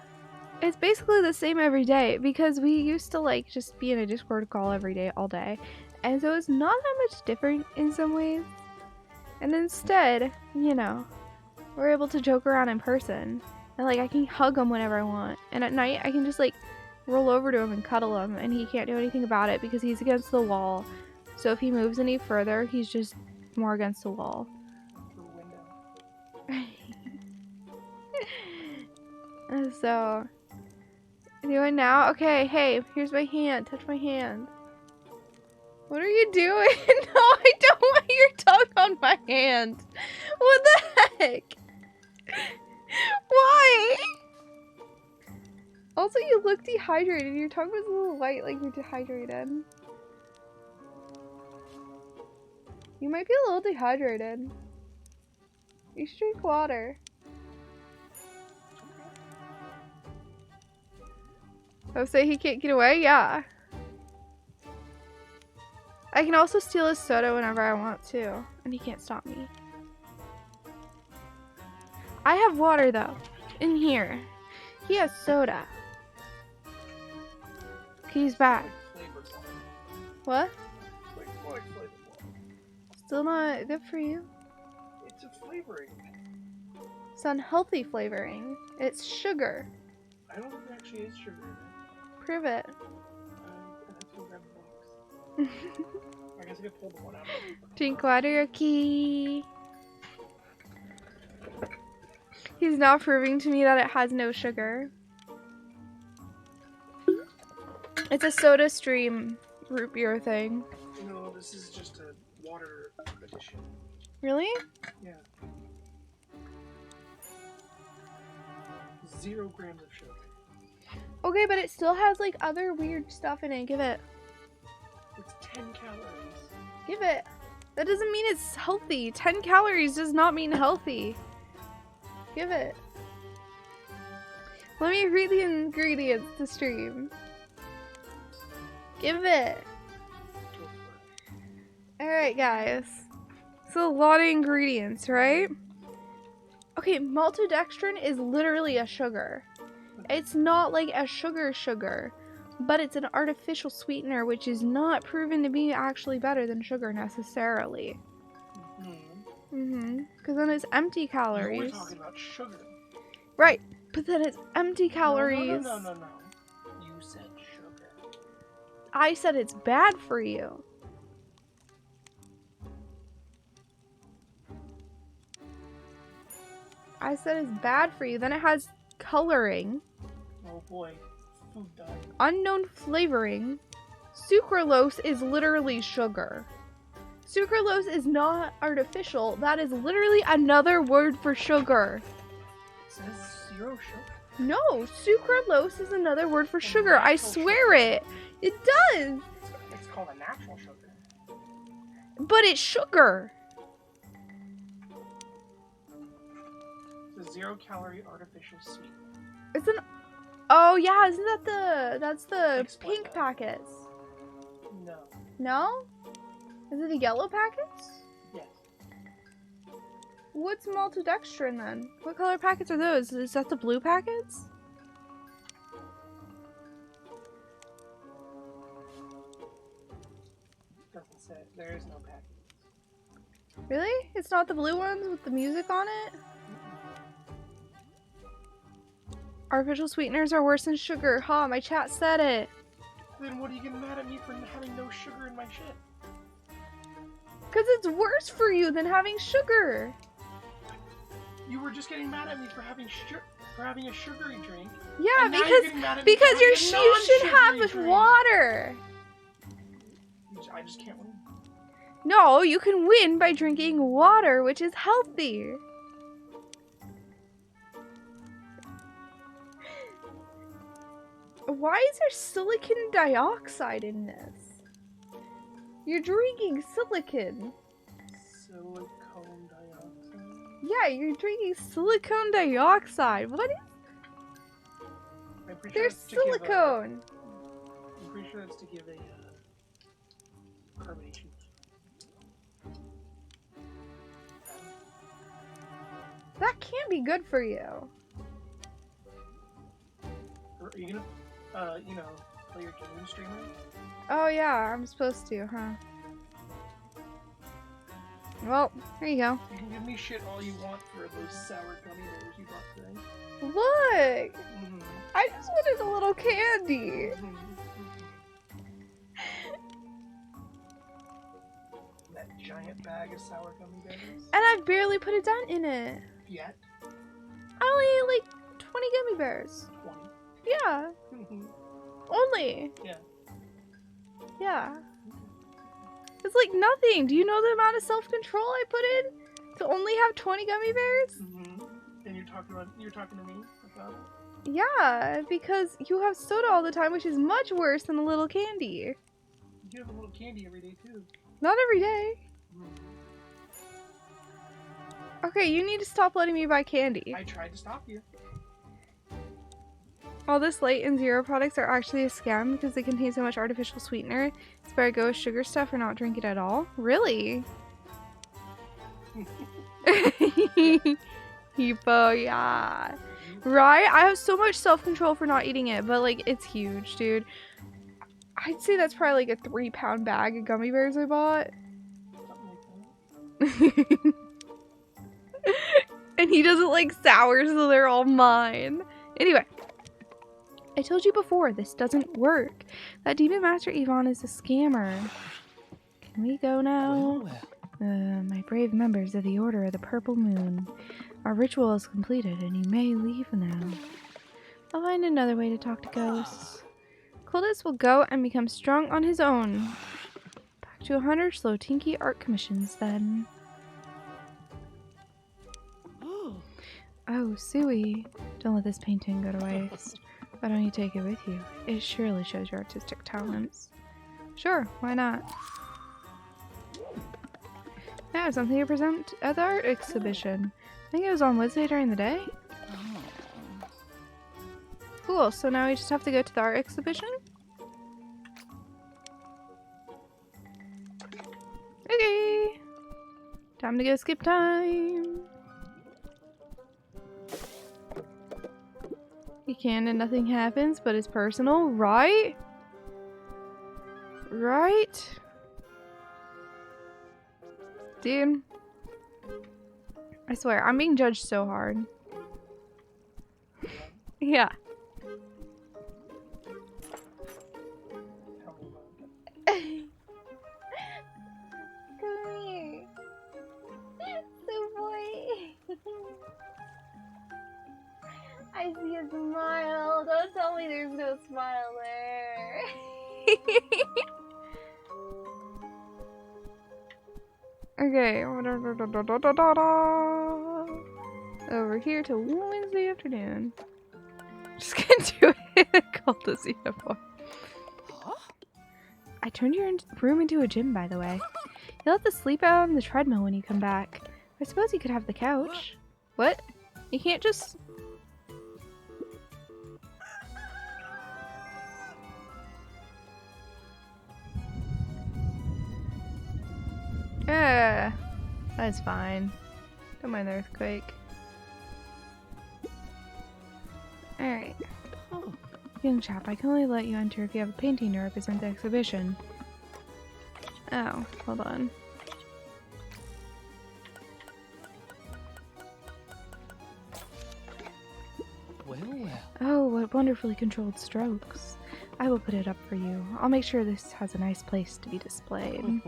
it's basically the same every day because we used to like just be in a Discord call every day, all day. And so it's not that much different in some ways. And instead, you know, we're able to joke around in person. And like I can hug him whenever I want. And at night I can just like roll over to him and cuddle him, and he can't do anything about it because he's against the wall. So if he moves any further, he's just more against the wall. So doing now? Okay, hey, here's my hand. Touch my hand. What are you doing? No, I don't want your tongue on my hand. What the heck? Why? Also, you look dehydrated. Your tongue was a little white, like you're dehydrated. You might be a little dehydrated. You should drink water. Oh, say he can't get away? Yeah. I can also steal his soda whenever I want to, and he can't stop me. I have water though, in here. He has soda. He's back. What? Still not good for you. It's a flavoring. It's unhealthy flavoring. It's sugar. I don't think there actually is sugar in it. Prove it. I have to grab the box. I guess I could pull the one out. Drink water, okay. He's now proving to me that it has no sugar. It's a Soda Stream root beer thing. No, this is just a water edition. Really? Yeah. 0 grams of sugar. Okay, but it still has like other weird stuff in it. Give it. It's 10 calories. Give it. That doesn't mean it's healthy. 10 calories does not mean healthy. Give it. Let me read the ingredients to stream. Give it. Alright, guys. So a lot of ingredients, right? Okay, maltodextrin is literally a sugar. It's not like a sugar, but it's an artificial sweetener, which is not proven to be actually better than sugar necessarily. Because then it's empty calories. We're talking about sugar. Right, but then it's empty calories. No. You said sugar. I said it's bad for you. I said it's bad for you. Then it has coloring. Oh boy. Food dye. Unknown flavoring. Sucralose is literally sugar. Sucralose is not artificial. That is literally another word for sugar. It says 0 sugar. No, sucralose is another word for sugar. I swear it. It does. It's called a natural sugar. But it's sugar. It's a 0 calorie artificial sweetener. It's an Oh yeah, isn't that that's the Explain pink that. packets? No. No? Is it the yellow packets? Yes. What's maltodextrin then? What color packets are those? Is that the blue packets? Doesn't say. There is no packet. Really? It's not the blue ones with the music on it? Artificial sweeteners are worse than sugar. Ha, my chat said it. Then what are you getting mad at me for having no sugar in my shit? Because it's worse for you than having sugar. You were just getting mad at me for having a sugary drink. Yeah, And now you're getting mad at me because for having a you should have non-sugary drink. water. I just can't win. No, you can win by drinking water, which is healthy. Why is there silicon dioxide in this? You're drinking silicon. Silicone dioxide? Yeah, you're drinking silicone dioxide. What is... I'm pretty sure There's it's to give a- silicone. I'm pretty sure it's to give a carbonation. That can't be good for you. Are you gonna, play your game streamer? Oh yeah, I'm supposed to, huh? Well, there you go. You can give me shit all you want for those sour gummy bears you bought today. Look! Mm-hmm. I just wanted a little candy. That giant bag of sour gummy bears. And I barely put a dent in it. Yet. I only ate like 20 gummy bears. 20. Yeah. Only. Yeah. Yeah. It's like nothing. Do you know the amount of self-control I put in to only have 20 gummy bears? Mm-hmm. And you're talking to me about it? Yeah, because you have soda all the time, which is much worse than a little candy. You have a little candy every day too. Not every day. Okay, you need to stop letting me buy candy. I tried to stop you. All this light and zero products are actually a scam because they contain so much artificial sweetener. It's better go with sugar stuff or not drink it at all. Really? Hippo, yeah. Right? I have so much self-control for not eating it, but like, it's huge, dude. I'd say that's probably like a 3-pound bag of gummy bears I bought. Something like that. And he doesn't like sour, so they're all mine. Anyway. I told you before, this doesn't work. That Demon Master Yvonne is a scammer. Can we go now? My brave members of the Order of the Purple Moon. Our ritual is completed and you may leave now. I'll find another way to talk to ghosts. Coldus will go and become strong on his own. Back to 100 slow tinky art commissions then. Oh, Suwey. Don't let this painting go to waste. Why don't you take it with you? It surely shows your artistic talents. Sure, why not? I have something to present at the art exhibition. I think it was on Wednesday during the day. Cool, so now we just have to go to the art exhibition? Okay! Time to go skip time! You can and nothing happens, but it's personal, right? Right? Dude. I swear, I'm being judged so hard. Yeah. Come here. So boy. I see a smile. Don't tell me there's no smile there. Okay. Over here till Wednesday afternoon. Just gonna do it. Called this uniform. I turned your room into a gym, by the way. You'll have to sleep out on the treadmill when you come back. I suppose you could have the couch. What? You can't just... That's fine. Don't mind the earthquake. Alright. Young chap, I can only let you enter if you have a painting to represent the exhibition. Oh, hold on. Well, well. Oh, what wonderfully controlled strokes. I will put it up for you. I'll make sure this has a nice place to be displayed.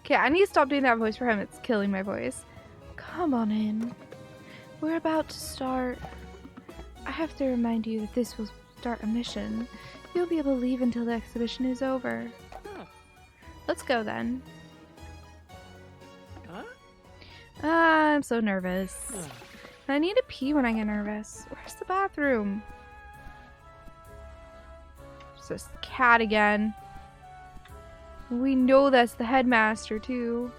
Okay, I need to stop doing that voice for him. It's killing my voice. Come on in. We're about to start. I have to remind you that this will start a mission. You'll be able to leave until the exhibition is over. Huh. Let's go then. Huh? I'm so nervous. I need to pee when I get nervous. Where's the bathroom? It's this cat again. We know that's the headmaster too.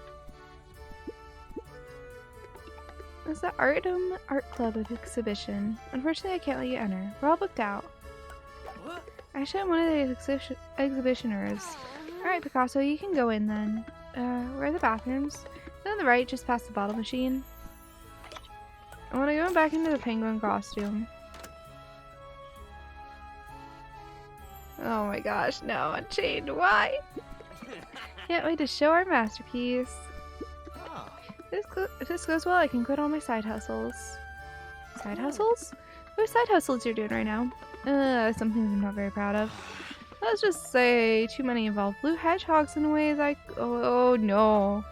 It's the Artem Art Club of Exhibition. Unfortunately, I can't let you enter. We're all booked out. What? Actually, I'm one of the exhibitioners. Alright, Picasso, you can go in then. Where are the bathrooms? On the right, just past the bottle machine. I want to go back into the penguin costume. Oh my gosh, no, Unchained, why? Can't wait to show our masterpiece. Oh. If this goes well, I can quit all my side hustles. Side hustles? What side hustles you're doing right now? Some things I'm not very proud of. Let's just say too many involve blue hedgehogs in ways I... Oh no.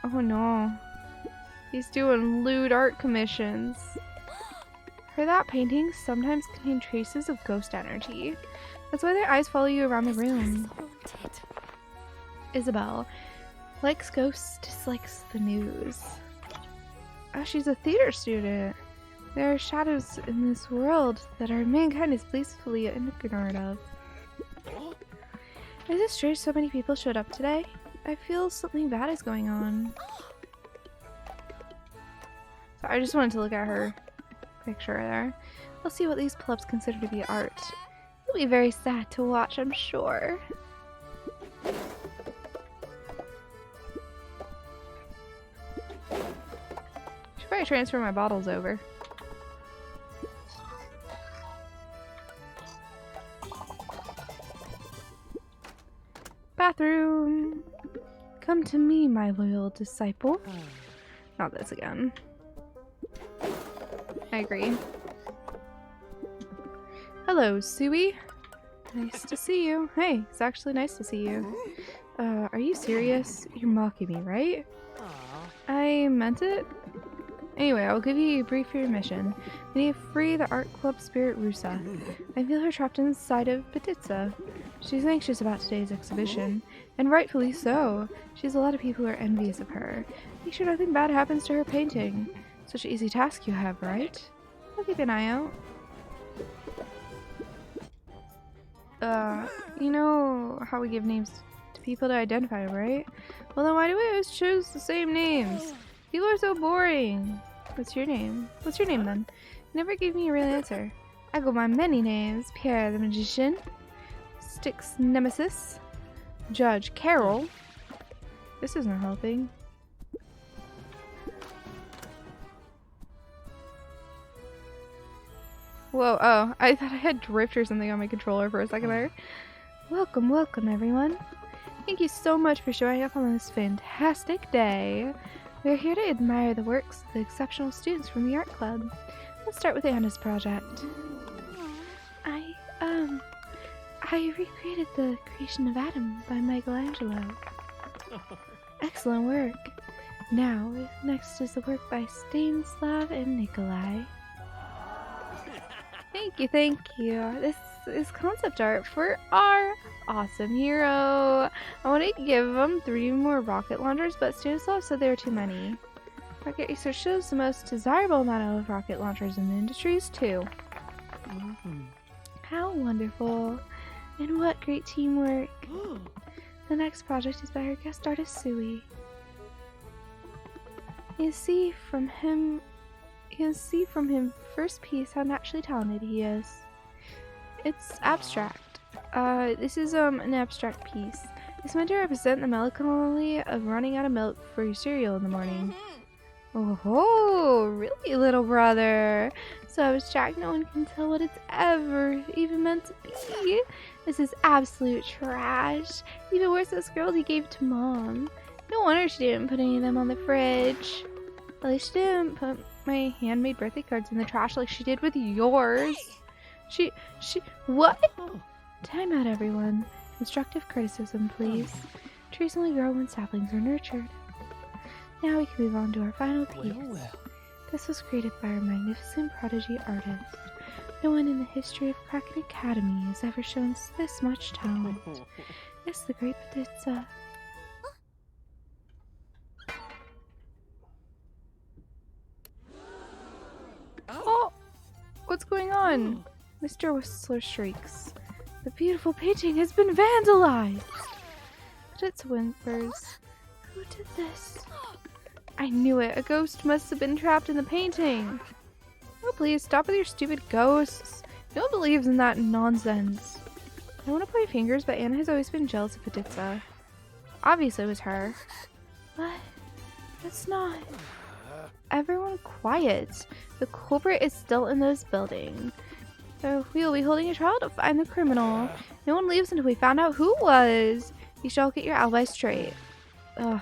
Oh no. He's doing lewd art commissions. Heard that paintings sometimes contain traces of ghost energy. That's why their eyes follow you around the room. Isabel likes ghosts, dislikes the news. Oh, she's a theater student. There are shadows in this world that our mankind is blissfully ignorant of. Is it strange so many people showed up today? I feel something bad is going on. So I just wanted to look at her picture there. We'll see what these clubs consider to be art. It'll be very sad to watch, I'm sure. Should probably transfer my bottles over. Bathroom! Come to me, my loyal disciple. Not this again. I agree. Hello, Suwey. Nice to see you. Hey, it's actually nice to see you. Are you serious? You're mocking me, right? I meant it. Anyway, I'll give you a brief mission. We need to free the art club spirit Rusa. I feel her trapped inside of Petitsa. She's anxious about today's exhibition, and rightfully so. She has a lot of people who are envious of her. Make sure nothing bad happens to her painting. Such an easy task you have, right? I'll keep an eye out. You know how we give names to people to identify, right? Well then why do we always choose the same names? People are so boring. What's your name? What's your name then? You never gave me a real answer. I go by many names. Pierre the Magician, Styx Nemesis, Judge Carol. This isn't helping. Whoa, oh, I thought I had drift or something on my controller for a second there. Welcome, welcome everyone. Thank you so much for showing up on this fantastic day. We're here to admire the works of the exceptional students from the art club. Let's start with Anna's project. I recreated the creation of Adam by Michelangelo. Excellent work. Now, next is the work by Stanislav and Nikolai. Thank you. This is concept art for our awesome hero. I want to give him 3 more rocket launchers, but Stanislav said there were too many. Rocket research shows the most desirable amount of rocket launchers in the industry is 2. How wonderful. And what great teamwork. The next project is by our guest artist, Suwey. You can see from him first piece how naturally talented he is. It's abstract. This is an abstract piece. It's meant to represent the melancholy of running out of milk for your cereal in the morning. Oh, really, little brother? So abstract no one can tell what it's ever even meant to be. This is absolute trash. Even worse, those girls he gave to Mom. No wonder she didn't put any of them on the fridge. At least she didn't put my handmade birthday cards in the trash like she did with yours. What? Time out, everyone. Constructive criticism, please. Trees only grow when saplings are nurtured. Now we can move on to our final piece. Well. This was created by our magnificent prodigy artist. No one in the history of Kraken Academy has ever shown this much talent. It's the great Petitza. Oh! What's going on? Mr. Whistler shrieks. The beautiful painting has been vandalized! Petitza whimpers. Who did this? I knew it. A ghost must have been trapped in the painting. Oh, please, stop with your stupid ghosts. No one believes in that nonsense. I want to point fingers, but Anna has always been jealous of Petitza. Obviously it was her. But it's not. Everyone quiet. The culprit is still in this building. So we will be holding a trial to find the criminal. No one leaves until we found out who it was. You shall get your alibi straight. Ugh.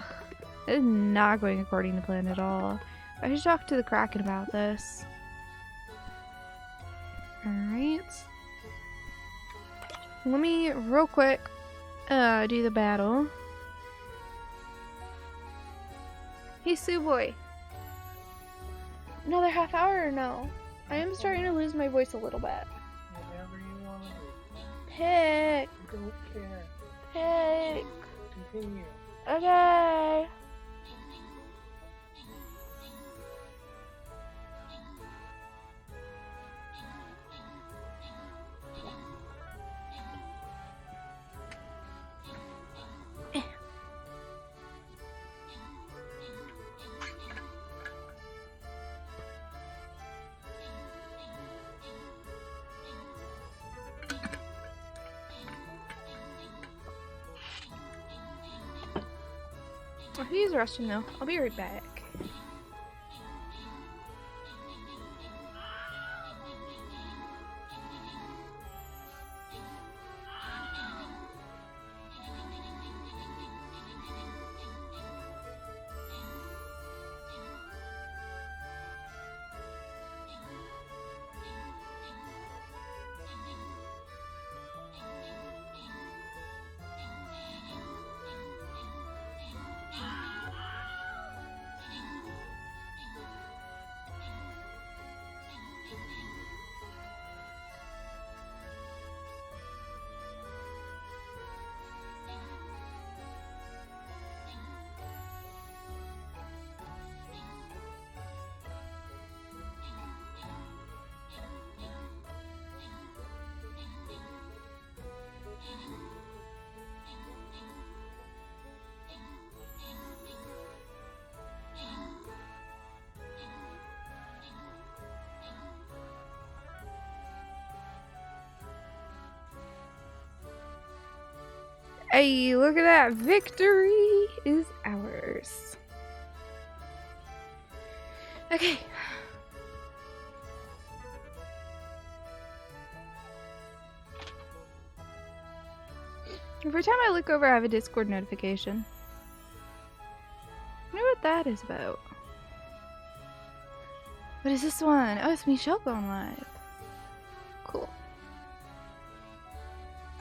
It is not going according to plan at all. I should talk to the Kraken about this. Alright. Let me, real quick, do the battle. Hey, Suwey. Another half hour or no? I am starting to lose my voice a little bit. Whatever you want to do. Pick. Don't care. Pick. Continue. Okay. He's rushing though. I'll be right back. Hey, look at that! Victory is ours. Okay. Every time I look over, I have a Discord notification. I wonder what that is about. What is this one? Oh, it's Michelle going live. Cool.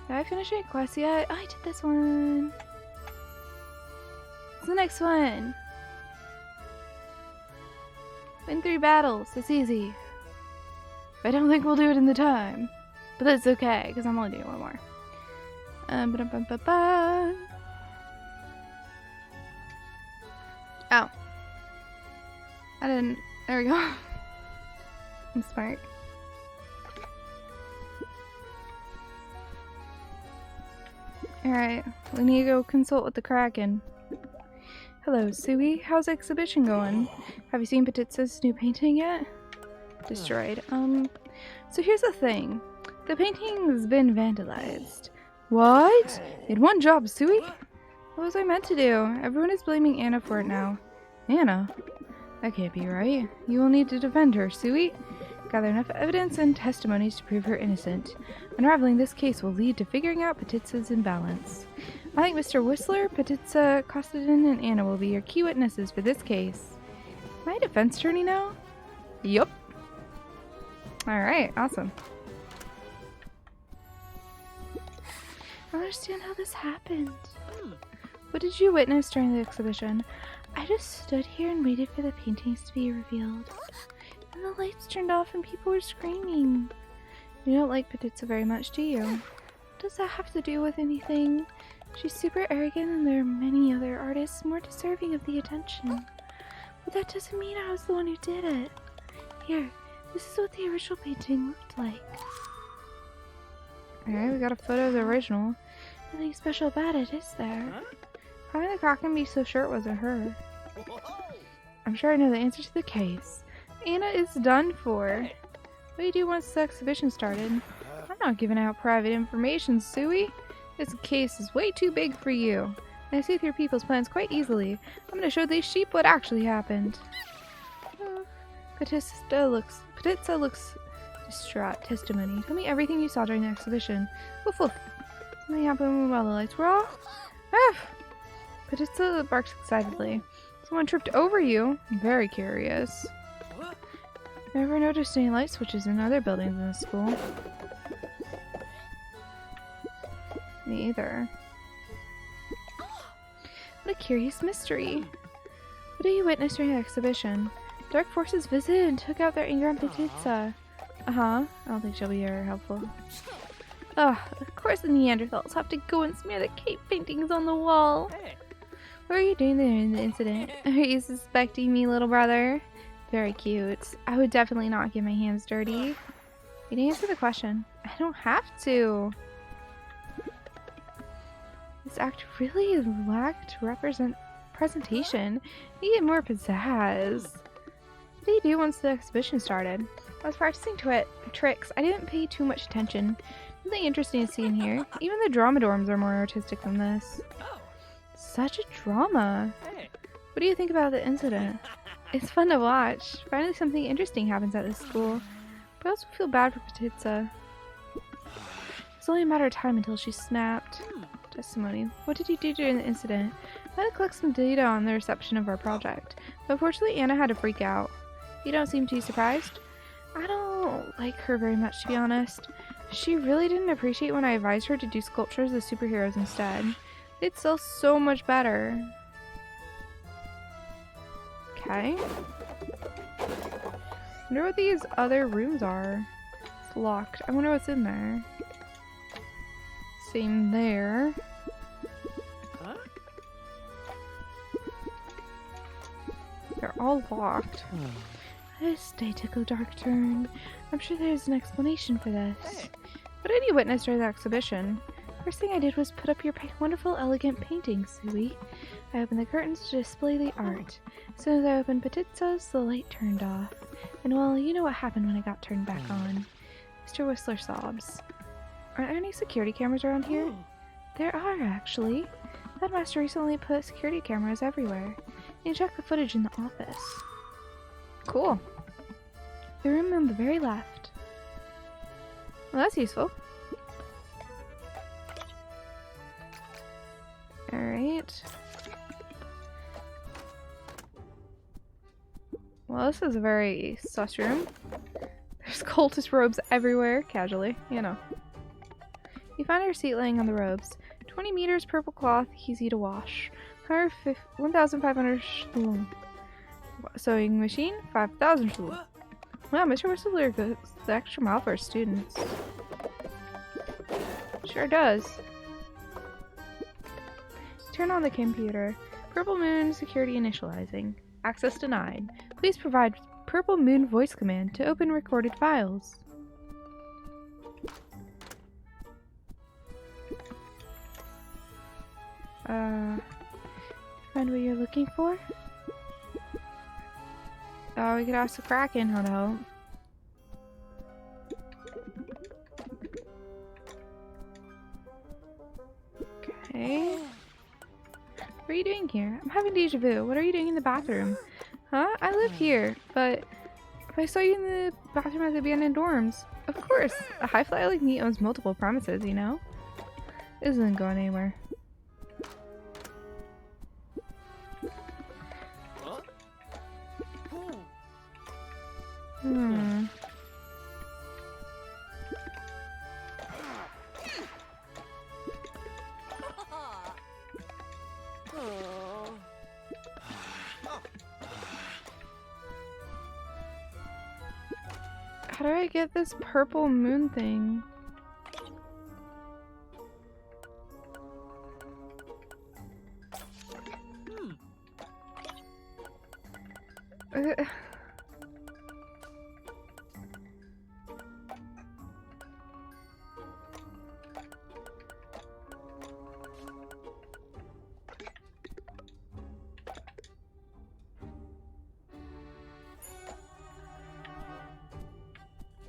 Did I finish any quests yet? Oh, I did this one. What's the next one? Win 3 battles. It's easy. I don't think we'll do it in the time. But that's okay, because I'm only doing one more. Ba-dum-bum-ba-ba. Oh. I didn't. There we go. I'm smart. Alright, we need to go consult with the Kraken. Hello, Suwey. How's the exhibition going? Have you seen Petitza's new painting yet? Destroyed. So here's the thing. The painting's been vandalized. What? You had one job, Suwey? What was I meant to do? Everyone is blaming Anna for it now. Anna? That can't be right. You will need to defend her, Suwey. Gather enough evidence and testimonies to prove her innocent. Unraveling this case will lead to figuring out Petitsa's imbalance. I think Mr. Whistler, Petitsa, Kostadin, and Anna will be your key witnesses for this case. Am I a defense attorney now? Yup. Alright, awesome. I don't understand how this happened. What did you witness during the exhibition? I just stood here and waited for the paintings to be revealed. And the lights turned off and people were screaming. You don't like Petitsa very much, do you? What does that have to do with anything? She's super arrogant and there are many other artists more deserving of the attention. But that doesn't mean I was the one who did it. Here, this is what the original painting looked like. Alright, we got a photo of the original. Nothing special about it, is there? How can the Kraken be so sure it wasn't her? I'm sure I know the answer to the case. Anna is done for. What do you do once the exhibition started? I'm not giving out private information, Suwey. This case is way too big for you. And I see through people's plans quite easily. I'm going to show these sheep what actually happened. Petitsa looks distraught. Testimony. Tell me everything you saw during the exhibition. Woof woof. Something happened while the lights were off? Petitsa barks excitedly. Someone tripped over you? I'm very curious. Never noticed any light switches in other buildings in the school. Me either. What a curious mystery. What do you witness during the exhibition? Dark forces visited and took out their anger on Petitsa. I don't think she'll be very helpful. Ugh, of course the Neanderthals have to go and smear the cave paintings on the wall. What are you doing during the incident? Are you suspecting me, little brother? Very cute. I would definitely not get my hands dirty. You didn't answer the question. I don't have to. This act really lacked presentation. You get more pizzazz. What do you do once the exhibition started? I was practicing tricks. I didn't pay too much attention. Nothing interesting to see in here. Even the drama dorms are more artistic than this. Such a drama. What do you think about the incident? It's fun to watch. Finally something interesting happens at this school. But I also feel bad for Petitsa. It's only a matter of time until she snapped. Testimony. What did you do during the incident? I had to collect some data on the reception of our project. But unfortunately Anna had to freak out. You don't seem too surprised? I don't like her very much, to be honest. She really didn't appreciate when I advised her to do sculptures as superheroes instead. They'd sell so much better. Okay. Wonder what these other rooms are. It's locked. I wonder what's in there. Same there. They're all locked. This day took a dark turn. I'm sure there's an explanation for this. What did you witness during the exhibition? First thing I did was put up your wonderful, elegant paintings, Suwey. I opened the curtains to display the art. As soon as I opened Petitsa's, the light turned off. And well, you know what happened when it got turned back on. Mr. Whistler sobs. Are there any security cameras around here? There are, actually. The headmaster recently put security cameras everywhere. You can check the footage in the office. Cool. The room on the very left. Well, that's useful. Alright. Well, this is a very sus room. There's cultist robes everywhere, casually, you know. You find your seat laying on the robes. 20 meters purple cloth, easy to wash. 1,500 shloom. Sewing machine, 5,000 shloom. Wow, Mr. Whistler goes the extra mile for his students. Sure does. Turn on the computer. Purple Moon security initializing. Access denied. Please provide Purple Moon voice command to open recorded files. Find what you're looking for? Oh, we could ask the Kraken how to help. Okay. What are you doing here? I'm having deja vu. What are you doing in the bathroom? Huh? I live here, but if I saw you in the bathroom at the abandoned dorms. Of course. A high flyer like me owns multiple premises, you know? This isn't going anywhere. Hmm. How do I get this purple moon thing?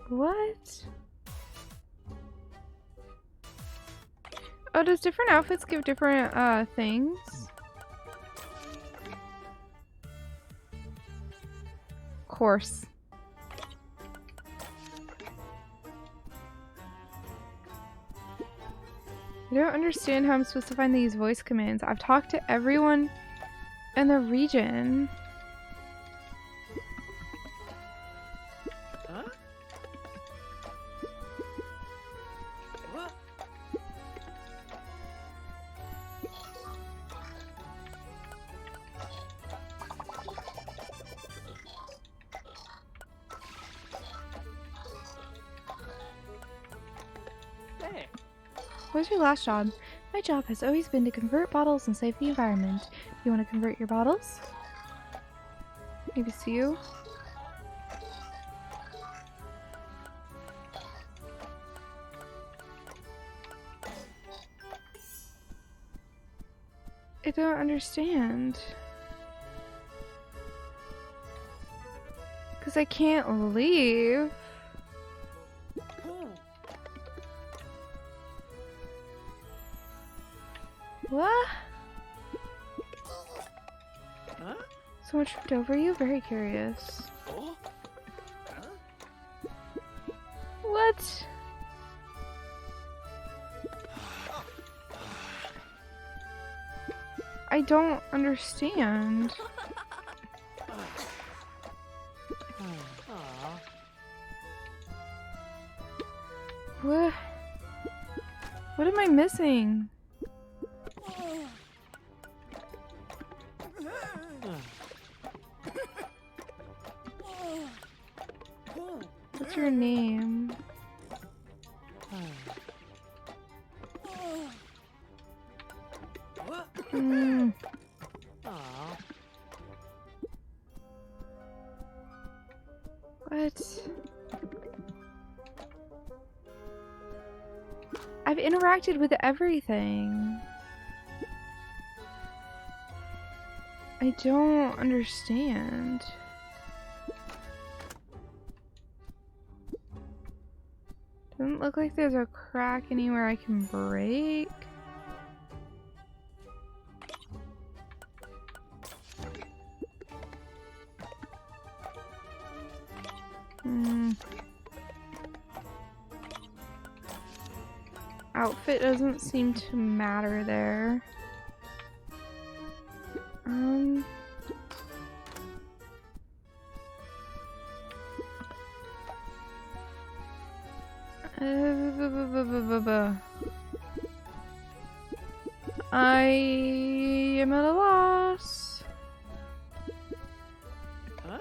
What? Oh, does different outfits give different things? Of course. I don't understand how I'm supposed to find these voice commands. I've talked to everyone in the region. Huh? What? Hey. What was your last job? My job has always been to convert bottles and save the environment. You want to convert your bottles? Maybe see you? I don't understand. Because I can't leave. What? Huh? So much tripped over you? Very curious. Oh? Huh? What? I don't understand. Aw. What? What am I missing? What's your name? What? Aw. What? I've interacted with everything. I don't understand. Doesn't look like there's a crack anywhere I can break. Outfit doesn't seem to matter there. I am at a loss. Huh?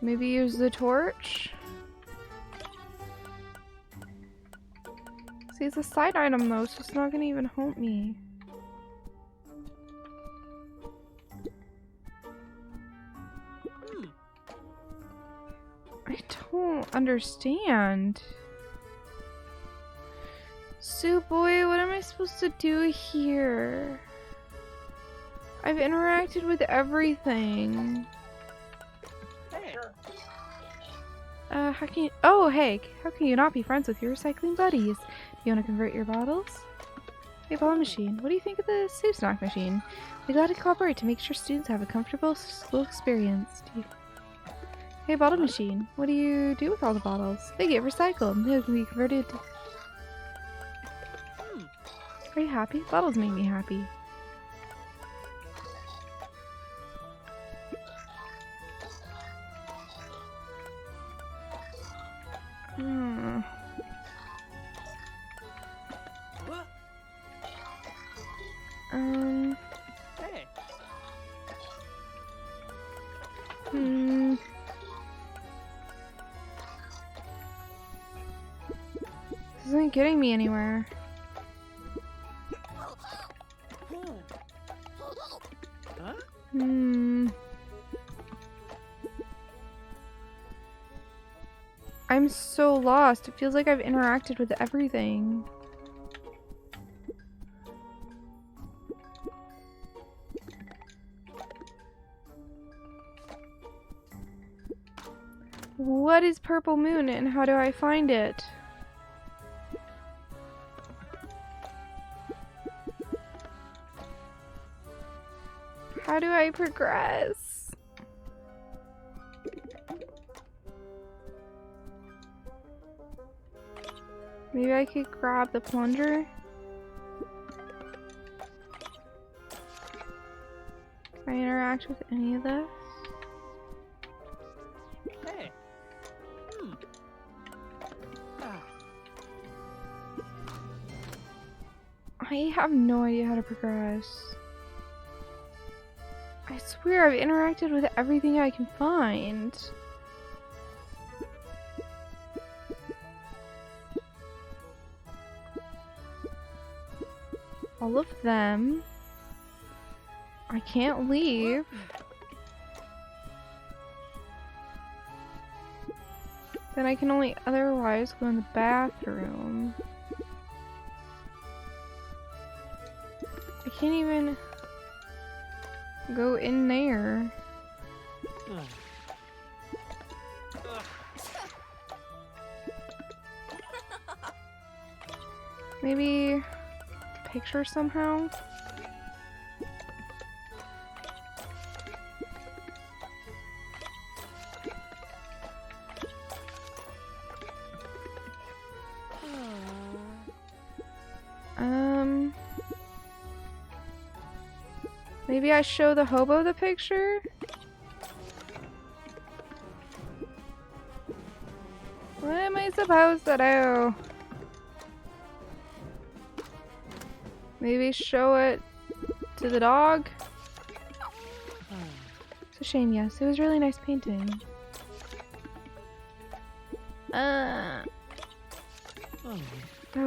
Maybe use the torch? See, it's a side item though, so it's not gonna even help me. I don't understand. Suwey, what am I supposed to do here? I've interacted with everything. Hey. How can you— oh, hey, how can you not be friends with your recycling buddies? You want to convert your bottles? Hey, bottle machine, what do you think of the soup snack machine? We're glad to cooperate to make sure students have a comfortable school experience. Hey, bottle machine, what do you do with all the bottles? They get recycled. They can be converted. Are you happy? Bottles make me happy. What? Hey. This isn't getting me anywhere. Huh? I'm so lost. It feels like I've interacted with everything. What is Purple Moon and how do I find it? How do I progress? Maybe I could grab the plunger? Can I interact with any of this? Hey. I have no idea how to progress. I swear I've interacted with everything I can find. All of them. I can't leave. Then I can only otherwise go in the bathroom. I can't even go in there. Maybe picture somehow? Maybe I show the hobo the picture? What am I supposed to do? Maybe show it to the dog? It's a shame, yes. It was a really nice painting. Oh,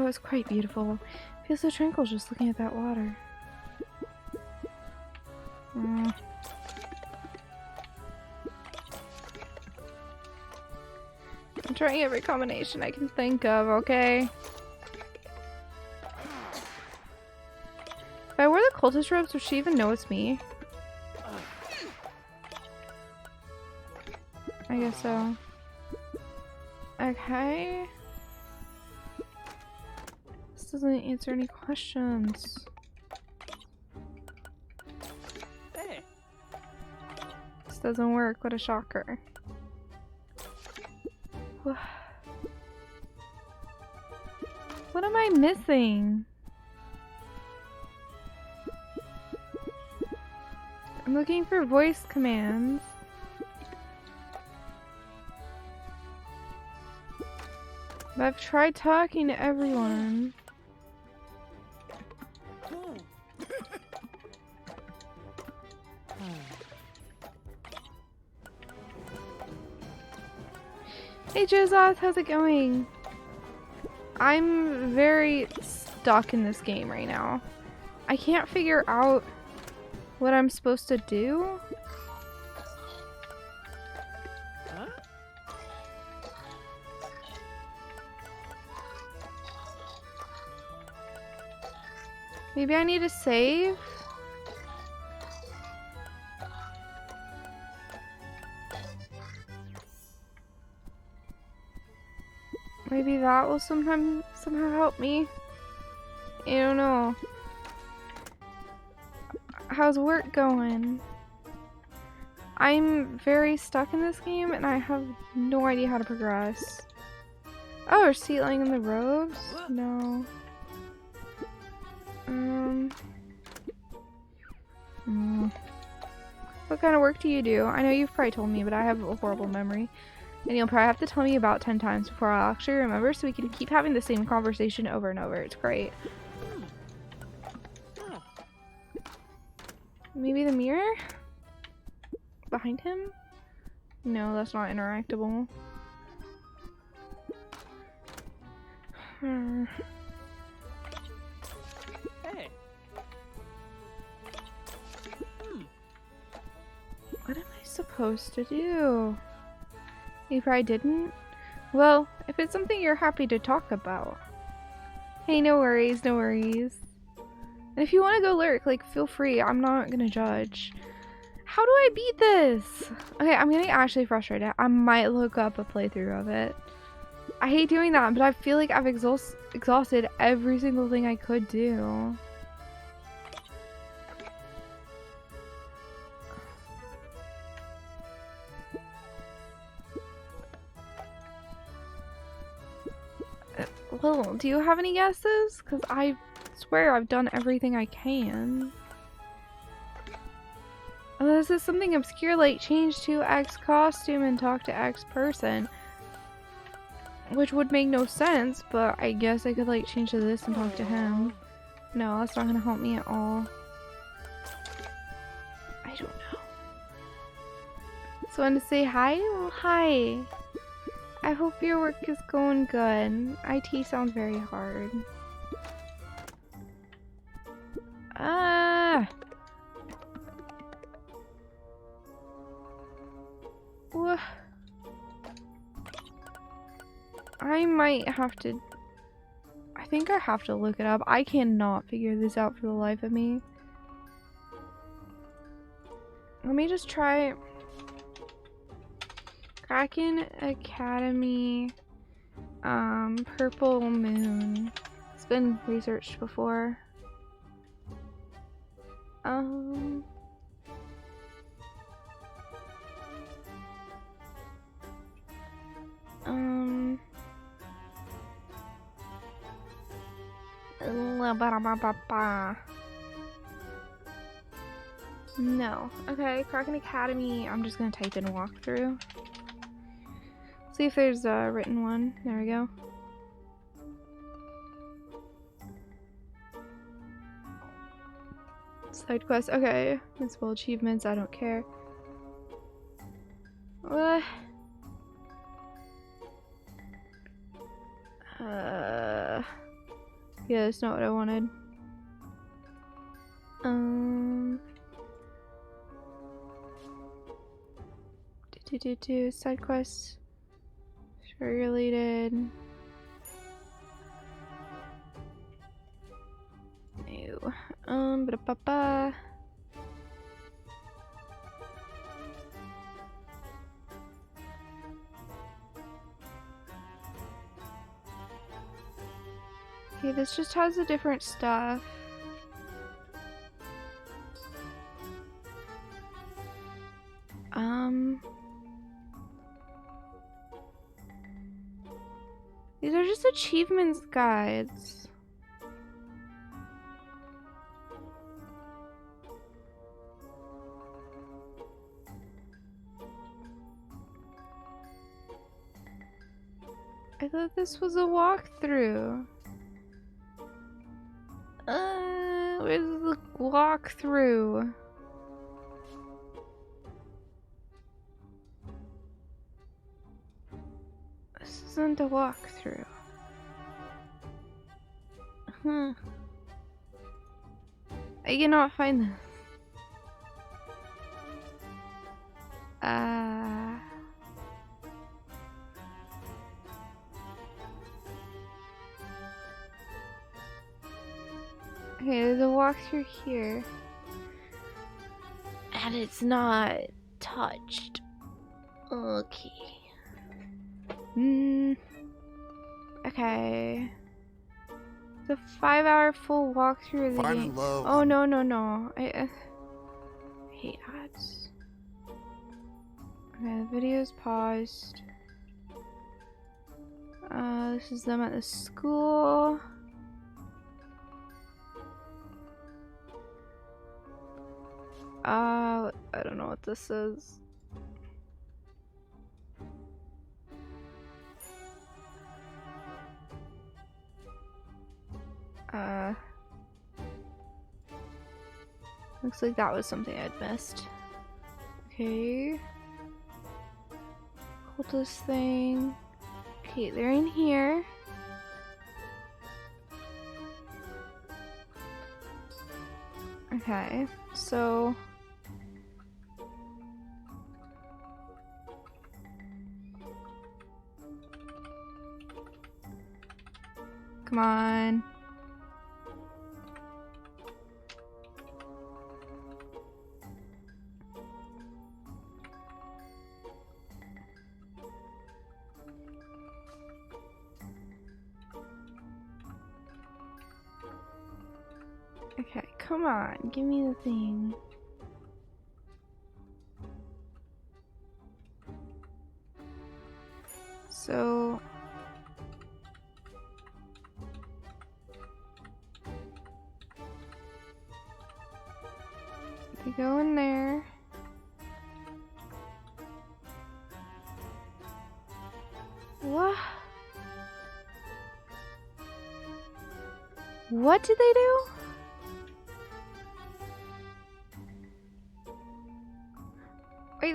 it's quite beautiful. Feels so tranquil just looking at that water. I'm trying every combination I can think of, okay? If I wear the cultist robes, would she even know it's me? I guess so. Okay. This doesn't answer any questions. This doesn't work. What a shocker. What am I missing? I'm looking for voice commands. But I've tried talking to everyone. Hey Joseph, how's it going? I'm very stuck in this game right now. I can't figure out what I'm supposed to do. Huh? Maybe I need to save? Maybe that will somehow help me. I don't know. How's work going? I'm very stuck in this game and I have no idea how to progress. Oh, are seatling in the robes? No. What kind of work do you do? I know you've probably told me, but I have a horrible memory. And you'll probably have to tell me about 10 times before I'll actually remember so we can keep having the same conversation over and over. It's great. Maybe the mirror? Behind him? No, that's not interactable. Hey. What am I supposed to do? You probably didn't? Well, if it's something you're happy to talk about. Hey, no worries, no worries. And if you want to go lurk, like, feel free. I'm not gonna judge. How do I beat this? Okay, I'm getting actually frustrated. I might look up a playthrough of it. I hate doing that, but I feel like I've exhausted every single thing I could do. Well, do you have any guesses? Because I swear I've done everything I can. Oh, this is something obscure like change to X costume and talk to X person. Which would make no sense, but I guess I could like change to this and talk to him. No, that's not gonna help me at all. I don't know. So I want to say hi? Well, hi. I hope your work is going good. IT sounds very hard. Ah! What? I might have to... I think I have to look it up. I cannot figure this out for the life of me. Let me just try... Kraken Academy, Purple Moon. It's been researched before. No. Okay, Kraken Academy. I'm just gonna type in walkthrough. See if there's a written one. There we go. Side quest. Okay. Municipal achievements. I don't care. What? Yeah, that's not what I wanted. Side quests. Story related. Ew. Ba-da-ba-ba. Okay, this just has a different stuff. These are just achievements guides. I thought this was a walkthrough. Where's the walkthrough? This isn't a walkthrough. I cannot find this. Okay, there's a walk through here. And it's not touched. Okay. Okay. It's a 5-hour full walk through the Finding game. love. Oh no no no! I hate ads. Okay, the video's paused. This is them at the school. I don't know what this is. Looks like that was something I'd missed. Okay. Hold this thing. Okay, they're in here. Okay, so come on. Okay, come on, give me the thing. So they go in there. What? What did they do? Wait,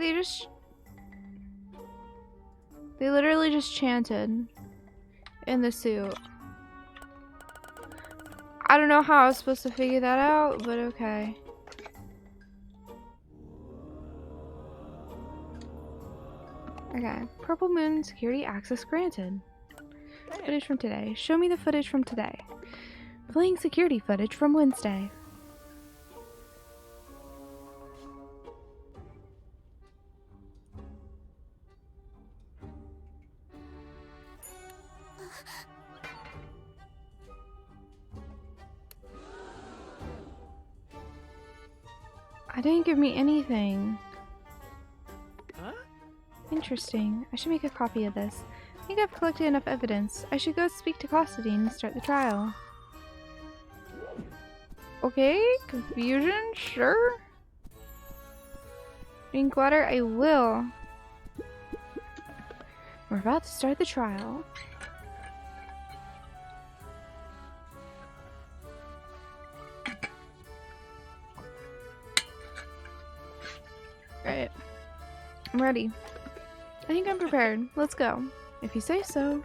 they literally just chanted in the suit. I don't know how I was supposed to figure that out, but okay. Okay, Purple Moon security access granted. Footage from today. Show me the footage from today. Playing security footage from Wednesday. I didn't give me anything. Huh? Interesting. I should make a copy of this. I think I've collected enough evidence. I should go speak to Constantine and start the trial. Okay, confusion, sure. Drink water, I will. We're about to start the trial. Alright. I'm ready. I think I'm prepared. Let's go. If you say so.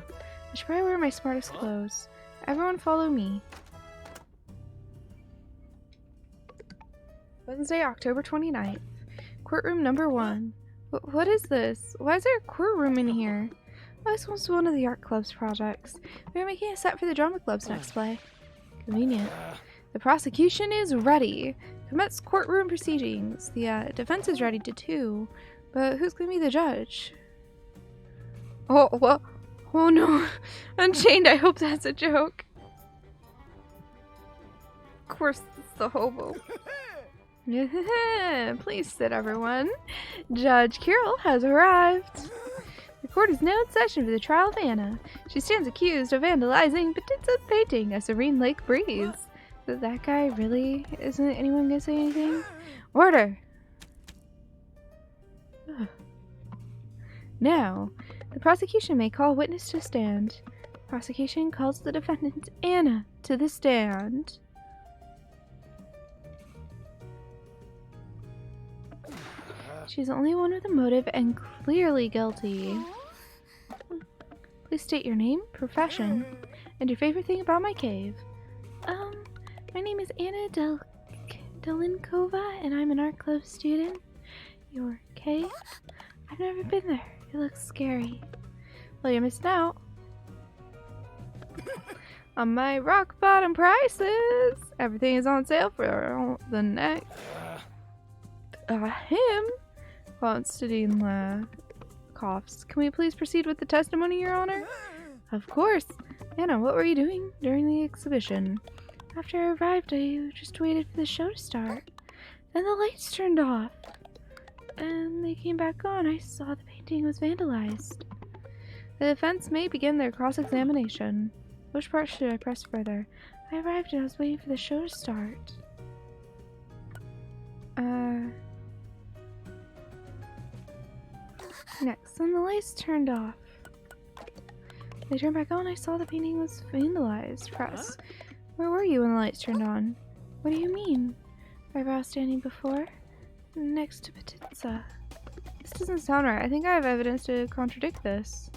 I should probably wear my smartest clothes. Everyone follow me. Wednesday, October 29th. Courtroom number 1. What is this? Why is there a courtroom in here? Oh, this was one of the art club's projects. We are making a set for the drama club's next play. Convenient. The prosecution is ready. Commence courtroom proceedings. The defense is ready to too. But who's gonna be the judge? Oh, what? Oh no. Unchained, I hope that's a joke. Of course, it's the hobo. Please sit, everyone. Judge Carol has arrived. The court is now in session for the trial of Anna. She stands accused of vandalizing Petitsa's painting, A Serene Lake Breeze. That guy really? Isn't anyone gonna say anything? Order! Ugh. Now, the prosecution may call witness to stand. Prosecution calls the defendant, Anna, to the stand. She's the only one with a motive and clearly guilty. Please state your name, profession, and your favorite thing about my cave. My name is Anna Delinkova, and I'm an art club student. Your cave? I've never been there. It looks scary. Well, you missed out. on my rock bottom prices. Everything is on sale for the next. Him? Constantine coughs. Can we please proceed with the testimony, Your Honor? Of course. Anna, what were you doing during the exhibition? After I arrived, I just waited for the show to start. Then the lights turned off. And they came back on. I saw the painting was vandalized. The defense may begin their cross-examination. Which part should I press further? I arrived and I was waiting for the show to start. Next, when the lights turned off. They turned back on, I saw the painting was vandalized. Press. Where were you when the lights turned on? What do you mean? I was standing before? Next to Petitza. This doesn't sound right. I think I have evidence to contradict this.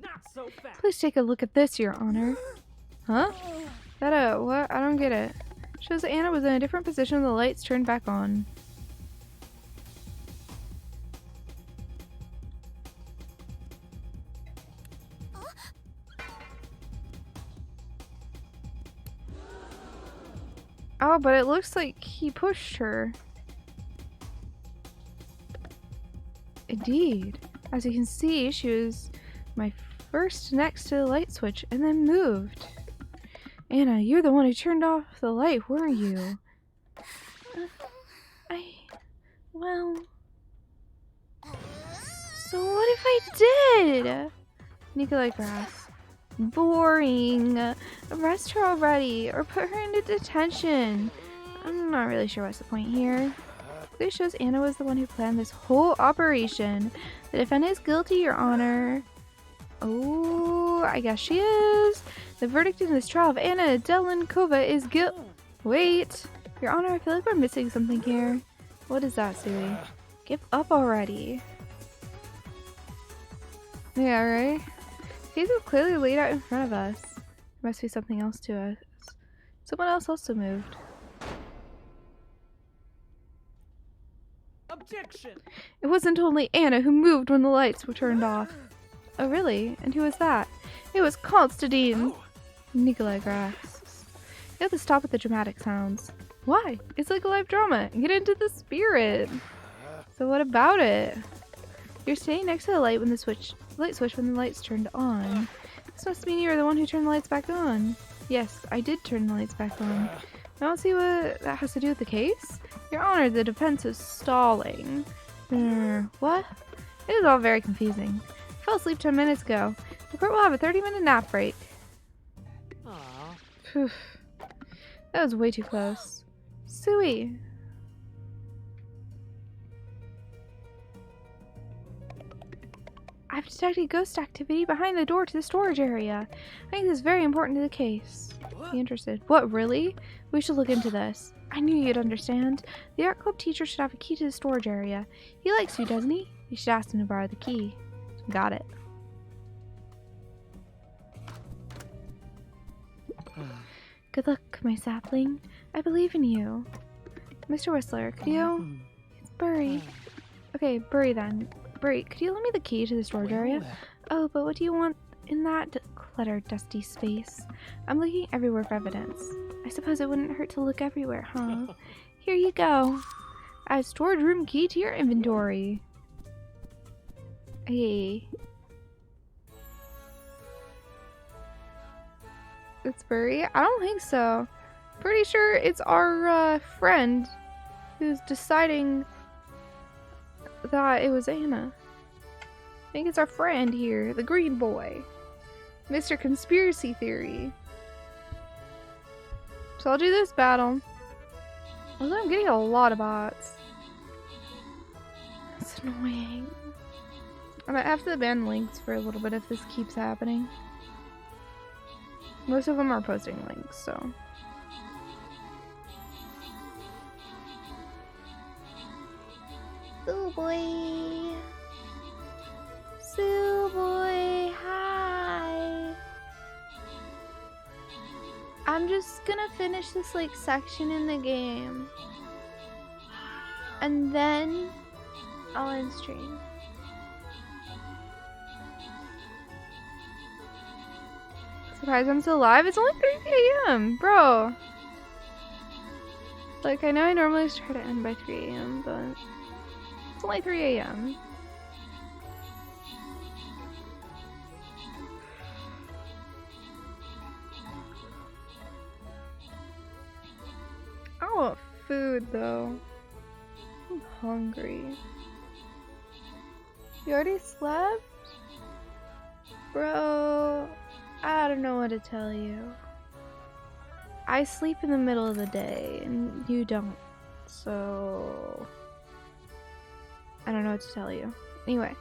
Not so fast. Please take a look at this, Your Honor. Huh? That what? I don't get it. Shows that Anna was in a different position when the lights turned back on. Oh, but it looks like he pushed her. Indeed. As you can see, she was my first next to the light switch and then moved. Anna, you're the one who turned off the light, weren't you? Well... So what if I did? Nikolai Grass. Boring. Arrest her already, or put her into detention. I'm not really sure what's the point here. This shows Anna was the one who planned this whole operation. The defendant is guilty, Your Honor. Oh, I guess she is. The verdict in this trial of Anna Delenkova is guilt. Wait, Your Honor, I feel like we're missing something here. What is that, Suwey? Give up already. Yeah, right? These are clearly laid out in front of us. There must be something else to us. Someone else also moved. Objection! It wasn't only Anna who moved when the lights were turned off. Oh, really? And who was that? It was Constantine! Nikolai Grass. You have to stop with the dramatic sounds. Why? It's like a live drama. Get into the spirit. So what about it? You're staying next to the light switch when the lights turned on. This must mean you were the one who turned the lights back on. Yes, I did turn the lights back on. I don't see what that has to do with the case. Your Honor, the defense is stalling. What? It is all very confusing. I fell asleep 10 minutes ago. The court will have a 30-minute nap break. Aww. Phew. That was way too close. Suwey. I've detected ghost activity behind the door to the storage area. I think this is very important to the case. Be interested. What, really? We should look into this. I knew you'd understand. The art club teacher should have a key to the storage area. He likes you, doesn't he? You should ask him to borrow the key. Got it. Good luck, my sapling. I believe in you. Mr. Whistler, could you... It's Burry. Okay, Burry then. Burry, could you lend me the key to the storage area? Oh, but what do you want in that cluttered, dusty space? I'm looking everywhere for evidence. I suppose it wouldn't hurt to look everywhere, huh? Here you go. Add storage room key to your inventory. Hey. It's Burry? I don't think so. Pretty sure it's our friend who's deciding that it was Anna. I think it's our friend here, the green boy. Mr. Conspiracy Theory. So I'll do this battle. Although I'm getting a lot of bots. It's annoying. I might have to ban links for a little bit if this keeps happening. Most of them are posting links, so. Sue boy. Sue boy, hi. I'm just gonna finish this like section in the game. And then I'll end stream. Surprised I'm still alive? It's only 3 a.m. Bro. Like, I know I normally try to end by 3 a.m., but it's only 3 a.m. I want food, though. I'm hungry. You already slept? Bro, I don't know what to tell you. I sleep in the middle of the day, and you don't. So I don't know what to tell you. Anyway,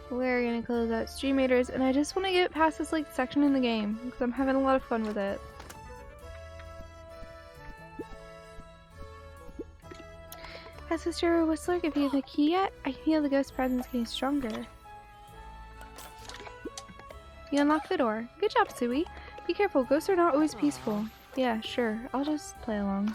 we're gonna close out Streamators, and I just want to get past this like section in the game because I'm having a lot of fun with it. Has Sister Whistler given you the key yet? I feel the ghost presence getting stronger. You unlock the door. Good job, Suwey. Be careful, ghosts are not always peaceful. Yeah, sure. I'll just play along.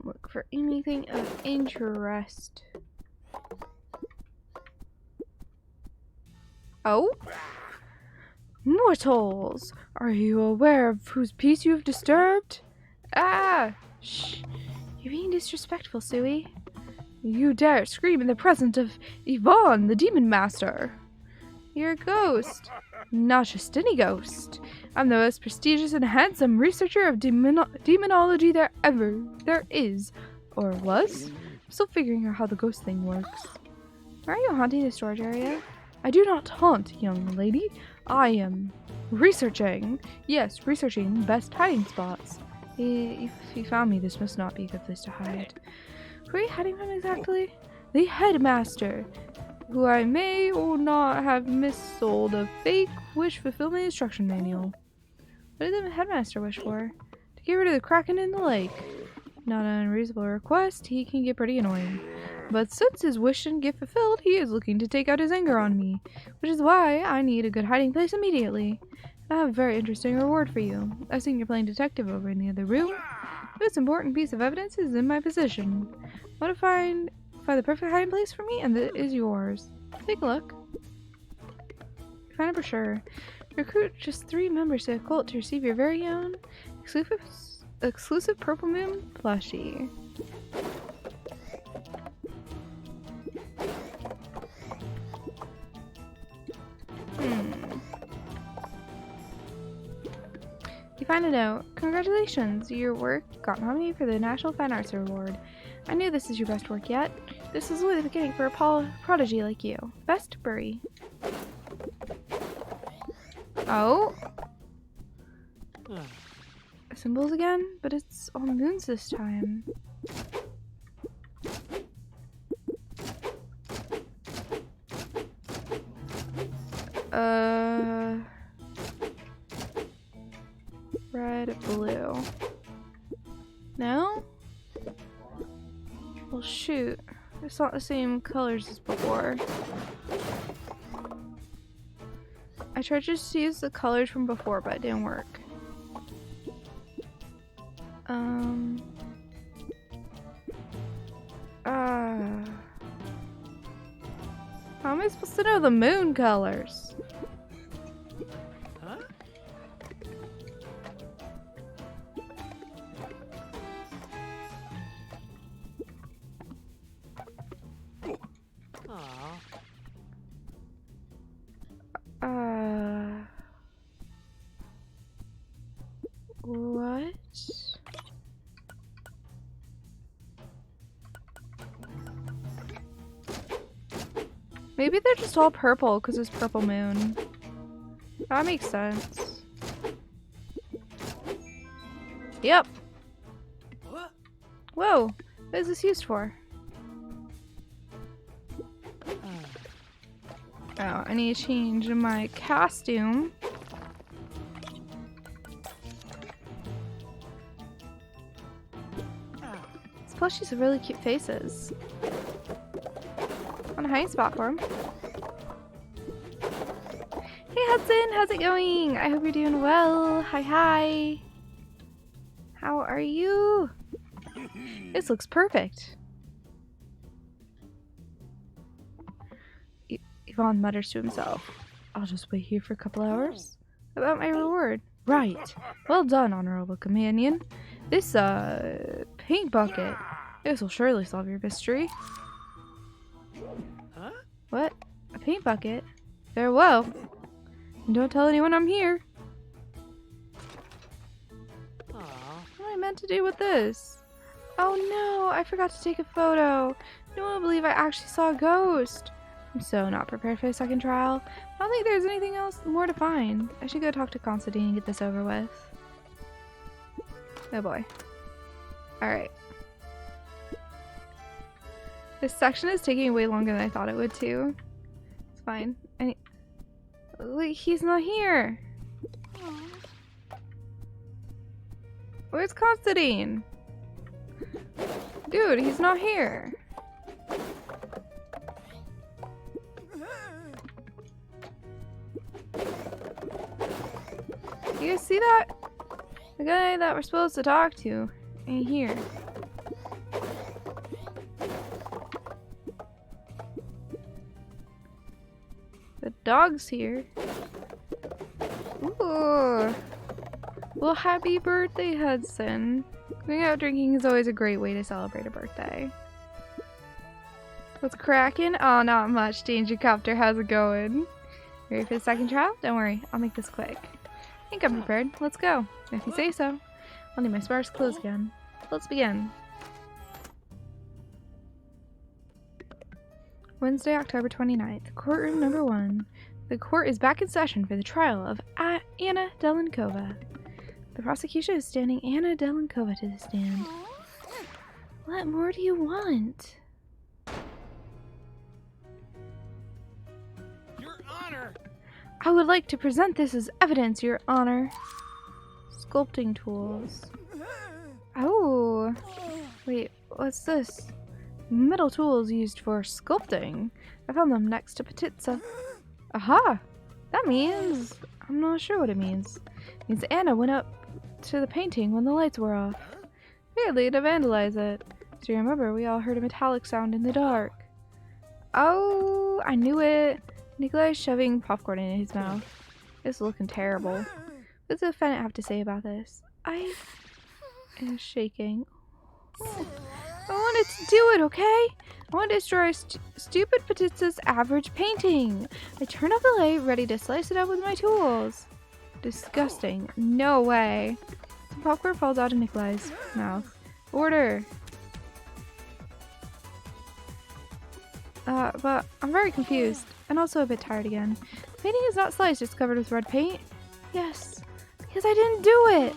Look for anything of interest. Oh? Mortals! Are you aware of whose peace you have disturbed? Ah! Shh! You're being disrespectful, Suwey. You dare scream in the presence of Yvonne, the Demon Master. You're a ghost. Not just any ghost. I'm the most prestigious and handsome researcher of demonology there is. Or was. I'm still figuring out how the ghost thing works. Why are you haunting the storage area? I do not haunt, young lady. I am researching. Yes, researching best hiding spots. If you found me, this must not be a good place to hide. Who are you hiding from exactly? The headmaster, who I may or not have missold a fake wish fulfillment instruction manual. What did the headmaster wish for? To get rid of the Kraken in the lake. Not an unreasonable request, he can get pretty annoying. But since his wish didn't get fulfilled, he is looking to take out his anger on me, which is why I need a good hiding place immediately. I have a very interesting reward for you. I've seen you're playing detective over in the other room. This important piece of evidence is in my possession. Want to find the perfect hiding place for me, and it is yours. Take a look. Find a brochure. Recruit just 3 members to a cult to receive your very own exclusive Purple Moon plushie. You find a note. Congratulations, your work got nominated for the National Fine Arts Award. I knew this is your best work yet. This is only the beginning for a prodigy like you. Best, Burry. Oh. Symbols again? But it's all moons this time. Red, blue. No? Well, shoot. It's not the same colors as before. I tried just to use the colors from before, but it didn't work. How am I supposed to know the moon colors? Huh? What? Maybe they're just all purple because it's purple moon. That makes sense. Yep. Whoa, what is this used for? Oh, I need to change my costume. These plushies have really cute faces. hiding spot for him. Hey Hudson, how's it going? I hope you're doing well. Hi, hi. How are you? This looks perfect. Yvonne mutters to himself. I'll just wait here for a couple hours. About my reward. Right. Well done, honorable companion. This, paint bucket. This will surely solve your mystery. Huh? What? A paint bucket? Farewell. And don't tell anyone I'm here. Aw. What am I meant to do with this? Oh no, I forgot to take a photo. No one will believe I actually saw a ghost. I'm so not prepared for the second trial. I don't think there's anything else more to find. I should go talk to Constantine and get this over with. Oh boy. Alright. This section is taking way longer than I thought it would too. It's fine. Wait, he's not here. Where's Constantine? Dude, he's not here. You guys see that? The guy that we're supposed to talk to ain't here. The dog's here. Ooh. Well, happy birthday, Hudson. Going out drinking is always a great way to celebrate a birthday. What's cracking? Oh, not much. Danger Copter, how's it going? Ready for the second trial? Don't worry, I'll make this quick. I think I'm prepared. Let's go. If you say so. I'll need my sparse clothes again. Let's begin. Wednesday, October 29th. Courtroom number 1. The court is back in session for the trial of Anna Delenkova. The prosecution is standing Anna Delenkova to the stand. What more do you want? Your Honor! I would like to present this as evidence, Your Honor. Sculpting tools. Oh. Wait, what's this? Metal tools used for sculpting. I found them next to Petitsa. Aha! That means... I'm not sure what it means. It means Anna went up to the painting when the lights were off. Weirdly to vandalize it. As you remember, we all heard a metallic sound in the dark. Oh, I knew it. Nikolai's shoving popcorn in his mouth. It's looking terrible. What does the defendant have to say about this? I am shaking. Oh, I wanted to do it, okay? I want to destroy stupid Petitsa's average painting. I turned off the light, ready to slice it up with my tools. Disgusting. No way. Some popcorn falls out of Nikolai's mouth. Order. But I'm very confused, and also a bit tired again. The painting is not sliced, it's covered with red paint. Yes, because I didn't do it.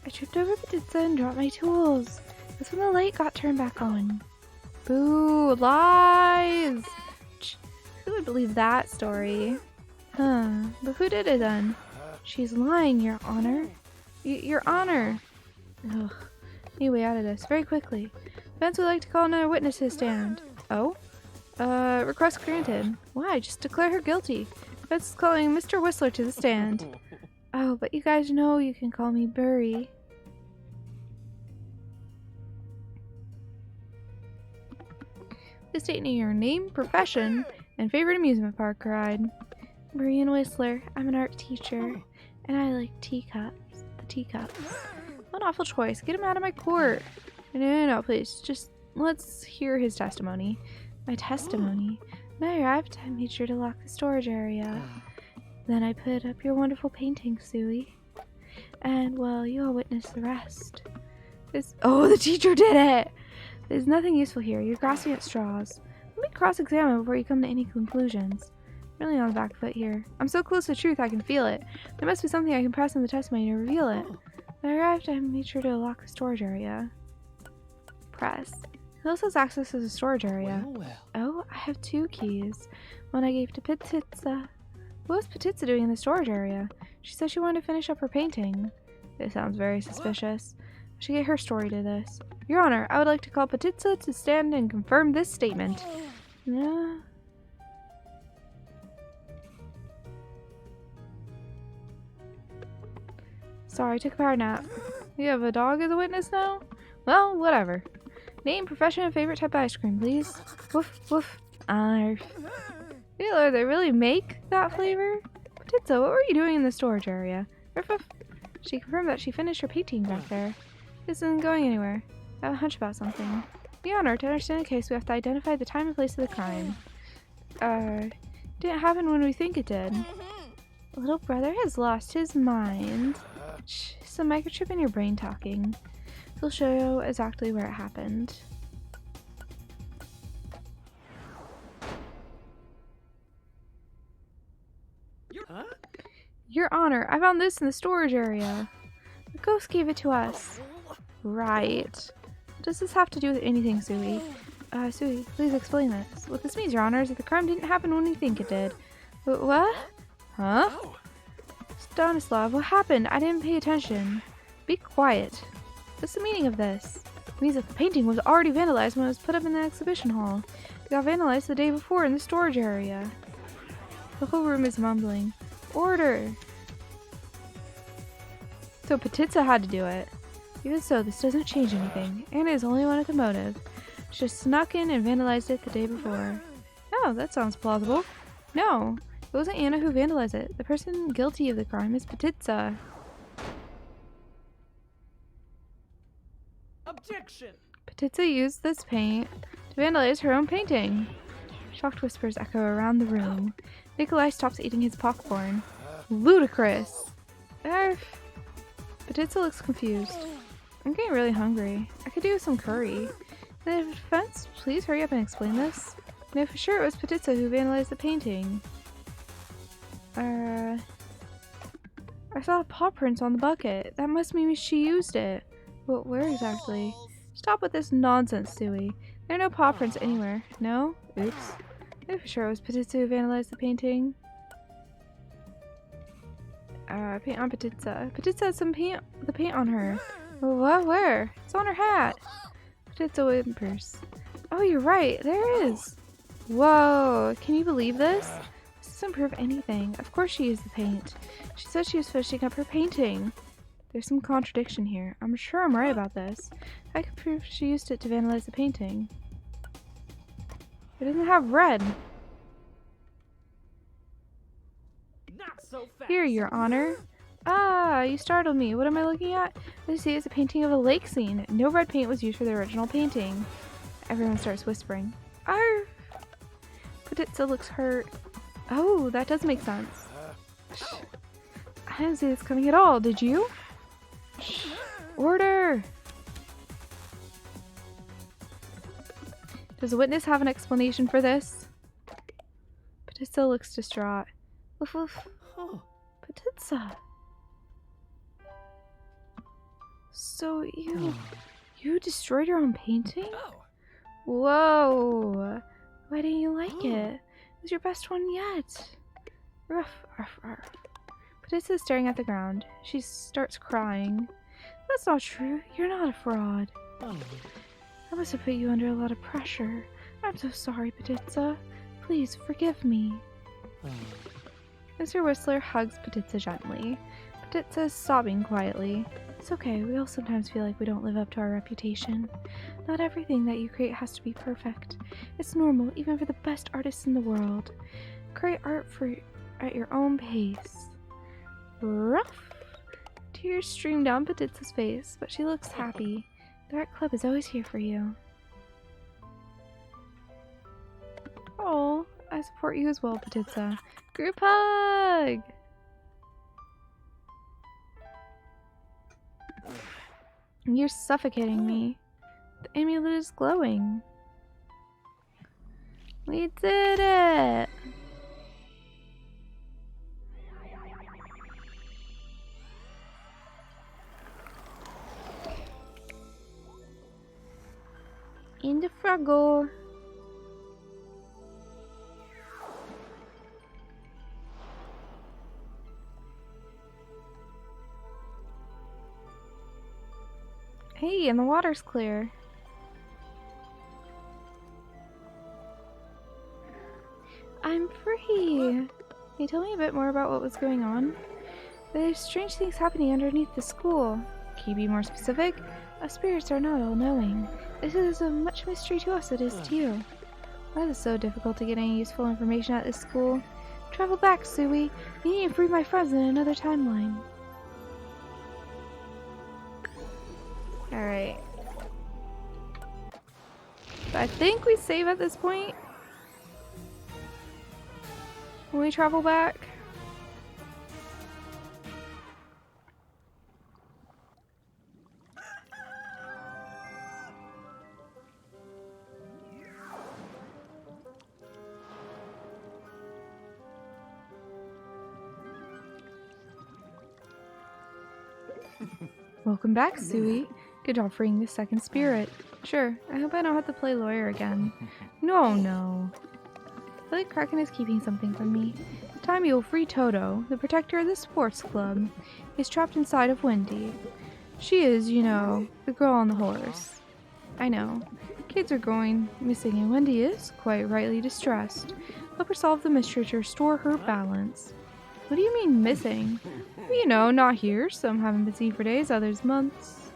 I tripped over Petitsa and dropped my tools. That's when the light got turned back on. Boo, lies! Who would believe that story? Huh, but who did it then? She's lying, Your Honor. Your Honor! Ugh. Need a way out of this, very quickly. Defense would like to call another witness to the stand. Oh? Request granted. Why? Just declare her guilty. Defense is calling Mr. Whistler to the stand. Oh, but you guys know you can call me Burry. Please state your name, profession, and favorite amusement park ride. Brian Whistler. I'm an art teacher, and I like teacups. The teacups. What an awful choice. Get him out of my court. No, please. Just let's hear his testimony. My testimony? When I arrived, I made sure to lock the storage area. Then I put up your wonderful painting, Suwey. And, well, you all witnessed the rest. Oh, the teacher did it! There's nothing useful here. You're grasping at straws. Let me cross-examine before you come to any conclusions. I'm really on the back foot here. I'm so close to truth I can feel it. There must be something I can press in the testimony to reveal it. When I arrived, I made sure to lock the storage area. Press. Who else has access to the storage area? Well. Oh, I have 2 keys. One I gave to Petitsa. What was Petitsa doing in the storage area? She said she wanted to finish up her painting. This sounds very suspicious. I should get her story to this. Your Honor, I would like to call Petitsa to stand and confirm this statement. No, Sorry, I took a power nap. You have a dog as a witness now? Well, whatever. Name, profession, and favorite type of ice cream, please. Woof, woof. Arf. Taylor, they really make that flavor? Petitza, what were you doing in the storage area? Ruff, ruff. She confirmed that she finished her painting back there. This isn't going anywhere. I have a hunch about something. Your Honor, to understand the case, we have to identify the time and place of the crime. Didn't happen when we think it did. Little brother has lost his mind. Shh, it's a microchip in your brain talking. It'll show you exactly where it happened. Huh? Your Honor, I found this in the storage area. The ghost gave it to us. Right. What does this have to do with anything, Suwey? Suwey, please explain this. What this means, Your Honor, is that the crime didn't happen when we think it did. What? Huh? Stanislav, what happened? I didn't pay attention. Be quiet. What's the meaning of this? It means that the painting was already vandalized when it was put up in the exhibition hall. It got vandalized the day before in the storage area. The whole room is mumbling. Order! So Petitza had to do it. Even so, this doesn't change anything. Anna is only one with the motive. She just snuck in and vandalized it the day before. Oh, that sounds plausible. No, it wasn't Anna who vandalized it. The person guilty of the crime is Petitza. Objection! Petitza used this paint to vandalize her own painting. Shocked whispers echo around the room. Nikolai stops eating his popcorn. Ludicrous! Arf! Petitza looks confused. I'm getting really hungry. I could do with some curry. In defense, please hurry up and explain this. I know for sure it was Petitza who vandalized the painting. I saw paw prints on the bucket. That must mean she used it. But where exactly? Stop with this nonsense, Suwey. There are no paw prints anywhere. No? Oops. I know for sure it was Petitza who vandalized the painting. Paint on Petitza. Petitza had some paint on her. What? Where? It's on her hat. Petitza whimpers. Oh, you're right. There is. Whoa. Can you believe this? This doesn't prove anything. Of course she used the paint. She said she was finishing up her painting. There's some contradiction here. I'm sure I'm right about this. I could prove she used it to vandalize the painting. It doesn't have red. Not so fast! Here, Your Honor. Ah, you startled me. What am I looking at? I see it's a painting of a lake scene. No red paint was used for the original painting. Everyone starts whispering. Arf! Petitza looks hurt. Oh, that does make sense. Shh. I didn't see this coming at all, did you? Shh. Order! Does the witness have an explanation for this? Petitza looks distraught. Woof woof. Huh. Petitza. So you destroyed your own painting? Oh. Whoa. Why didn't you like it? It was your best one yet. Ruff, ruff, ruff. Petitza is staring at the ground. She starts crying. That's not true. You're not a fraud. Oh. I must have put you under a lot of pressure. I'm so sorry, Petitza. Please forgive me. Oh. Mr. Whistler hugs Petitza gently. Petitza is sobbing quietly. It's okay, we all sometimes feel like we don't live up to our reputation. Not everything that you create has to be perfect. It's normal, even for the best artists in the world. Create art at your own pace. Ruff! Tears stream down Petitza's face, but she looks happy. The art club is always here for you. Oh, I support you as well, Petitza. Group hug! You're suffocating me. The amulet is glowing. We did it! In the fraggle. Hey, and the water's clear. I'm free. Can you tell me a bit more about what was going on? There's strange things happening underneath the school. Can you be more specific? Us spirits are not all-knowing. This is as much mystery to us as it is to you. Why is it so difficult to get any useful information at this school? Travel back, Suwey. You need to free my friends in another timeline. Alright. I think we save at this point. When we travel back. Welcome back, Suwey. Good job freeing the second spirit. Sure, I hope I don't have to play lawyer again. No. I feel like Kraken is keeping something from me. Time you'll free Toto, the protector of the sports club. He's trapped inside of Wendy. She is, you know, the girl on the horse. I know. Kids are going missing and Wendy is, quite rightly, distressed. Help her solve the mystery to restore her balance. What do you mean missing? Well, you know, not here. Some haven't been seen for days, others months.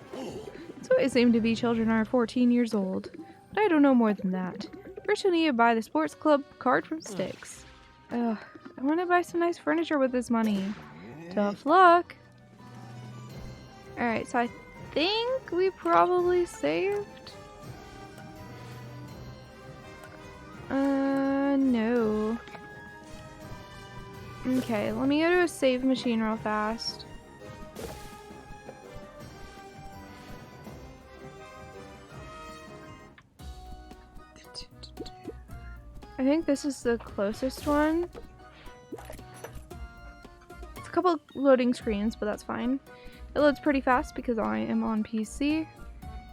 So it seemed to be children are 14 years old. But I don't know more than that. First you'll need to buy the sports club card from Styx. Ugh, I want to buy some nice furniture with this money. Tough luck. Alright, so I think we probably saved. No. Okay, let me go to a save machine real fast. I think this is the closest one. It's a couple loading screens, but that's fine. It loads pretty fast because I am on PC.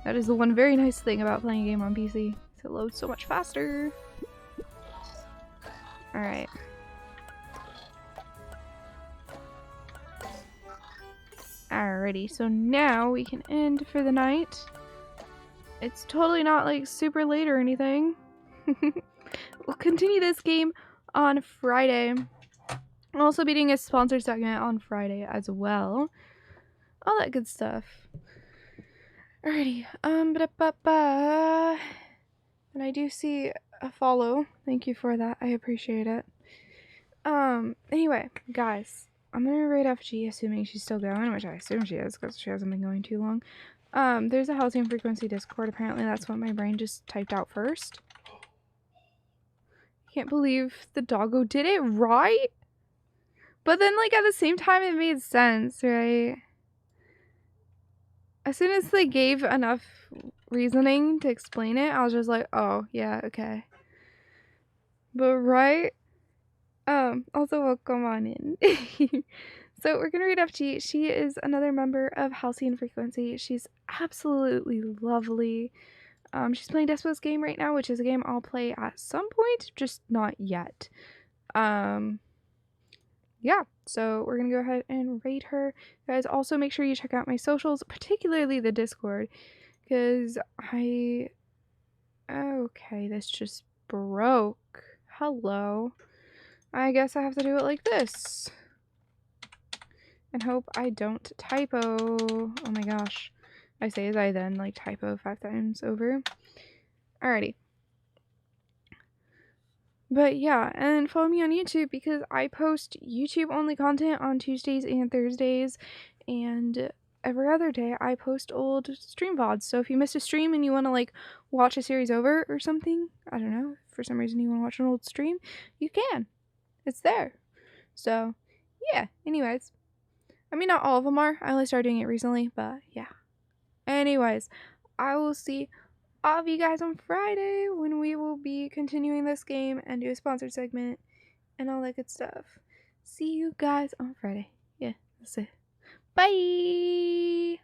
That is the one very nice thing about playing a game on PC. It loads so much faster. Alright. Alrighty, so now we can end for the night. It's totally not like super late or anything. We'll continue this game on Friday. I'll also be doing a sponsored segment on Friday as well. All that good stuff. Alrighty. Ba-da-ba-ba. And I do see a follow. Thank you for that. I appreciate it. Anyway, guys. I'm gonna rate FG, assuming she's still going, which I assume she is, because she hasn't been going too long. There's a Halcyon Frequency Discord. Apparently that's what my brain just typed out first. Can't believe the doggo did it right. But then, like, at the same time, it made sense, right? As soon as they gave enough reasoning to explain it, I was just like, oh, yeah, okay. But, right? Also, welcome on in. So, we're gonna read FG. She is another member of Halcyon Frequency. She's absolutely lovely. She's playing Despo's game right now, which is a game I'll play at some point, just not yet. Yeah, so we're gonna go ahead and rate her. Guys, also make sure you check out my socials, particularly the Discord, because okay, this just broke. Hello. I guess I have to do it like this. And hope I don't typo. Oh my gosh. I say as I then like typo 5 times over. Alrighty. But yeah, and follow me on YouTube because I post YouTube only content on Tuesdays and Thursdays, and every other day I post old stream VODs. So if you missed a stream and you want to like watch a series over or something, I don't know, for some reason you want to watch an old stream, you can. It's there. So yeah, anyways. I mean, not all of them are. I only started doing it recently, but yeah. Anyways, I will see all of you guys on Friday when we will be continuing this game and do a sponsored segment and all that good stuff. See you guys on Friday. Yeah, that's it. Bye!